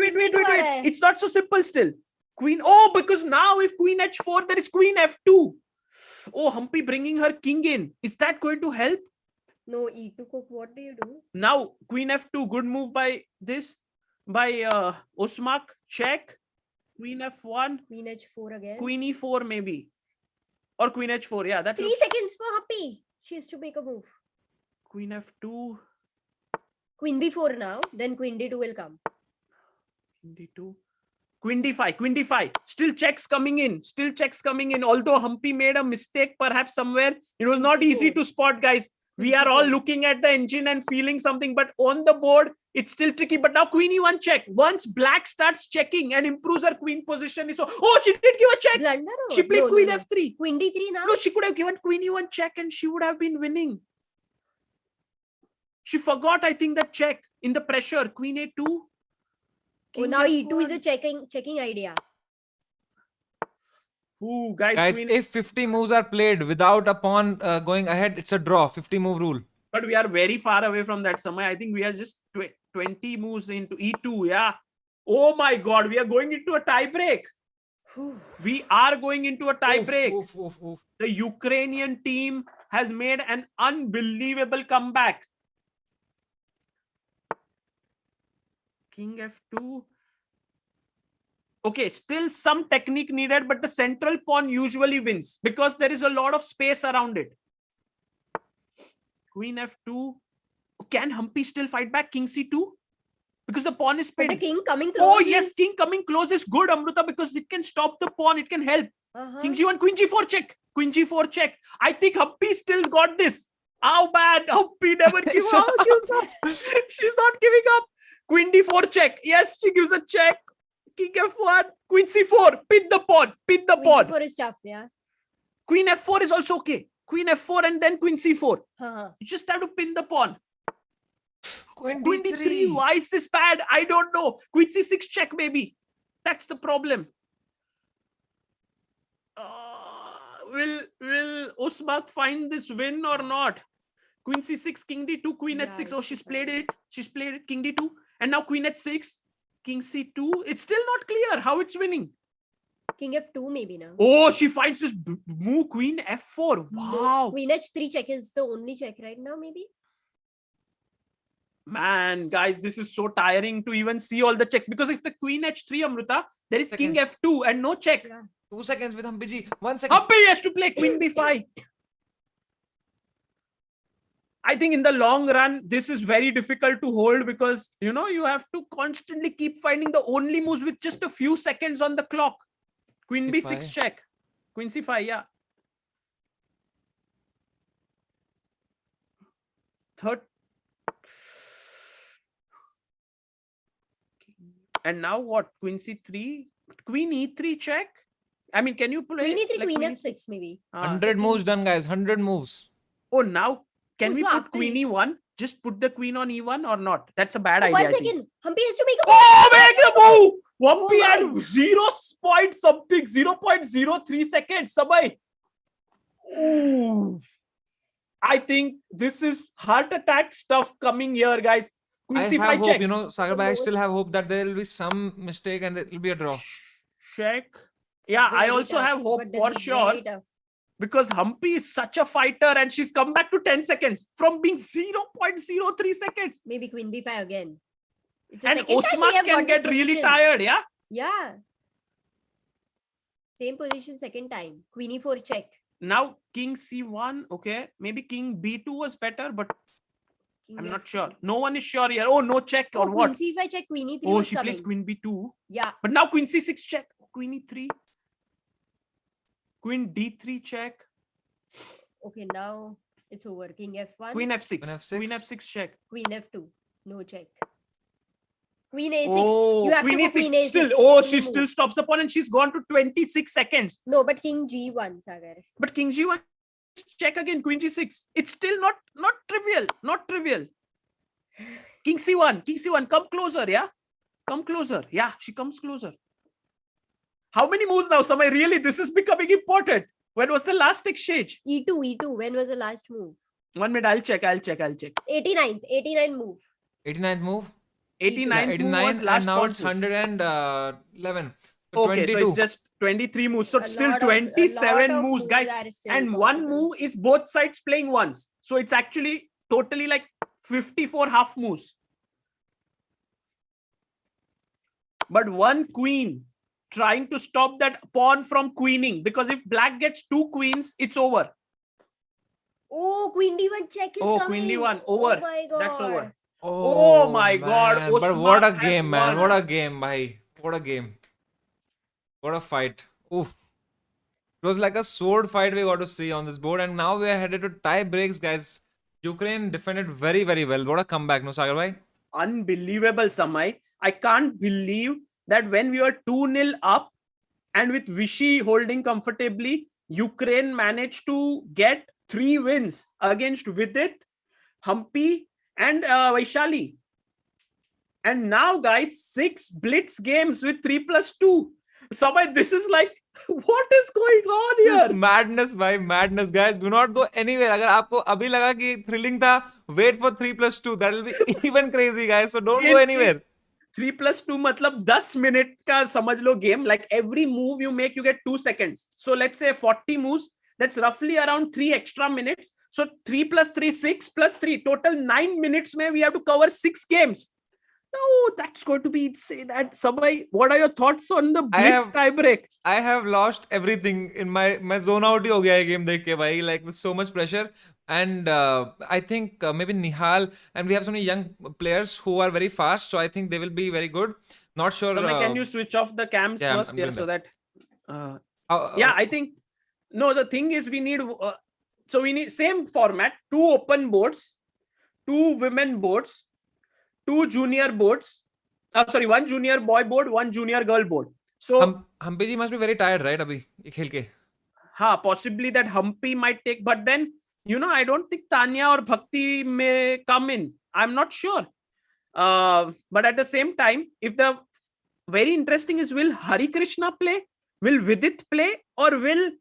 It's not so simple still. Queen. Oh, because now if queen h4, there is queen f2. Oh, Humpy bringing her king in. Is that going to help? No, e2 ko what do you do? Now queen f2. Good move by this. By Osmak. Check. Queen f1. Queen h4 again. Queen e4 maybe. Or queen h4. Yeah, that 3 looks... seconds for Happy. She has to make a move. Queen f2. Queen b4 now. Then queen d2 will come. Queen d2. Queen d5. Still checks coming in. Although Humpy made a mistake perhaps somewhere. It was not easy to spot, guys. We are all looking at the engine and feeling something. But on the board, it's still tricky. But now queen e1 check. Once black starts checking and improves her queen position. Oh, she did give a check. Blunder? She played queen f3. Queen d3 now? No, she could have given queen e1 check and she would have been winning. She forgot, I think, that check in the pressure. Queen a2. Oh, now e2 is a checking idea. Ooh, guys, if 50 moves are played without a pawn going ahead, it's a draw. 50 move rule. But we are very far away from that, Samay. I think we are just 20 moves into e2. Yeah. Oh my God, we are going into a tie break. We are going into a tie break. The Ukrainian team has made an unbelievable comeback. King f2. Okay, still some technique needed, but the central pawn usually wins because there is a lot of space around it. Queen f2. Can Humpy still fight back? King c2? Because the pawn is pinned. But the king coming close. Oh, yes, king coming close is good, Amruta, because it can stop the pawn. It can help. King g1, queen g4 check. Queen g4 check. I think Humpy still got this. How bad? Humpy never gives up. She's not giving up. Queen d4 check. Yes, she gives a check. King f1. Queen c4. Pin the pawn. Pin the Queen pawn. d4 is tough, yeah. Queen f4 is also okay. Queen f4 and then queen c4. Uh-huh. You just have to pin the pawn. Queen Queen d3. Why is this bad? I don't know. Queen c6 check maybe. That's the problem. Will Usmak find this win or not? Queen c6, king d2, queen Yeah, h6. Oh, it's she's fine. played it. She's played it. King d2. And now queen h6, king c2. It's still not clear how it's winning. King f2 maybe now. Oh, she finds this move, queen f4. Wow. Queen h3 check is the only check right now, maybe. Man, guys, this is so tiring to even see all the checks. Because if the queen h3, Amruta, there is king Seconds. f2 and no check. Yeah. 2 seconds with Humpy ji. 1 second. Humpy has to play queen b5. I think in the long run, this is very difficult to hold because, you know, you have to constantly keep finding the only moves with just a few seconds on the clock. Queen b6 C5. check. Queen c5, yeah. Third. And now what? Queen c3? Queen e3 check? I mean, can you play? Queen e3, like queen f6 maybe. 100 moves done, guys. 100 moves. Oh, now can Oh, we so put after queen e1? Just put the queen on e1 or not? That's a bad Oh, idea. 1 I think. second. Humpy has to make a Oh, make the move! Humpy my. had 0 point something, 0.03 seconds. Samay. Ooh. I think this is heart attack stuff coming here, guys. Queen I c5 have hope, check. you know, Sagar bhai, I lowest- still have hope that there will be some mistake and it will be a draw. Check. Yeah, I Very also tough, have hope but this for is sure. very tough. Because Humpy is such a fighter and she's come back to 10 seconds from being 0.03 seconds. Maybe queen b5 again. It's the And second time we Osman have can got this get really position. tired, yeah? Yeah. Same position second time. Queen e4 check. Now king c1, okay. Maybe king b2 was better, but King I'm not f2. sure. No one is sure here. Oh, no check Oh, or what? queen c5 check, queen e3 Oh, was she coming. plays queen b2. Yeah. But now queen c6 check. Queen e3. Queen d3 check. Okay, now it's over. King f1. Queen f6. Queen f6. Queen f6 check. Queen f2. No check. Queen a6. Oh, You have queen to go e6. queen a6. Still, oh, Only she move. still stops the pawn and she's gone to 26 seconds. No, but king g1, Sagar. But king g1 check again. Queen g6. It's still not trivial. Not trivial. King c1. King c1. Come closer, yeah? Come closer. Yeah, she comes closer. How many moves now, Samay? Really, this is becoming important. When was the last exchange? e2, e2. When was the last move? 1 minute. I'll check. 89th move. 89th move. 89 Yeah, 89 was and last now pawn it's push. 111. So Okay, 22. so it's just 23 moves. So A still lot of- a lot 27 of moves, guys. are still And one possible. move is both sides playing once. So it's actually totally like 54 half moves. But one queen trying to stop that pawn from queening, because if black gets 2 queens, it's over. Oh, queen d1 check is Oh, coming. queen d1, over. Oh my god. That's over. Oh, Oh my God, man. But what a Osman game, has man. won. What a game, bhai. What a game. What a fight. Oof. It was like a sword fight we got to see on this board. And now we are headed to tie breaks, guys. Ukraine defended very, very well. What a comeback, no, Sagar bhai? Unbelievable, Samay. I can't believe that when we were 2-0 up and with Vishy holding comfortably, Ukraine managed to get 3 wins against Vidit, Humpy, and Vaishali. And now, guys, 6 blitz games with 3+2. Samay, this is like, what is going on here? Madness, bhai. Madness, guys. Do not go anywhere. अगर आपको अभी लगा कि thrilling था, wait for 3+2. That will be even crazy, guys. So don't go anywhere. 3+2 मतलब 10 minute का समझ लो game. Like every move you make, you get 2 seconds. So let's say 40 moves. That's roughly around 3 extra minutes. So 3 plus 3, 6 plus 3. Total 9 minutes mein we have to cover 6 games. No, that's going to be insane. And Samay, what are your thoughts on the blitz tiebreak? I have lost everything in my zone out ही हो गया है game देख के भाई, like with so much pressure. And I think maybe Nihal, and we have so many young players who are very fast, so I think they will be very good. Not sure. Samay, can you switch off the cams yeah, first I'm here doing so that. that yeah, I think no, the thing is we need So we need same format: 2 open boards, 2 women boards, 2 junior boards. Sorry, 1 junior boy board, 1 junior girl board. So Humpy ji must be very tired, right? Abhi ye khel ke. possibly that Humpy might take, but then I don't think Tanya or Bhakti may come in. I'm not sure. But at the same time, if the very interesting is, will Hari Krishna play? Will Vidit play? Or will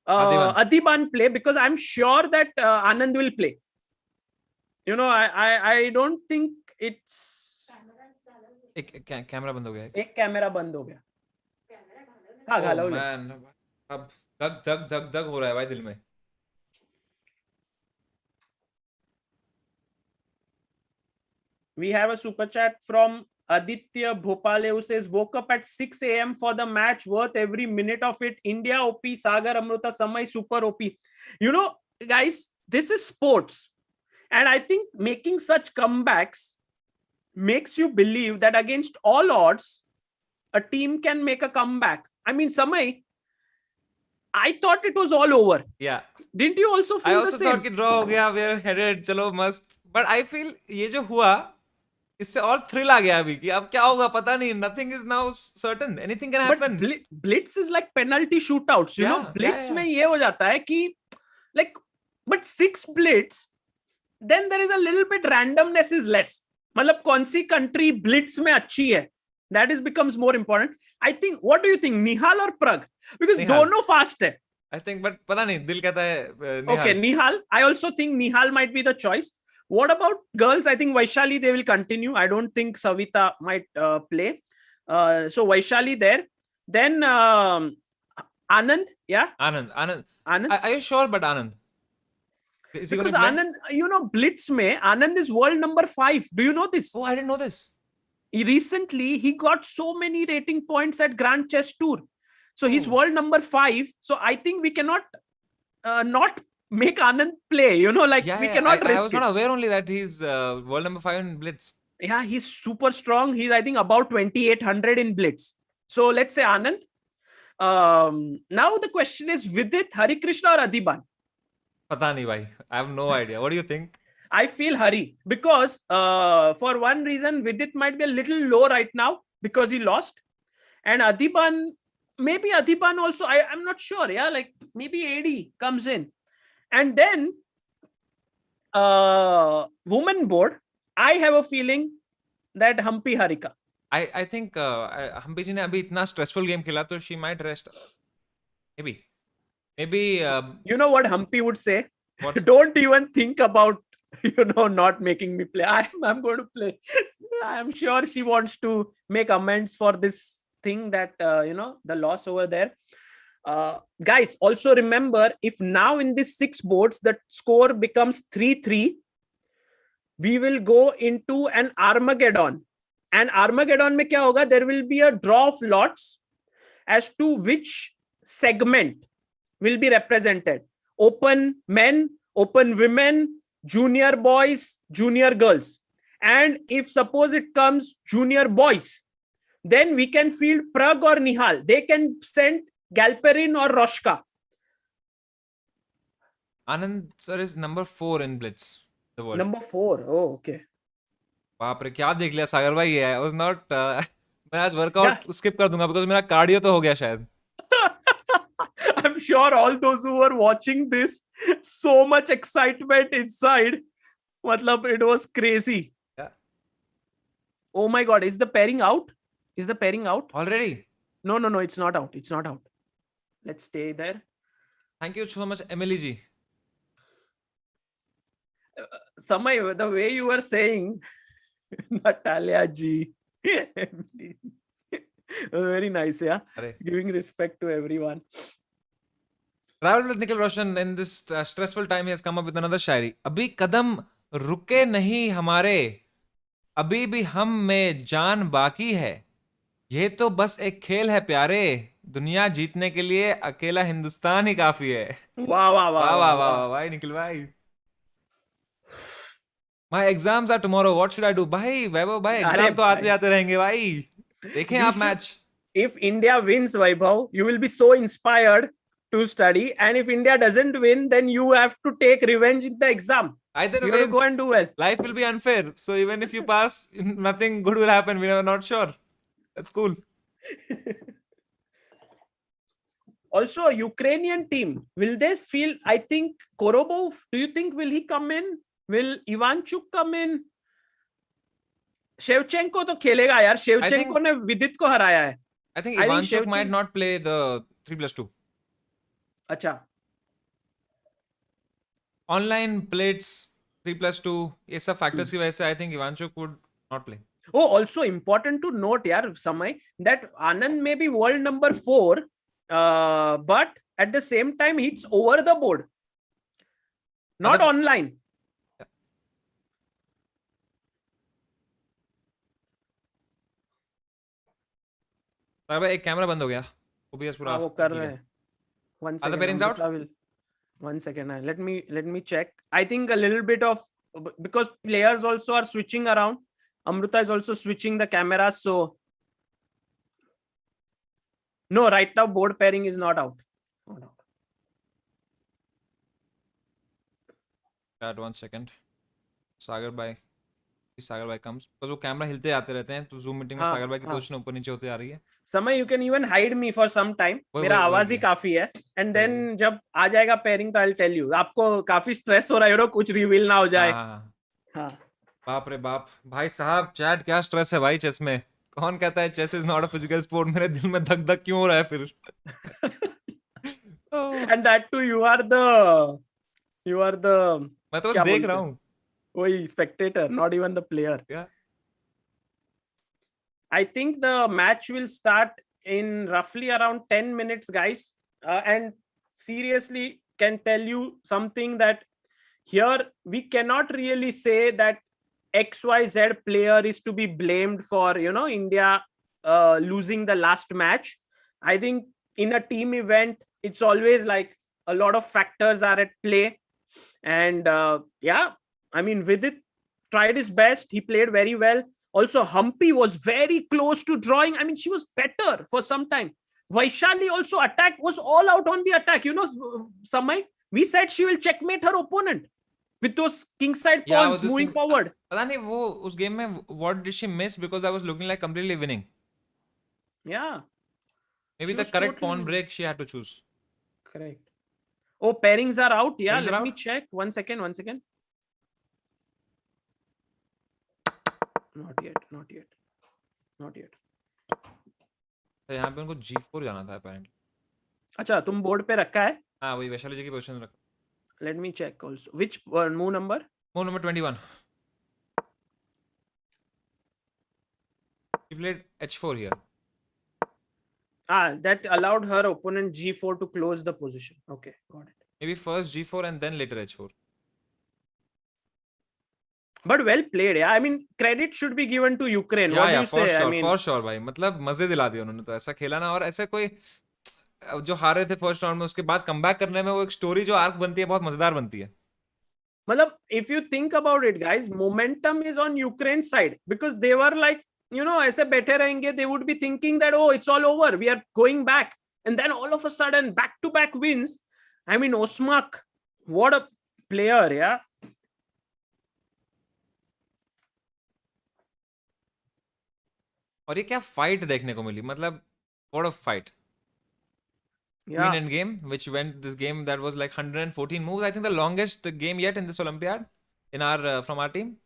Adiban play? Because I'm sure that Anand will play. I don't think it's. एक camera बंद हो गया है. एक camera बंद हो गया. हाँ घाला हो गया. मैन अब धक धक धक धक हो रहा है भाई दिल में. We have a super chat from Aditya Bhopale, who says, woke up at 6 a.m. for the match, worth every minute of it. India OP, Sagar, Amruta, Samay, super OP. Guys, this is sports. And I think making such comebacks makes you believe that against all odds, a team can make a comeback. I mean, Samay, I thought it was all over. Yeah. Didn't you also feel I the also same? thought कि draw हो गया, we're headed, चलो मस्त. But I feel ये जो हुआ, इससे और thrill आ गया अभी कि अब क्या होगा पता नहीं. Nothing is now certain. Anything can happen. But blitz is like penalty shootouts. You know, blitz में ये हो जाता है कि but 6 blitz, then there is a little bit randomness is less. मतलब कौन सी country blitz में अच्छी है? That becomes more important. I think. What do you think, Nihal or Prag? Because दोनों fast है. I think, but पता नहीं दिल कहता है Nihal. Okay, Nihal. I also think Nihal might be the choice. What about girls? I think Vaishali, they will continue. I don't think Savita might play. So Vaishali there. Then Anand, yeah? Anand. Anand. Are you sure but Anand? Is he Because going to play? Anand, Blitz mein, Anand is world number 5. Do you know this? Oh, I didn't know this. Recently, he got so many rating points at Grand Chess Tour. So he's world number 5. So I think we cannot not make Anand play. We cannot risk I was it. not aware only that he's world number 5 in Blitz. Yeah, he's super strong. He's, I think, about 2,800 in Blitz. So let's say Anand. Now the question is, Vidit, Hari Krishna or Adiban? पता नहीं भाई. I have no idea. What do you think? I feel Hari, because for one reason, Vidit might be a little low right now because he lost. And Adiban, maybe Adiban also, I'm not sure. Yeah, like maybe AD comes in. And then woman board, I have a feeling that Humpy Harika. I think Humpy ji ने अभी इतना stressful game खेला तो she might rest. Maybe you know what Humpy would say? What? Don't even think about not making me play. I'm going to play. I'm sure she wants to make amends for this thing that the loss over there. Guys, also remember, if now in these 6 boards the score becomes 3-3, we will go into an armageddon. And armageddon mein kya hoga? There will be a draw of lots as to which segment will be represented. Open men, open women, junior boys, junior girls. And if suppose it comes junior boys, then we can field Prag or Nihal. They can send Galperin or Roshka. Anand sir is number 4 in Blitz. The world. Number 4. Oh, okay. बाप रे क्या देख लिया सागर भाई. I was not मैं आज workout skip कर दूंगा because मेरा कार्डियो तो हो गया शायद. I'm sure all those who were watching this, so much excitement inside. Matlab, it was crazy. Yeah. Oh my God, is the pairing out? Is the pairing out? Already? No, it's not out. It's not out. Let's stay there. Thank you so much, Emily ji. Samay, the way you were saying, Natalia ji. Very nice, yeah. Arre. Giving respect to everyone. Travel with Nikhil Roshan in this stressful time he has come up with another शायरी. अभी कदम रुके नहीं हमारे, अभी भी हम में जान बाकी है. ये तो बस एक खेल है प्यारे, दुनिया जीतने के लिए अकेला हिंदुस्तान ही काफी है. वाह वाह वाह वाह वाह वाह भाई निखिल भाई. My exams are tomorrow. What should I do? भाई वैभव भाई एग्जाम तो आते जाते रहेंगे भाई. देखें आप match. If India wins, Vaibhav, you will be so inspired to study, and if India doesn't win, then you have to take revenge in the exam. Either You have to go and ways, do well. life will be unfair. So even if you pass, nothing good will happen. We are not sure. That's cool. Also, a Ukrainian team, will they feel? I think Korobov, do you think will he come in? Will Ivanchuk come in? Shevchenko तो खेलेगा यार. Shevchenko ने विदित को हराया है. I think I think Ivanchuk might Shevchenko- not play the 3+2. अच्छा. Online blitz 3+2. ये सब factors की वजह से I think Ivanchuk would not play. Oh, also important to note, yaar, Samay, that Anand may be world number 4, but at the same time, it's over the board, not Anand- online. भाई एक camera बंद हो गया. OBS पूरा. वो कर रहे हैं. One Are the second. pairings out? Amruta 1 second. Let me check. I think a little bit of, because players also are switching around. Amruta is also switching the cameras, so no, right now board pairing is not out. Not out. Chat 1 second. सागर भाई comes. because वो camera हिलते आते रहते हैं तो Zoom meeting में हाँ, सागर भाई की हाँ. पोजीशन ऊपर नीचे होती आ रही है. समय you can even hide me for some time. मेरा वही आवाज ही है. काफी है. And then जब आ जाएगा pairing तो I'll tell you. आपको काफी स्ट्रेस हो रहा है, कुछ रिवील ना हो जाए. हाँ. बाप रे बाप. भाई साहब चैट क्या स्ट्रेस है भाई चेस में. कौन कहता है chess is not a physical sport. मेरे दिल में धक धक क्यों हो रहा है फिर. And that too, you are the मैं तो क्या बस देख बोलते रहा हैं? हूँ. वही spectator, not even the player. Yeah. I think the match will start in roughly around 10 minutes, guys. And seriously, can tell you something, that here we cannot really say that XYZ player is to be blamed for, India losing the last match. I think in a team event, it's always like a lot of factors are at play. And yeah, I mean, Vidit tried his best. He played very well. Also, Humpy was very close to drawing. I mean, she was better for some time. Vaishali also was all out on the attack. Samay, we said she will checkmate her opponent with those kingside pawns moving forward. पता नहीं वो उस game में what did she miss, because I was looking like completely winning. Yeah. Maybe She the was correct totally- pawn break she had to choose. Correct. Oh, pairings are out. Yeah, Pairings are let me out? check. One second. Not yet. तो यहाँ पे उनको G4 जाना था apparently. अच्छा, तुम board पे रखा है? हाँ वही वैशाली जी की पोजीशन रखा. Let me check also. Which move number? Move number 21. She played H4 here. That allowed her opponent G4 to close the position. Okay, got it. Maybe first G4 and then later H4. But well played, yeah. I mean, credit should be given to Ukraine. Yeah, What do yeah, you for say? sure, I mean, for sure भाई. मतलब मजे दिला दिए उन्होंने तो ऐसा खेला ना. और ऐसे कोई जो हारे थे फर्स्ट राउंड में उसके बाद कमबैक करने में वो एक स्टोरी जो आर्क बनती है बहुत मजेदार बनती है. Matlab, if you think about it, guys, momentum is on Ukraine's side, because they were like, ऐसे बैठे रहेंगे, they would be thinking that, oh, it's all over, we are going back. And then all of a sudden, back-to-back wins. I mean, Osmak, what a player, yeah. और ये क्या fight देखने को मिली. मतलब what a fight. Yeah. Queen End game, which went this game that was like 114 moves. I think the longest game yet in this Olympiad in our from our team.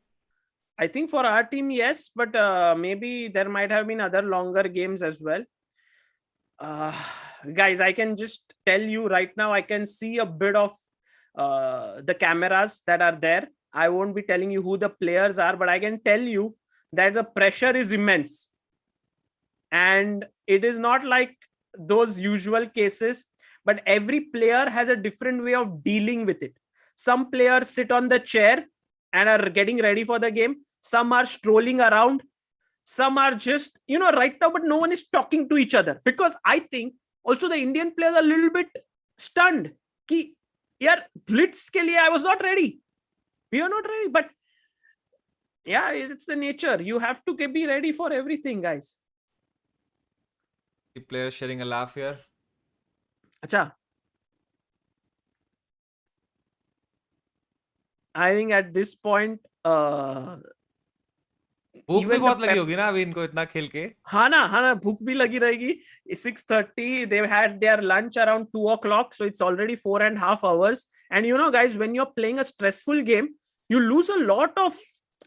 I think for our team, yes, but maybe there might have been other longer games as well. Guys, I can just tell you right now, I can see a bit of the cameras that are there. I won't be telling you who the players are, but I can tell you that the pressure is immense. And it is not like those usual cases, but every player has a different way of dealing with it. Some players sit on the chair and are getting ready for the game. Some are strolling around. Some are just, right now, but no one is talking to each other. Because I think also the Indian players are a little bit stunned. Ki, yaar, blitz ke liye I was not ready. We are not ready. But yeah, it's the nature. You have to be ready for everything, guys. The player sharing a laugh here. Acha. I think at this point, भूख भी even the बहुत लगी होगी ना अभी इनको इतना खेल के. हाँ ना भूख भी लगी रहेगी. 6:30 they had their lunch around 2 o'clock, so it's already 4.5 hours. And you know guys, when you're playing a stressful game, you lose a lot of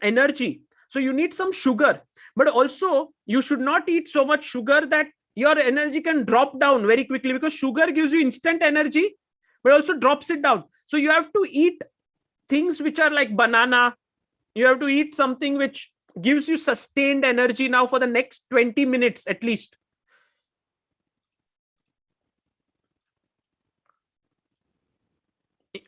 energy, so you need some sugar, but also you should not eat so much sugar that your energy can drop down very quickly, because sugar gives you instant energy but also drops it down. So you have to eat things which are like banana. You have to eat something which gives you sustained energy now for the next 20 minutes at least.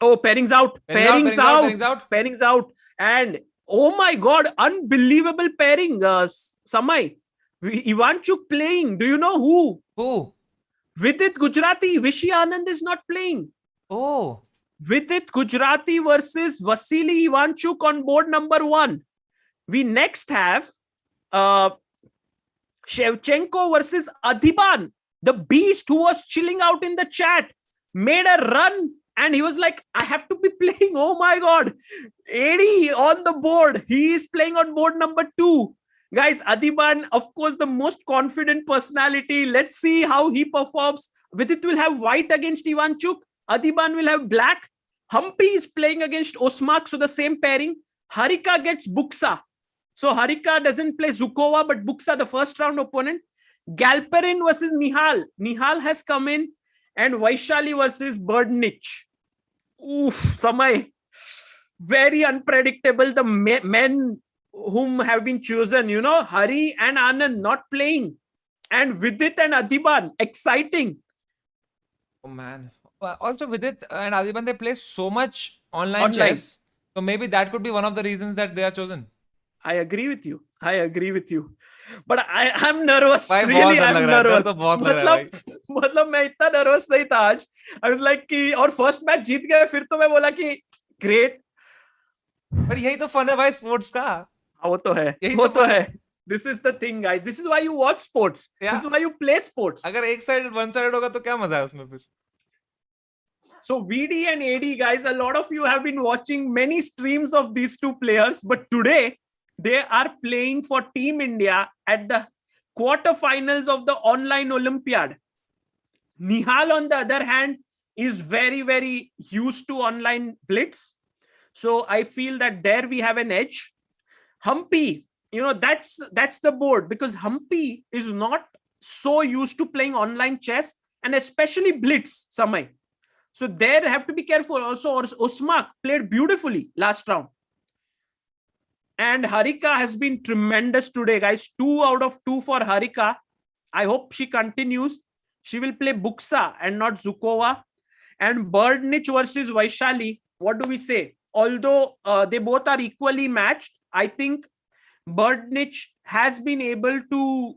Oh, pairings out. Pairings out. And oh my God, unbelievable pairing. Samay, Ivanchuk playing. Do you know who? Who? Vidit Gujarati. Vishy Anand is not playing. Oh. Vidit Gujarati versus Vassily Ivanchuk on board number 1. We next have Shevchenko versus Adhiban. The beast who was chilling out in the chat made a run and he was like, I have to be playing. Oh my God. 80 on the board. He is playing on board number 2. Guys, Adhiban, of course, the most confident personality. Let's see how he performs. Vidit will have white against Ivanchuk. Adhiban will have black. Humpy is playing against Osmak, so the same pairing. Harika gets Buksa. So Harika doesn't play Zukova, but Buksa, the first round opponent. Galperin versus Nihal. Nihal has come in. And Vaishali versus Birdnich. Oof, Samay. Very unpredictable. The men whom have been chosen, you know, Hari and Anand not playing. And Vidit and Adhiban, exciting. Oh man. Also Vidit and Adhiban, they play so much online chess. So maybe that could be one of the reasons that they are chosen. I agree with you. But I'm nervous. Really, I'm nervous. मतलब मैं इतना nervous नहीं था आज. I was like कि और first match जीत गए, फिर तो मैं बोला कि great. But यही तो fun है भाई sports का. हाँ वो तो है. This is the thing, guys. This is why you watch sports. Yeah. This is why you play sports. अगर एक side one sided होगा तो क्या मजा है उसमें फिर? So VD and AD, guys, a lot of you have been watching many streams of these two players, but today they are playing for Team India at the quarterfinals of the Online Olympiad. Nihal, on the other hand, is very, very used to online blitz. So I feel that there we have an edge. Humpy, you know, that's the board, because Humpy is not so used to playing online chess and especially blitz, Samay. So there have to be careful. Also, Osmak played beautifully last round. And Harika has been tremendous today, guys. 2 out of 2 for Harika. I hope she continues. She will play Buksa and not Zukova. And Birdnich versus Vaishali. What do we say? Although they both are equally matched, I think Birdnich has been able to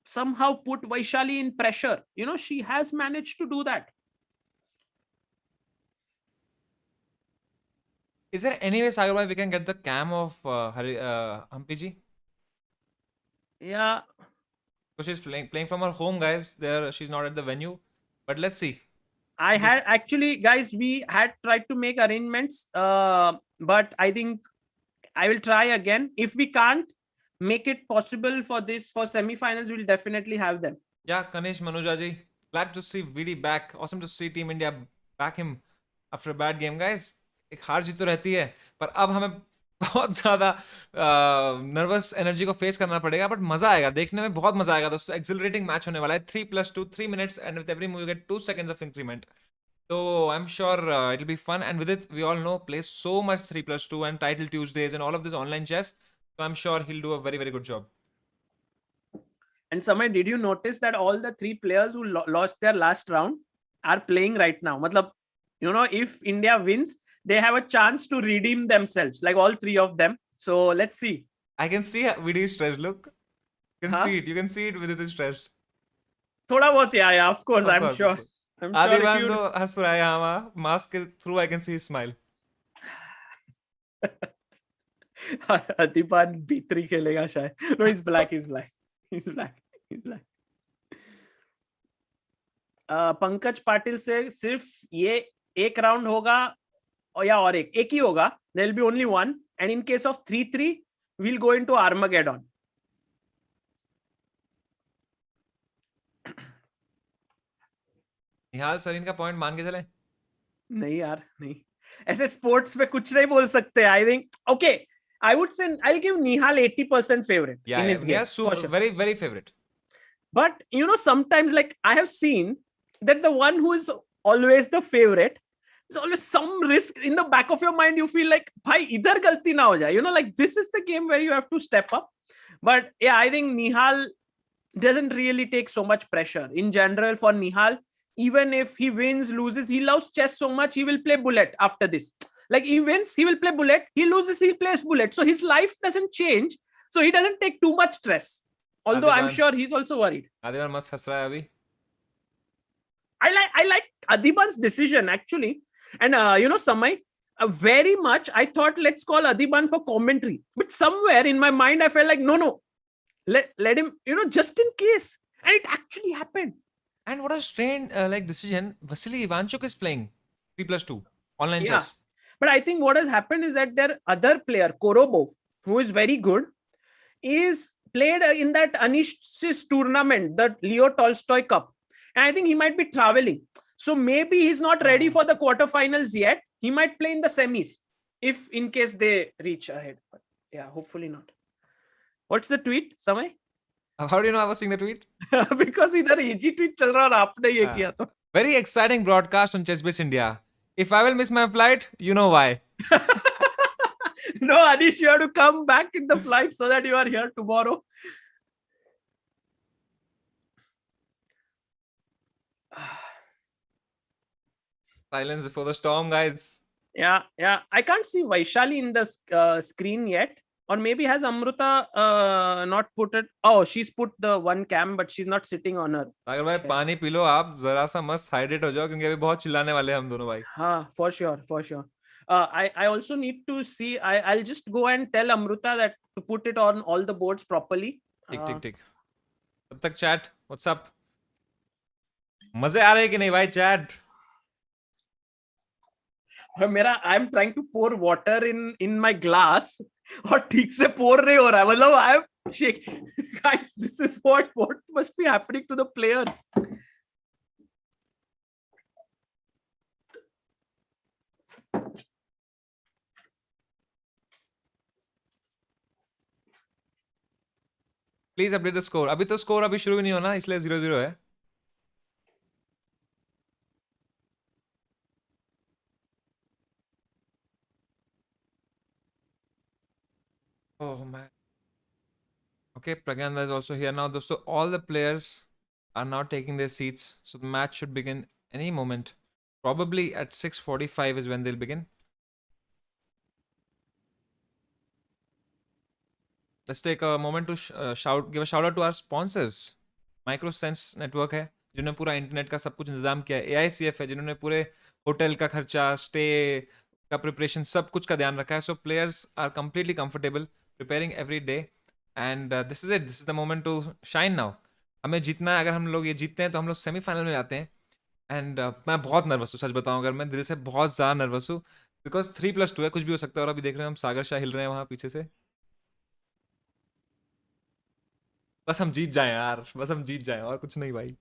somehow put Vaishali in pressure. You know, she has managed to do that. Is there any way, Sagar, we can get the cam of Humpy ji? Yeah. So she's playing from her home, guys. There, she's not at the venue. But let's see. I had actually, guys, we had tried to make arrangements, but I think I will try again. If we can't make it possible for semi-finals, we'll definitely have them. Yeah, Kanesh Manujaji, glad to see VD back. Awesome to see Team India back him after a bad game, guys. एक हार जीत तो रहती है, पर अब हमें बहुत ज़्यादा नर्वस एनर्जी को फेस करना पड़ेगा, बट मज़ा आएगा, देखने में बहुत मज़ा आएगा दोस्तों. एक्सिलरेटिंग मैच होने वाला है. 3+2, 3 minutes, and with every move you get 2 seconds of increment. So I'm sure it'll be fun, and with it, we all know, plays so much 3+2 and Title Tuesdays and all of this online chess. So I'm sure he'll do a very, very good job. And Samay, did you notice that all the 3 players who lost their last round are playing right now? Matlab, you know, if India wins, they have a chance to redeem themselves, like all 3 of them. So let's see. I can see VD is stressed. Look, you can see it. You can see it with it is stressed. Thoda bahut, yeah, of course, I'm sure. Adhiban to has raha hai yahan, mask ke through I can see his smile. Adhiban B3 खेलेगा शायद. No, he's black. Pankaj Patil से सिर्फ ये एक round होगा या और एक ही होगा. There will be only one. And in case of 3-3, we'll go into armageddon. Nihal Sarin का पॉइंट मान के चले. नहीं यार, नहीं. ऐसे स्पोर्ट्स में कुछ नहीं बोल सकते. I think okay. I would say I'll give Nihal 80% favorite in his game. Yeah, super, for sure. very, very favorite. But sometimes like I have seen that the one who is always the favorite, there's always some risk in the back of your mind. You feel like, bhai, idhar galti na ho jaye. Like this is the game where you have to step up. But yeah, I think Nihal doesn't really take so much pressure. In general, for Nihal, even if he wins, loses, he loves chess so much, he will play bullet after this. Like he wins, he will play bullet. He loses, he plays bullet. So his life doesn't change. So he doesn't take too much stress. Although I'm sure he's also worried. Adiban must has raha hai abhi. I like Adiban's decision actually. And Samay, very much I thought let's call Adiban for commentary. But somewhere in my mind I felt like no. Let him, just in case. And it actually happened. And what a strange decision. Vasily Ivanchuk is playing 3+2 online Yeah. chess. But I think what has happened is that their other player, Korobov, who is very good, is played in that Anish's tournament, the Leo Tolstoy Cup. And I think he might be traveling. So maybe he's not ready for the quarterfinals yet. He might play in the semis if in case they reach ahead. But yeah, hopefully not. What's the tweet, Samay? How do you know I was seeing the tweet? Because इधर AG tweet चल रहा और आपने ये किया तो. Very exciting broadcast on ChessBase India. If I will miss my flight, you know why. No, Anish, you have to come back in the flight so that you are here tomorrow. Silence before the storm, guys. Yeah. I can't see Vaishali in the screen yet. Or maybe has Amruta not put it? Oh, she's put the one cam, but she's not sitting on her. सागर भाई पानी P low आप जरा सा मस्त hydrate हो जाओ क्योंकि अभी बहुत चिल्लाने वाले हैं हम दोनों भाई. हाँ, for sure. I also need to see. I'll just go and tell Amruta that to put it on all the boards properly. ठीक. तब तक chat, what's up? मजे आ रहे हैं कि नहीं भाई chat? I'm trying to pour water in my glass और ठीक से pour नहीं हो रहा है. मतलब I'm shaking. Guys, this is what must be happening to the players. Please update the score. अभी तो score अभी शुरू भी नहीं होना इसलिए 0-0 है. Oh man. Okay, Pragyanda is also here now. So all the players are now taking their seats. So the match should begin any moment. Probably at 6:45 is when they'll begin. Let's take a moment to give a shout out to our sponsors. Microsense Network है जिन्होंने पूरा internet का सब कुछ इंतजाम किया है. AICF है जिन्होंने पूरे होटल का खर्चा, स्टे का प्रिपरेशन सब कुछ का ध्यान रखा है. So players are completely comfortable preparing every day. And this is it. This is the moment to shine now. हमें जीतना है. अगर हम लोग ये जीतते हैं तो हम लोग सेमीफाइनल में जाते हैं. एंड मैं बहुत नर्वस हूँ, सच बताऊँ अगर मैं दिल से बहुत ज़्यादा नर्वस हूँ बिकॉज 3+2 है, कुछ भी हो सकता है. और अभी देख रहे हैं हम सागर शाह हिल रहे हैं वहाँ पीछे से. बस हम जीत जाएं यार, बस हम जीत जाएं और कुछ नहीं भाई.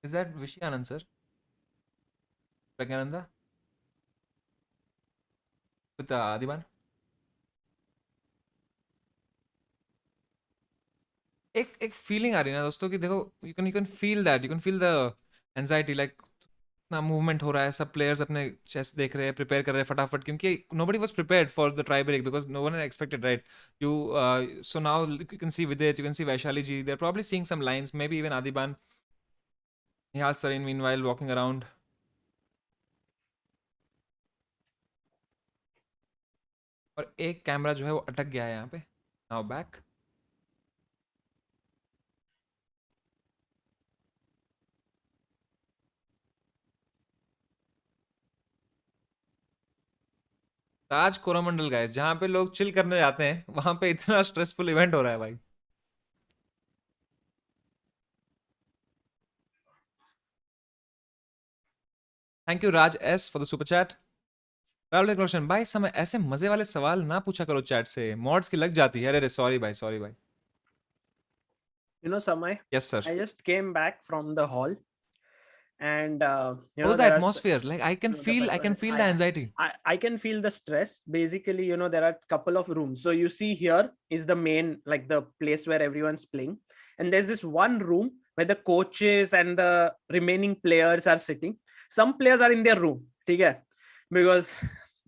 इज दैट विशी आनंद सर? प्रज्ञानंदा विद आदिबान. एक फीलिंग आ रही है ना दोस्तों कि देखो you can feel that, you can feel the anxiety. Like इतना मूवमेंट हो रहा है, सब प्लेयर्स अपने चेस देख रहे हैं, प्रिपेयर कर रहे हैं फटाफट क्योंकि nobody was prepared for the tie break because no one expected right. You so now you can see Vidit, you can see Vaishali ji, they are probably seeing some lines, maybe even Adhiban. Nihal Sarin meanwhile walking around. और एक camera जो है वो अटक गया है यहाँ पे. Now back. Taj Coromandel guys, जहाँ पे लोग चिल करने जाते हैं वहां पे इतना स्ट्रेसफुल इवेंट हो रहा है भाई. Thank you Raj S for the super chat. Travel question भाई समय ऐसे मजे वाले सवाल ना पूछा करो चैट से, मॉड्स की लग जाती है. अरे सॉरी भाई. You know, Samay, Yes sir. I just came back from the hall, and you What know, was the there are atmosphere? Like I can no, feel the anxiety. I can feel the stress. Basically, you know, there are a couple of rooms. So you see here is the main, like the place where everyone's playing, and there's this one room where the coaches and the remaining players are sitting. Some players are in their room, okay? Because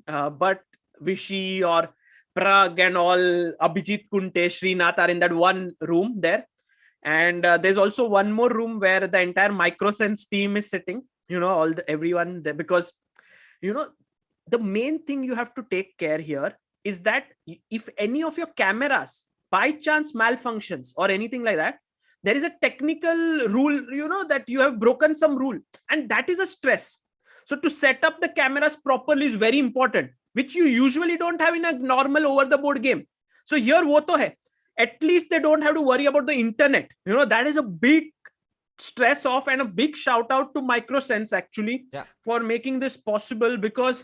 but Vishy or Prag and all Abhijit Kunte, Srinath are in that one room there. And there's also one more room where the entire Microsense team is sitting, you know, everyone there, because you know, the main thing you have to take care here is that if any of your cameras by chance malfunctions or anything like that, there is a technical rule, you know, that you have broken some rule, and that is a stress. So to set up the cameras properly is very important, which you usually don't have in a normal over the board game. So here wo to hai, at least they don't have to worry about the internet, you know. That is a big stress off, and a big shout out to Microsense actually for making this possible, because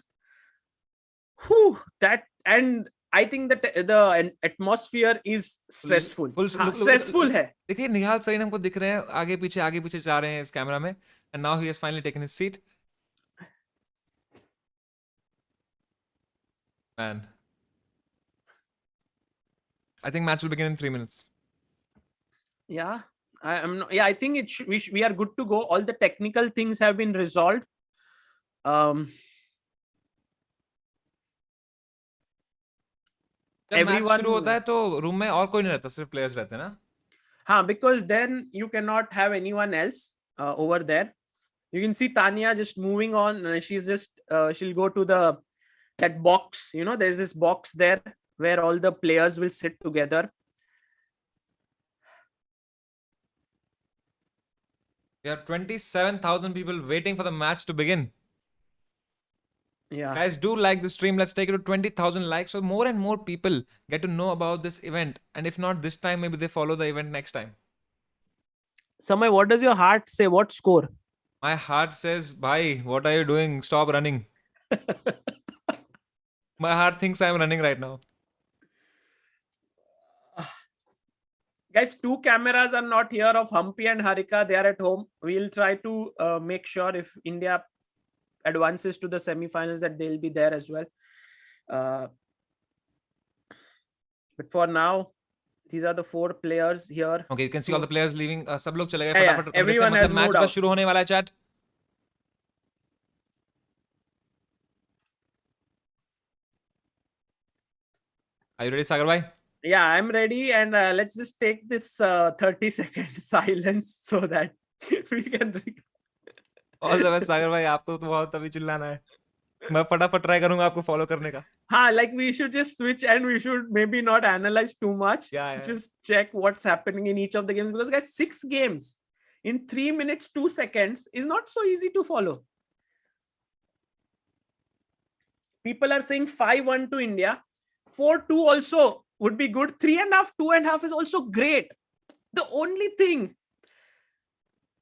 that, and I think that the atmosphere is stressful. Stressful है. देखिए निहाल सरीन हमको दिख रहे हैं आगे पीछे जा रहे हैं इस कैमरा में, and now he has finally taken his seat. Man, I think match will begin in 3 minutes. Yeah, I think we are good to go. All the technical things have been resolved. जब match शुरू होता है तो room में और कोई नहीं रहता, सिर्फ प्लेयर्स रहते हैं ना? हाँ, because then you cannot have anyone else over there. You can see Tanya just moving on. She's just she'll go to that box. You know, there's this box there where all the players will sit together. There are 27,000 people waiting for the match to begin. Yeah, guys, do like the stream. Let's take it to 20,000 likes so more and more people get to know about this event, and if not this time, maybe they follow the event next time. Samay, what does your heart say? What score? My heart says, bhai, what are you doing? Stop running. My heart thinks I'm running right now. Guys, 2 cameras are not here of Humpy and Harika. They are at home. We'll try to make sure if India advances to the semi-finals that they'll be there as well. But for now, these are the 4 players here. Okay, you can see all the players leaving. सब लोग चले गए फटाफट. Everyone has match moved out. बस शुरू होने वाला है chat. Are you ready, Sagar bhai? Yeah, I'm ready, and let's just take this 30-second silence so that we can. All the best, Sagar bhai. आपको तो बहुत अभी चिल्लाना है. मैं फटाफट ट्राई करूंगा आपको फॉलो करने का. हाँ, like we should just switch, and we should maybe not analyze too much. Yeah. Just check what's happening in each of the games, because guys, 6 games in 3 minutes 2 seconds is not so easy to follow. People are saying 5-1 to India. 4-2 also would be good. 3.5, 2.5 is also great. The only thing,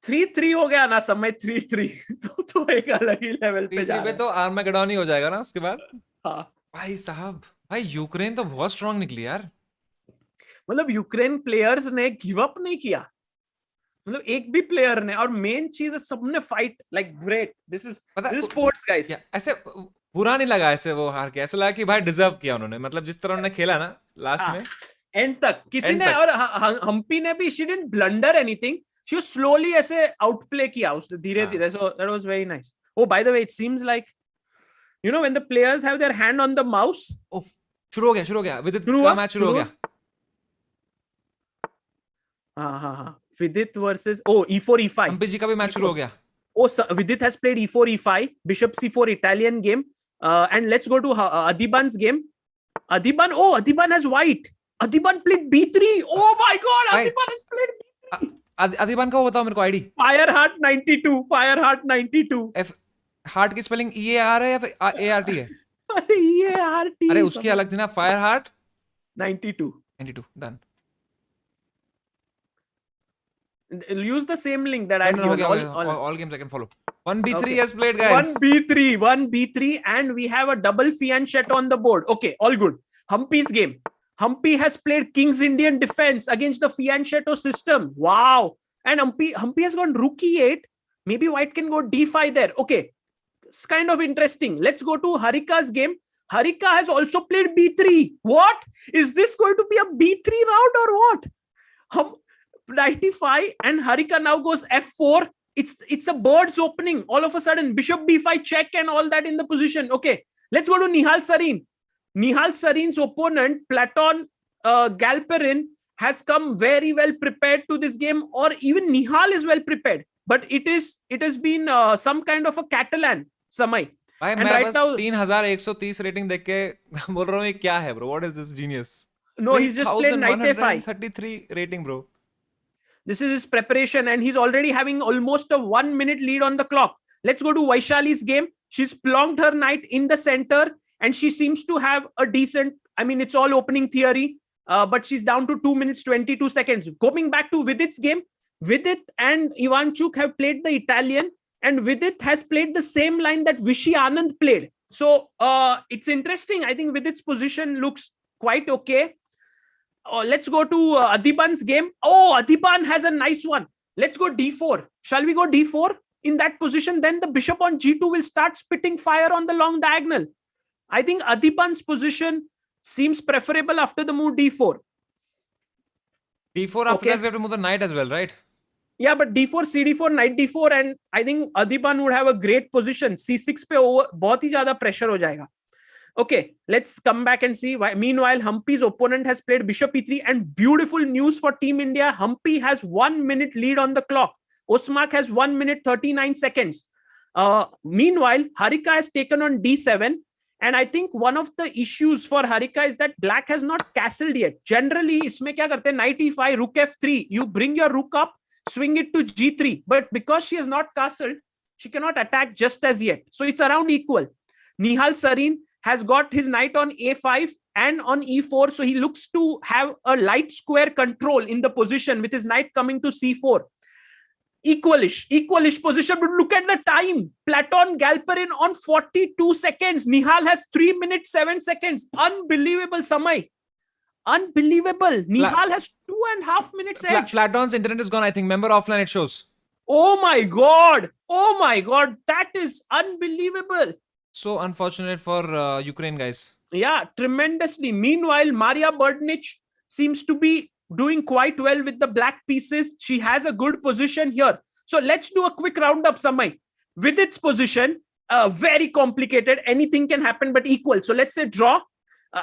3-3 हो गया ना समय, 3-3 तो एक अलग ही level पे जा रहा है. तो आर्मागेडॉन ही हो जाएगा ना उसके बाद. हाँ भाई साहब, भाई यूक्रेन तो बहुत स्ट्रांग निकली यार. मतलब यूक्रेन प्लेयर्स ने गिव अप नहीं किया, मतलब एक भी प्लेयर ने. और मेन चीज है, सबने fight like great. This is sports guys. ऐसे बुरा नहीं लगा ऐसे वो हार के, ऐसा लगा कि भाई डिजर्व किया उन्होंने. मतलब जिस तरह उन्होंने खेला ना लास्ट में एंड तक किसी ने, और हम्पी ने भी, she didn't blunder anything. She slowly ऐसे आउटप्ले किया उसने धीरे धीरे. So that was very nice. Oh by the way, it seems like, you know, when the players have their hand on the mouse. Oh, शुरू हो गया. विदित का मैच शुरू हो गया. हाँ. Vidit versus E4 E5. Hampi जी का भी मैच शुरू हो गया. Vidit has played E4 E5, Bishop C4 Italian game, and let's go to Adiban's game. Adiban has white. Adiban played B3. Oh my God, Adiban has played B3. Adiban का वो बताओ मेरे को आईडी. Fireheart 92. हार्ट की spelling EAR है या फिर ART है? EART. अरे उसकी अलग थी ना, fire heart 92. Done. Use the same link that I've given. All games I can follow. 1b3 Okay. has played, guys. 1b3, and we have a double fianchetto on the board. Okay, all good. Humpy's game. Humpy has played King's Indian defense against the fianchetto system. Wow. And Humpy has gone rook e8. Maybe white can go d5 there. Okay, it's kind of interesting. Let's go to Harika's game. Harika has also played b3. What? Is this going to be a b3 round or what? Knight e5, and Harika now goes f4. It's a bird's opening. All of a sudden, bishop b5 check and all that in the position. Okay, let's go to Nihal Sarin. Nihal Sarin's opponent, Platon Galperin, has come very well prepared to this game, or even Nihal is well prepared. But it has been some kind of a Catalan, Samay. भाई And मैं right बस now- 3130 rating देख के बोल रहा हूँ ये क्या है, bro? What is this genius? No, he's just played knight a5. 3133 rating, bro. This is his preparation, and he's already having almost a 1 minute lead on the clock. Let's go to Vaishali's game. She's plonked her knight in the center, and she seems to have a decent, I mean, it's all opening theory, but she's down to 2 minutes 22 seconds. Going back to Vidit's game, Vidit and Ivanchuk have played the Italian, and Vidit has played the same line that Vishy Anand played. So it's interesting. I think Vidit's position looks quite okay. Let's go to Adiban's game. Oh, Adiban has a nice one. Let's go d4. Shall we go d4? In that position, then the bishop on g2 will start spitting fire on the long diagonal. I think Adiban's position seems preferable after the move d4. d4 after Okay. that we have to move the knight as well, right? Yeah, but d4, cd4, knight d4, and I think Adiban would have a great position. c6 पे बहुत ही ज़्यादा pressure हो जाएगा. Okay, let's come back and see. Meanwhile, Humpy's opponent has played bishop e3, and beautiful news for Team India. Humpy has 1 minute lead on the clock. Osmak has 1 minute 39 seconds. Meanwhile, Harika has taken on d7. And I think one of the issues for Harika is that black has not castled yet. Generally, इसमें क्या करते हैं? Knight e5, rook f3. You bring your rook up, swing it to g3. But because she has not castled, she cannot attack just as yet. So it's around equal. Nihal Sarin has got his knight on a5 and on e4. So he looks to have a light square control in the position with his knight coming to c4. Equalish position. But look at the time. Platon Galperin on 42 seconds. Nihal has 3 minutes 7 seconds. Unbelievable, Samay. Unbelievable. Nihal has 2.5 minutes edge. Platon's internet is gone, I think. Member offline, it shows. Oh my God. Oh my God. That is unbelievable. So unfortunate for Ukraine, guys. Yeah, tremendously. Meanwhile, Maria Berdnich seems to be doing quite well with the black pieces. She has a good position here. So let's do a quick roundup, Samay. With its position, very complicated. Anything can happen, but equal. So let's say draw.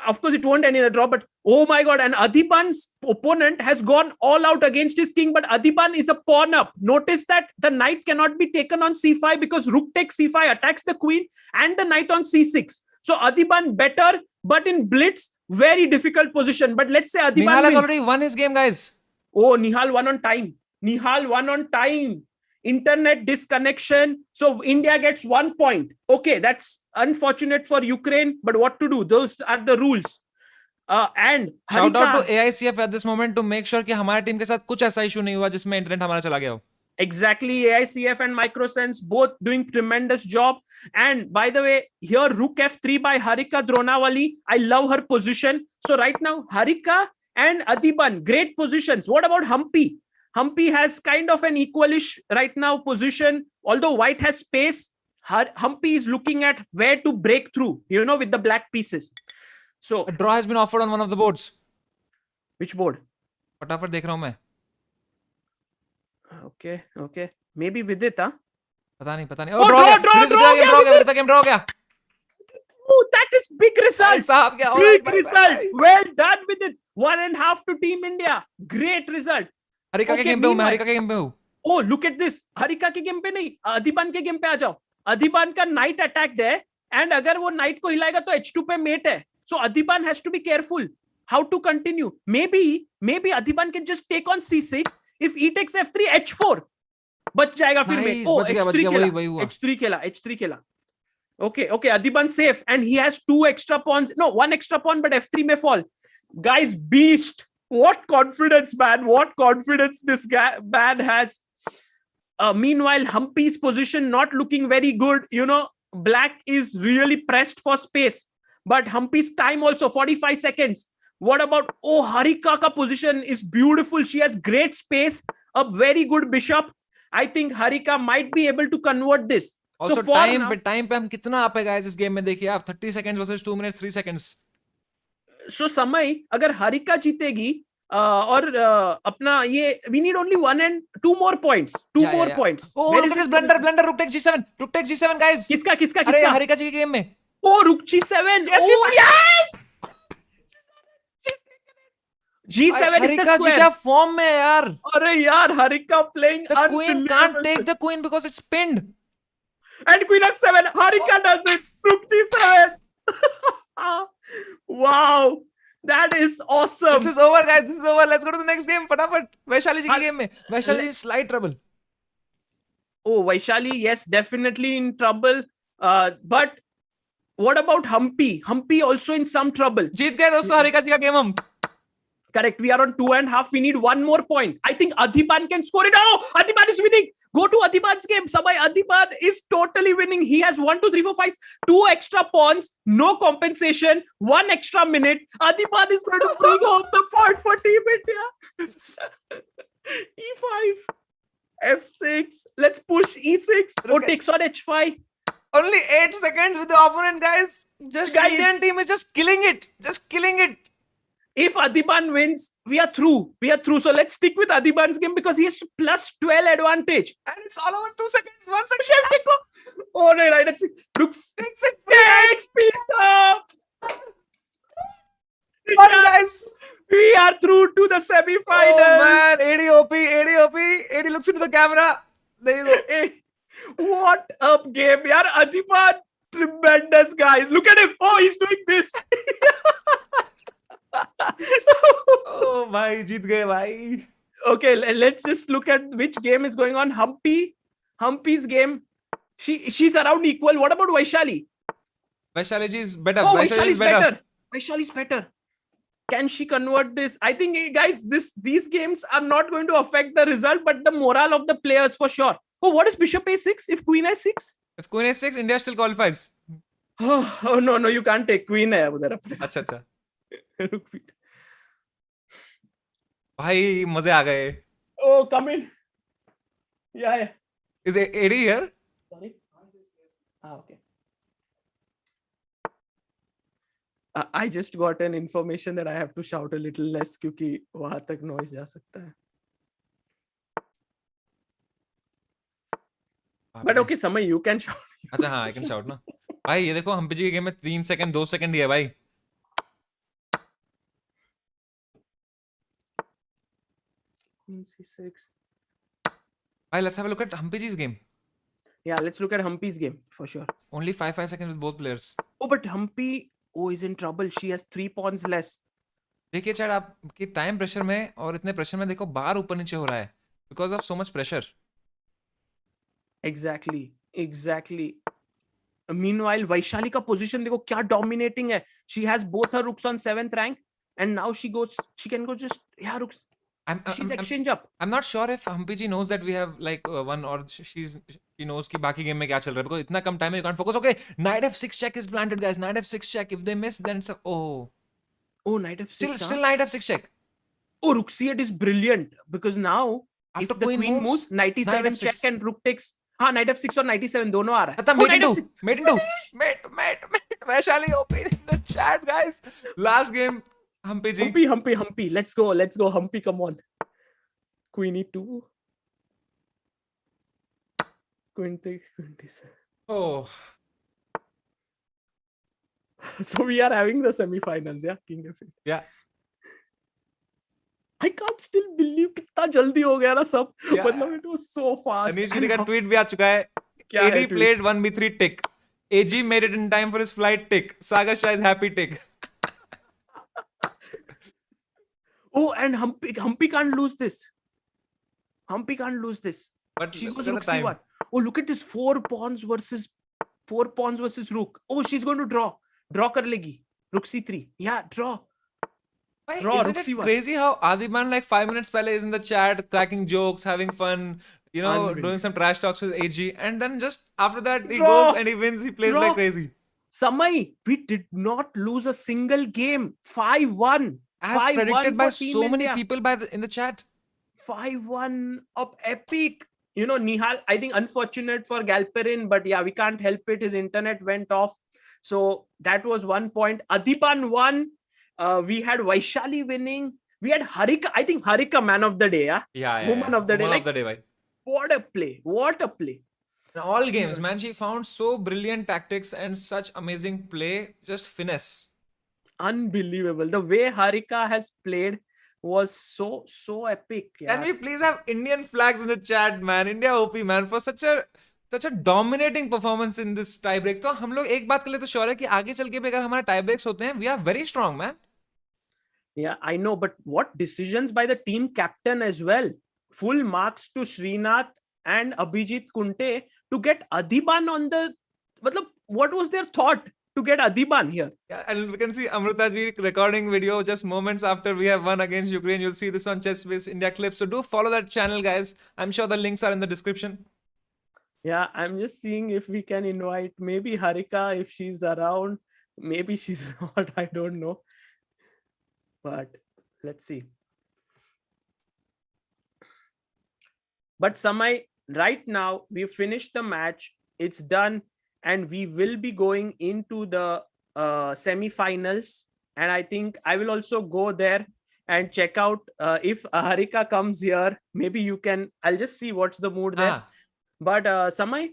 Of course, it won't end in a draw, but oh my God. And Adiban's opponent has gone all out against his king, but Adiban is a pawn up. Notice that the knight cannot be taken on c5 because rook takes c5, attacks the queen, and the knight on c6. So Adiban better, but in blitz, very difficult position. But let's say Adiban Nihal has wins. already won his game, guys. Oh, Nihal won on time. Nihal won on time. Internet disconnection. So India gets 1 point. Okay, that's unfortunate for Ukraine, but what to do? Those are the rules. And Shout Harika, out to AICF at this moment to make sure कि हमारे team के साथ कुछ ऐसा issue नहीं हुआ जिसमें internet हमारा चला गया हो. exactly, AICF and Microsense both doing tremendous job. And by the way, here rook f3 by Harika Dronawali. I love her position. So right now, Harika and Adiban, great positions. What about Humpy? Humpy has kind of an equalish right now position. Although white has space, Humpy is looking at where to break through, with the black pieces. So, A draw has been offered on one of the boards. which board? फटाफट देख रहा हूँ मैं. Okay. Maybe with it, huh? पता नहीं. Oh, draw draw हो गया. Oh, that is big result. साहब क्या हो Big result. Well done with it. 1.5 to Team India. Great result. Harika के Okay, गेम पे हूँ मैं. meanwhile- हरिका के गेम पे हूँ. Oh, look at this. Harika के गेम पे नहीं, अधिबान के गेम पे आ जाओ. अधिबान का नाइट अटैक है, and अगर वो नाइट को हिलाएगा तो h2 पे मेट है. So Adiban has to be careful. How to continue? Maybe Adiban can just take on c6. If e takes f3, h4. बच जाएगा फिर में. Nice, Oh, बच गया, h3 वही हुआ. h3 खेला. Okay, Adiban safe, and he has 2 extra pawns. No, 1 extra pawn, but f3 may fall. Guys, beast. What confidence, man. What confidence this guy man has. Meanwhile, Humpy's position not looking very good. Black is really pressed for space, but Humpy's time also 45 seconds. What about Harika ka position is beautiful. She has great space, a very good bishop. I think Harika might be able to convert this. Also, so time पे हम कितना आप guys इस game में देखिए आप 30 seconds versus 2 minutes 3 seconds. So समय अगर हरिका जीतेगी और अपना ये we need only 1 and 2 more points. Points. Oh, look at this blunder. Rook takes G7 guys. किसका अरे हरिका जी के game में. Oh, Rook G7. Yes, yes. G7 is the Harika square. जी क्या form में है यार. अरे यार Harika playing The queen can't take the queen because it's pinned. And Queen F7. Harika does it. Rook G7. Wow. That is awesome. This is over, guys. This is over. Let's go to the next game. फटाफट. वैशाली जी की game में. Vaishali is slight trouble. Oh, Vaishali, yes, definitely in trouble. But what about Humpy? Humpy also in some trouble. जीत गए दोस्तों हरिका जी का game हम. Correct. We are on 2.5. We need 1 more point. I think Adhiban can score it. Oh, Adhiban is winning. Go to Adhiban's game. Samay, Adhiban is totally winning. He has 1, 2, 3, 4, 5, 2 extra pawns, no compensation, 1 extra minute. Adhiban is going to bring home the point for Team India. E5, F6. Let's push E6. Oh, takes on H5. Only 8 seconds with the opponent, guys. Indian team is just killing it. If Adhiban wins, we are through. So let's stick with Adhiban's game because he has plus 12 advantage. And it's all over 2 seconds. 1 second. Oh, no, right. That's it. Looks. Takes piece up. Guys. We are through to the semi-final. Oh, man. AD looks into the camera. There you go. Hey, what a game. Yaar, Adhiban, tremendous, guys. Look at him. Oh, he's doing this. Oh भाई जीत गए भाई. Okay, let's just look at which game is going on. Humpy's game. She's around equal. What about Vaishali? Vaishali ji is better. Oh, Vaishali is better. Vaishali is better. Can she convert this? I think, guys, these games are not going to affect the result, but the morale of the players for sure. Oh, what is Bishop A6? If Queen A6? If Queen A6, India still qualifies. Oh no, you can't take Queen है उधर अपने. अच्छा. भाई मजे आ गए. Oh, come in. Yeah. Is AD here? Sorry. Okay. I just got an information that I have to shout a little less क्योंकि वहां तक noise जा सकता है. But okay, Samay, you can shout. अच्छा हाँ, I can shout ना. भाई ये देखो हम्पी जी के गेम में 3 सेकंड 2 सेकंड ही है भाई. Queen C6. Right, let's have a look at Humpy's game. Yeah, let's look at Humpy's game for sure. Only 5 seconds with both players. Oh, but Humpy is in trouble. She has 3 pawns less. देखिए chat आपके time pressure में और इतने pressure में देखो बार ऊपर नीचे हो रहा है because of so much pressure. Exactly. Meanwhile, Vaishali का position देखो क्या dominating है. She has both her rooks on 7th rank and now she can go just rooks. She's exchange up. I'm not sure if Humpy ji knows that we have like one or she knows कि बाकी game में क्या चल रहा है because इतना कम time में you can't focus. Okay, knight f6 check is planted, guys. Knight f6 check. If they miss, then it's knight f6. Still knight f6 check. Oh, rook c8 is brilliant because now after if the queen moves, knight e7 knight check and rook takes. हाँ, knight f6 और knight e7 दोनों आ रहा है. Mate into. Vaishali OP in the chat, guys. Last game. Humpy ji. Humpy. Let's go. Humpy, come on. Queen e2. Queen takes, queen d7. Oh. So we are having the semi-finals, yeah? King f8. Yeah. I can't still believe कितना जल्दी हो गया ना सब. मतलब it was so fast. Anish गिरी का tweet भी आ चुका है. AD played 1b3 tick. AG made it in time for his flight tick. Sagar Shah is happy tick. Oh, and Humpy can't lose this. But she goes rook c1. Oh, look at this 4 pawns versus rook. Oh, she's going to draw. Draw कर लेगी. Rook c3. Yeah, draw. Isn't it crazy how Adiban like 5 minutes पहले is in the chat cracking jokes, having fun, doing some trash talks with AG, and then just after that he Bro, goes and he wins. He plays like bro. crazy. Samay, we did not lose a single game. 5-1. As 5-1 predicted by for Team so many India. people in the chat. 5-1 of epic. Nihal, I think unfortunate for Galperin, but yeah, we can't help it. His internet went off. So that was 1 point. Adipan won. We had Vaishali winning. We had Harika. I think Harika man of the day. Yeah. Woman of the day. Woman of the day, bhai. What a play. What a play. In all games, man, she found so brilliant tactics and such amazing play. Just finesse. Unbelievable. The way Harika has played was so epic. Can we please have Indian flags in the chat, man? India OP, man, for such a dominating performance in this tie break. तो हम लोग एक बात के लिए तो sure है कि आगे चल के भी अगर हमारे tie breaks होते हैं, we are very strong, man. Yeah, I know, but what decisions by the team captain as well. Full marks to Srinath and Abhijit Kunte to get Adiban on the... What was their thought to get Adiban here? Yeah, and we can see Amruta ji recording video just moments after we have won against Ukraine. You'll see this on ChessBase India Clips. So do follow that channel, guys. I'm sure the links are in the description. Yeah, I'm just seeing if we can invite maybe Harika if she's around. Maybe she's not, I don't know. But let's see. But Samay, right now, we've finished the match. It's done. And we will be going into the semi-finals. And I think I will also go there and check out if Harika comes here. Maybe you can... I'll just see what's the mood there. But Samay,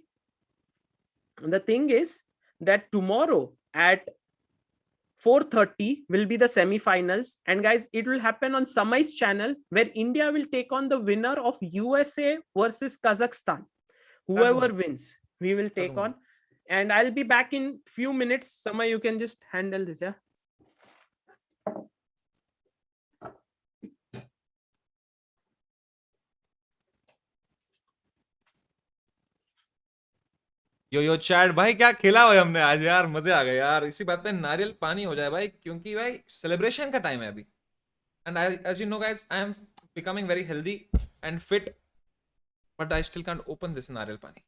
the thing is that tomorrow at 4:30 will be the semi-finals. And guys, it will happen on Samay's channel where India will take on the winner of USA versus Kazakhstan. Whoever wins, we will take on. And I'll be back in few minutes. Samay, you can just handle this, yeah? Yo chat भाई क्या खेला भाई हमने आज यार, मजे आ गए यार. इसी बात पे नारियल पानी हो जाए भाई, क्योंकि भाई सेलिब्रेशन का टाइम है अभी. And as you know guys, I am becoming very healthy and fit, but I still can't open this नारियल पानी.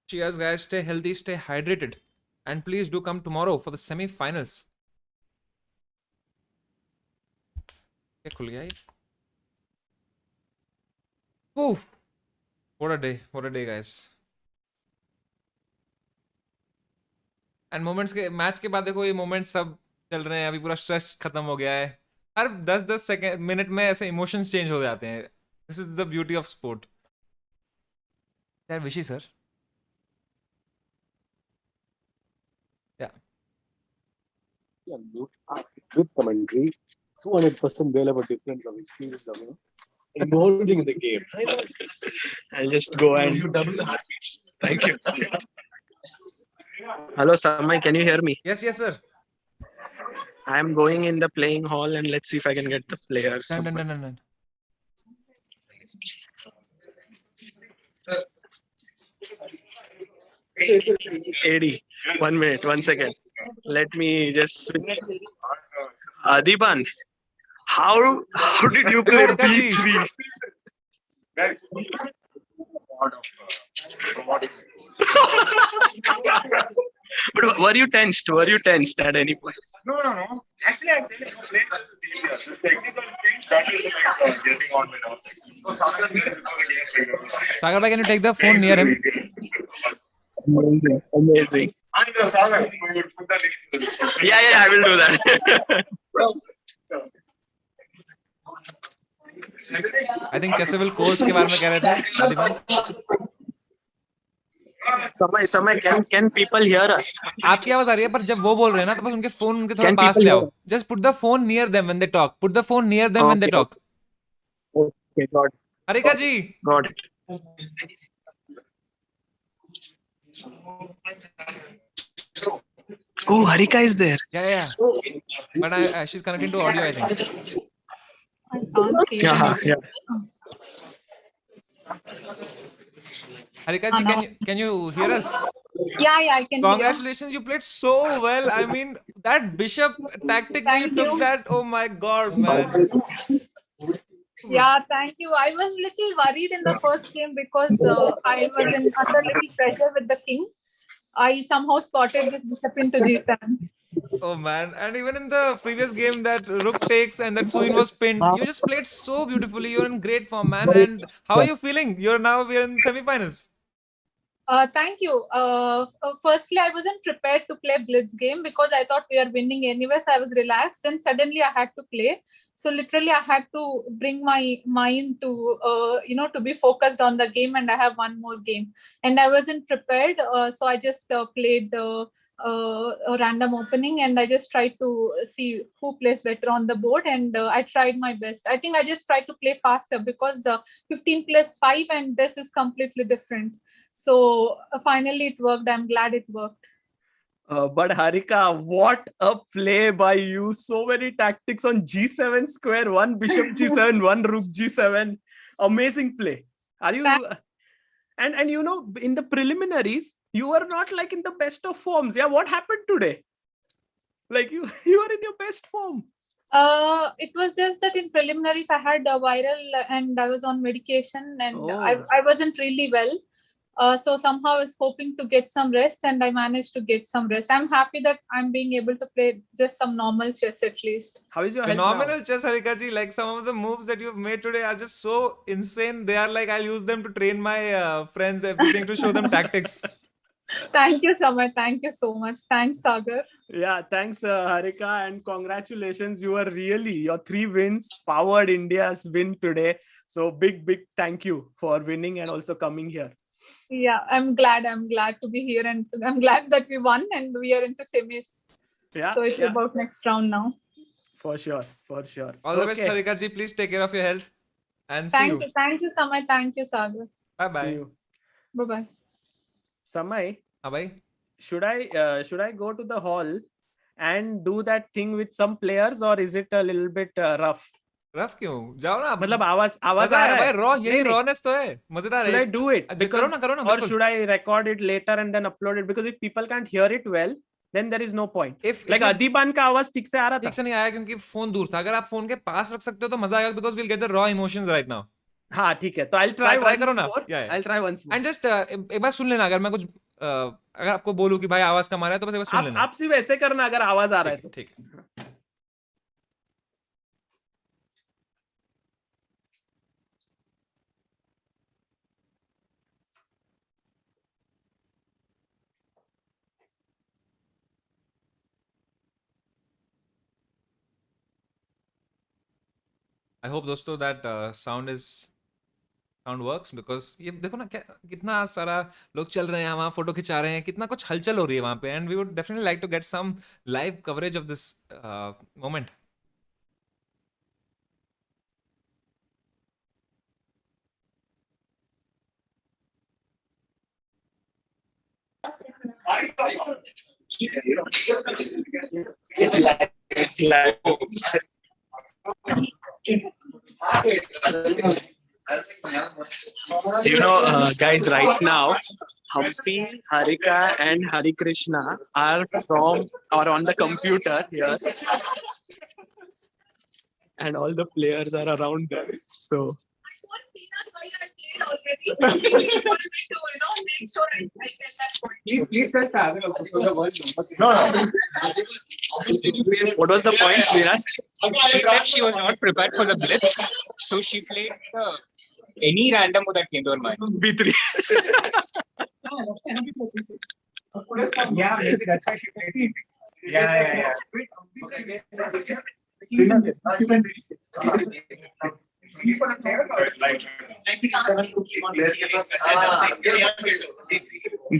Cheers guys, stay healthy, stay hydrated, and please do come tomorrow for the semi-finals. क्या खुल गया ये? Oof. What a day guys. And moments के match के बाद देखो ये moments सब चल रहे हैं, अभी पूरा स्ट्रेस खत्म हो गया है. हर 10-10 मिनट में ऐसे इमोशंस चेंज हो जाते हैं. This is the beauty of sport. यार विशी sir. Yeah, good commentary. 200% they'll have a difference of experience of involving in the game. I'll just go and... You double the heartbeats. Thank you. Hello, Samay, can you hear me? Yes sir. I'm going in the playing hall and let's see if I can get the players. Done. 80. 1 minute, 1 second. Let me just switch. Adiban, how did you play B3? But were you tensed? Were you tensed at any point? No. Actually, I didn't play this technical thing that is getting on my nerves. So, Sagar bhai, can you take the phone near him? Amazing. And Sagar, you would put the link in the description. Yeah, I will do that. I think chessable course के बारे में कह रहे थे आदिमान. Samay, can people hear us? आपकी आवाज आ रही है, पर जब वो बोल रहे हैं ना तो बस उनके फोन उनके थोड़ा पास ले आओ. Just put the phone near them when they talk. Put the phone near them when they talk. Okay, got it. Harika ji. Got it. Oh, Harika is there. Yeah. But she's connecting to audio, I think. Yeah. Harika ji, can you hear us? Yeah, I can hear. Congratulations, you played so well. I mean, that bishop tactic where you Thank took you. that, oh my god, man. Yeah, thank you. I was little worried in the first game because I was under little pressure with the king. I somehow spotted this bishop into G7. Oh man, and even in the previous game that rook takes and that queen was pinned, you just played so beautifully. You're in great form, man. And how are you feeling? We're in semifinals. Thank you. Firstly, I wasn't prepared to play blitz game because I thought we are winning anyway, so I was relaxed. Then suddenly I had to play, so literally I had to bring my mind to to be focused on the game, and I have one more game, and I wasn't prepared, so I just played a random opening, and I just tried to see who plays better on the board, and I tried my best. I think I just tried to play faster because 15 plus 5 and this is completely different. So finally it worked. I'm glad it worked. But Harika, what a play by you. So many tactics on G7 square, one bishop G7, one rook G7. Amazing play. Are you... And you know, in the preliminaries, you were not like in the best of forms. Yeah, what happened today? Like you were in your best form. It was just that in preliminaries I had a viral and I was on medication and I wasn't really well. So somehow I was hoping to get some rest and I managed to get some rest. I'm happy that I'm being able to play just some normal chess at least. How is your phenomenal chess, Harika ji? Like some of the moves that you've made today are just so insane. They are like, I'll use them to train my friends, everything, to show them tactics. Thank you, Samay. Thank you so much. Thanks, Sagar. Yeah, thanks, Harika, and congratulations. Your 3 wins powered India's win today. So big thank you for winning and also coming here. Yeah, I'm glad to be here and I'm glad that we won and we are into semis. Yeah. So it's about next round now. For sure. All the best, Harika ji. Please take care of your health and see you. Thank you, Samay. Thank you, Sagar. Bye-bye. See you. Bye-bye. Samay, bye. Should I go to the hall and do that thing with some players or is it a little bit rough? Rough क्यों जाओ ना मतलब आवाज आ रहा है भाई raw यही rawness तो है मजेदार है should I do it करो ना or should I record it later and then upload it because if people can't hear it well then there is no point if like Adiban का आवाज ठीक से आ रहा था ठीक से नहीं आया क्योंकि फोन दूर था अगर आप फोन के पास रख सकते हो तो मजा आएगा because we'll get the raw emotions right now हाँ ठीक है तो I'll try करो ना I'll try once more and just एक बार सुन लेना अगर मैं कुछ अगर आपको बोलूं कि भाई आवाज कम आ रहा है तो बस एक बार सुन लेना आप सिर्फ ऐसे करना अगर आवाज आ रहा है तो ठीक है I hope दोस्तों that sound works because ये देखो ना कितना सारा लोग चल रहे हैं वहाँ फोटो खिंचा रहे हैं कितना कुछ हलचल हो रही है वहाँ पे and we would definitely like to get some live coverage of this moment. It's like guys, right now Hampi, Harika and Hari Krishna are on the computer here and all the players are around them, so please tell Sagar also so the world knows. What was the point, Virat? She said she was not prepared for the blitz, so she played any random that came to her mind. B3. Yeah, maybe that's why she played it. Yeah.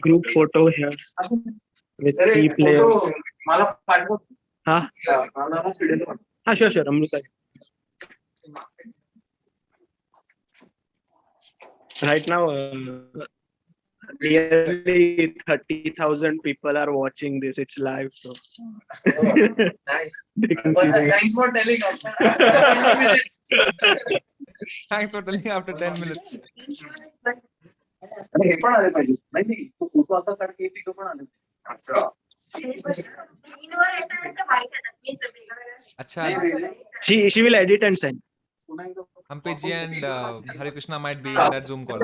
Group photo here with 3 players. Huh? Sure, Amruta. Right now, nearly 30,000 people are watching this. It's live, so. Nice. Thanks for telling Thanks for telling after 10 minutes. आणि हे पण आले पाहिजे नाही नाही तो photo असा काढ की तो पण आले अच्छा Acha, She will edit and send. Hampiji and Hari Krishna might be in that Zoom call.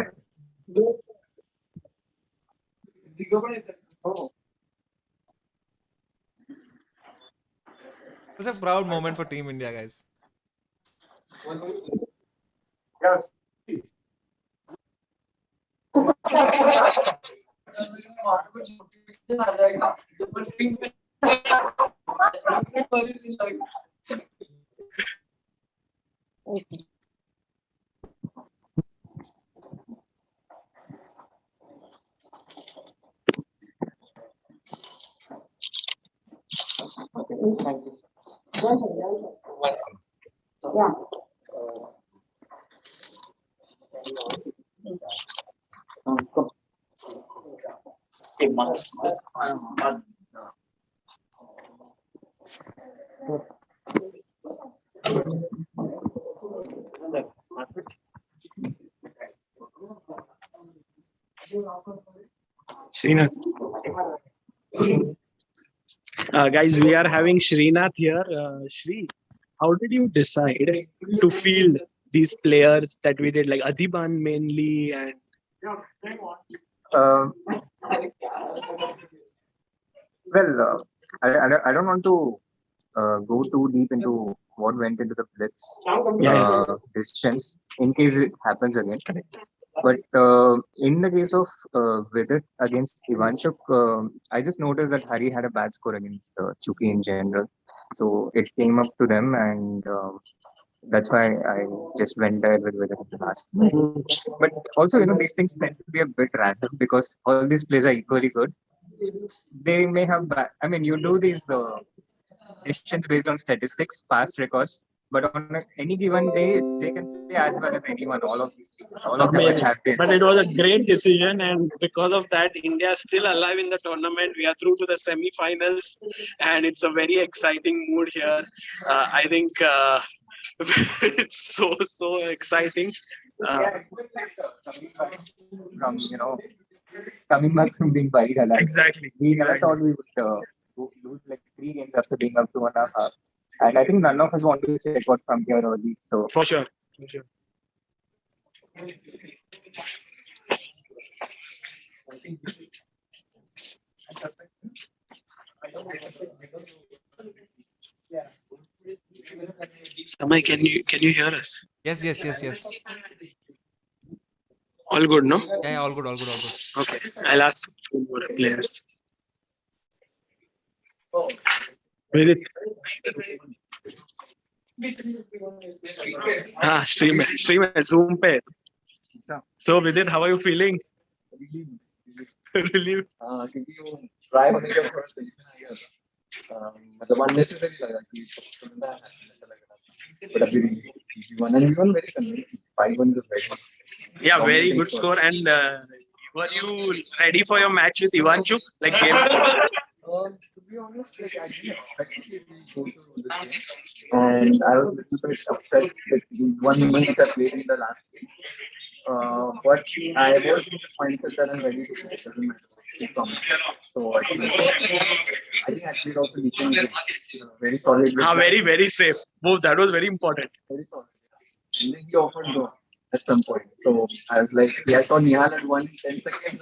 Such a proud moment for Team India, guys. Yes. Srinath. Guys, we are having Srinath here. Shri, how did you decide to field these players that we did, like Adhiban mainly, and I don't want to go too deep into what went into the blitz decisions in case it happens again. But in the case of Vidit against Ivanchuk, I just noticed that Hari had a bad score against Chuki in general. So it came up to them, and that's why I just went ahead with Vidit in the last. But also, these things tend to be a bit random because all these players are equally good. They may have you do these decisions based on statistics, past records, but on any given day, they can play as well as anyone. All of these people, all of them are champions. But it was a great decision, and because of that, India is still alive in the tournament. We are through to the semi-finals, and it's a very exciting mood here. I think it's so exciting. From coming back from being buried alive. Exactly. We never thought we would lose like 3 games after being up 2.5. And I think none of us want to check out from here early. So For sure. Samay, can you hear us? Yes. All good, no? Yeah, all good. Okay, I'll ask few more players. Vidit. Stream है Zoom पे. So Vidit, how are you feeling? Relieved. क्योंकि वो try होने का थोड़ा tension आ गया था. मतलब unnecessary लगा कि सुनना है ऐसा लग रहा था. But अभी one and one very convincing. 5-1 is very. Yeah, very good score. And were you ready for your match with Ivanchuk? Like game? To be honest, I didn't expect to go to this game, and I was a little bit upset with one game which I played in the last game. But I was in the mindset that I'm ready to play. It doesn't matter. So I think I played also decent. Very solid. Very safe. Both. That was very important. Very solid. And then he offered go at some point. So I was like, I saw Nihal at 10 seconds.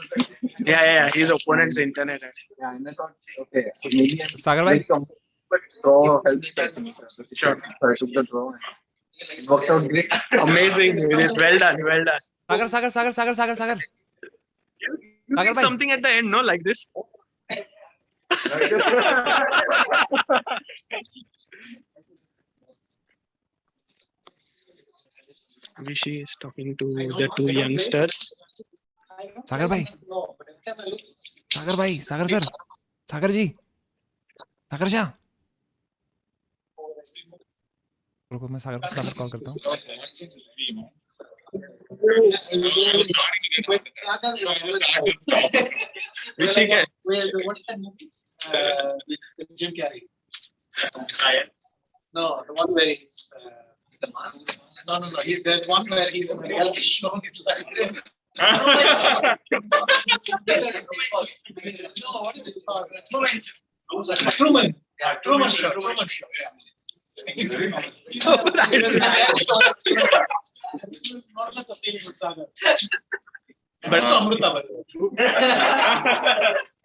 Yeah. His opponent's internet. Yeah, and I thought, okay, so maybe I'm Sagar bhai? but draw helps. I think. Sure. So I took the draw and it worked out great. Amazing. Well done. Sagar. You did something at the end, no? Like this. Vishy is talking to the two youngsters. Sagar bhai, Sagar sir, Sagar ji, Sagar Shah. रुको मैं सागर को फटाफट call करता हूँ. Vishy can. What's that movie? With Jim Carrey. No, the one where he's. No. There's one where he's in a reality show. He's like Truman. Yeah, Truman Show. Truman Show. Yeah. He's very nice. But it's Amruta, by the way.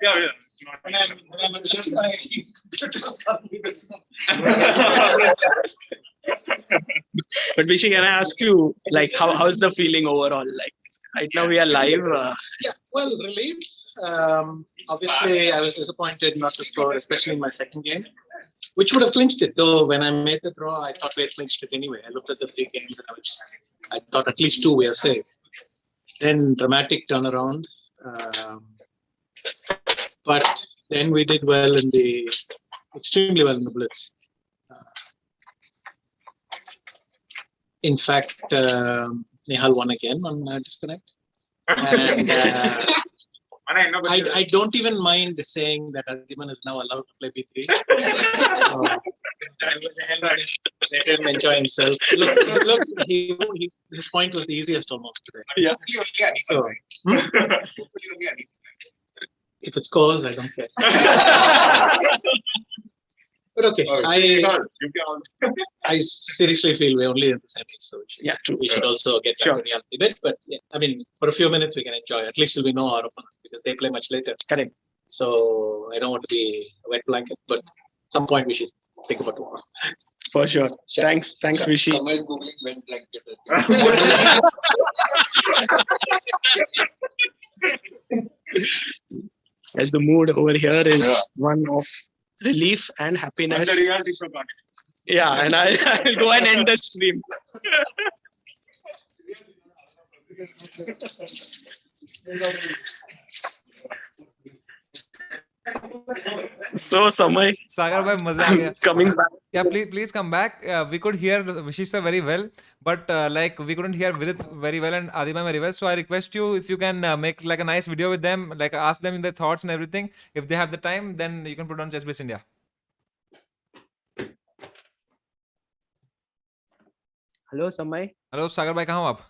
Yeah. And I'm just But Vishy, can I ask you, like, how's the feeling overall? Like, right now we are live. Yeah, well, relieved. Obviously, I was disappointed not to score, especially in my second game, which would have clinched it. Though when I made the draw, I thought we had clinched it anyway. I looked at the 3 games and I thought at least 2 we are safe. Then dramatic turnaround. But then we did well extremely well in the blitz. In fact, Nihal won again on disconnect. And I don't even mind saying that Adiman is now allowed to play B3. So, let him enjoy himself. Look, his point was the easiest almost today. Yeah. So, if it scores, I don't care. But okay, I seriously feel we're only in the semis, so we should also get back to reality a bit. But yeah, I mean, for a few minutes we can enjoy. At least we know our opponent because they play much later. Correct. So I don't want to be a wet blanket, but at some point we should think about tomorrow. For sure. Thanks, Vishy. Samay's googling wet blanket. As the mood over here is one of relief and happiness. And the reality show got it. Yeah, and I'll go and end the stream. So Samay, Sagar bhai, maza aa gaya. coming back. Yeah, please come back. We could hear Vishy sir very well, but like we couldn't hear Vidit very well and Adima very well. So I request you, if you can make like a nice video with them, like ask them their thoughts and everything. If they have the time, then you can put on ChessBase India. Hello, Samay. Hello, Sagar bhai, kahan ho aap?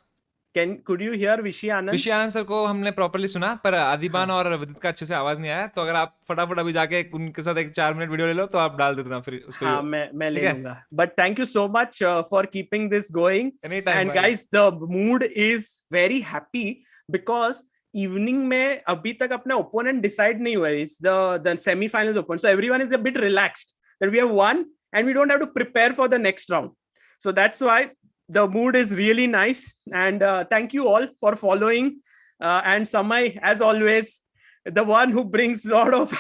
Could you hear Vishy Anand? विशी आनंद sir को हमने properly सुना, पर आदिबान और विदित का अच्छे से आवाज नहीं आया. तो अगर आप फटाफट अभी जाके उनके साथ एक 4 मिनट वीडियो ले लो तो आप डाल देना फिर उसको. हाँ, मैं ले लूंगा. But thank you so much for keeping this going. Anytime, and guys, the mood is very happy because evening में अभी तक अपना opponent decide नहीं हुआ. It's the semi-finals opponent. So everyone is a bit relaxed that we have won and we don't have to prepare for the next round. So that's why the mood is really nice. And thank you all for following. And Samay, as always, the one who brings a lot of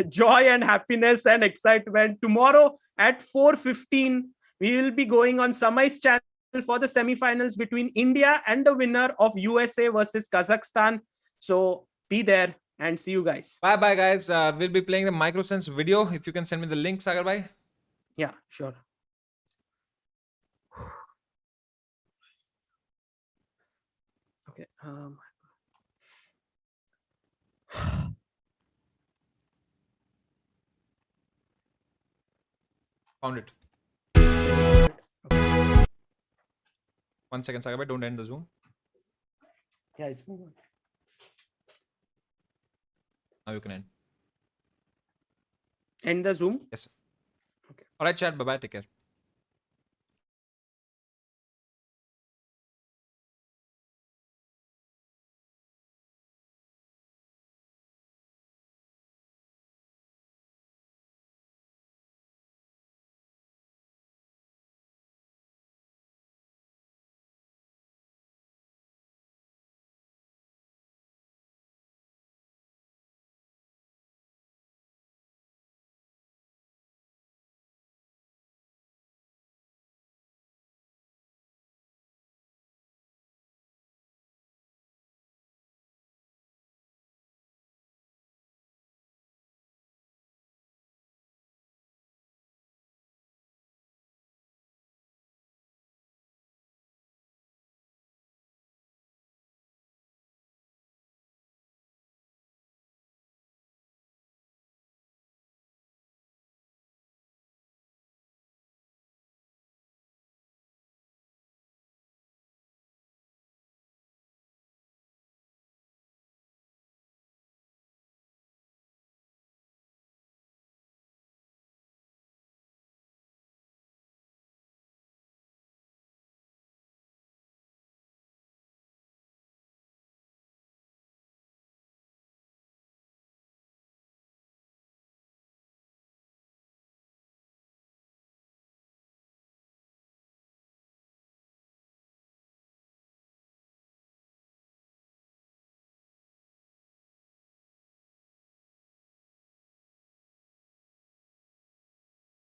joy and happiness and excitement. Tomorrow at 4:15, we will be going on Samay's channel for the semi-finals between India and the winner of USA versus Kazakhstan. So be there and see you guys. Bye bye guys. We'll be playing the microsense video. If you can send me the link, Sagar bhai. Yeah, sure. Okay. Found it. 1 second, Sagar bhai. Don't end the Zoom. Yeah, it's moving. Now you can end. End the Zoom? Yes. Okay. All right, chat. Bye bye. Take care.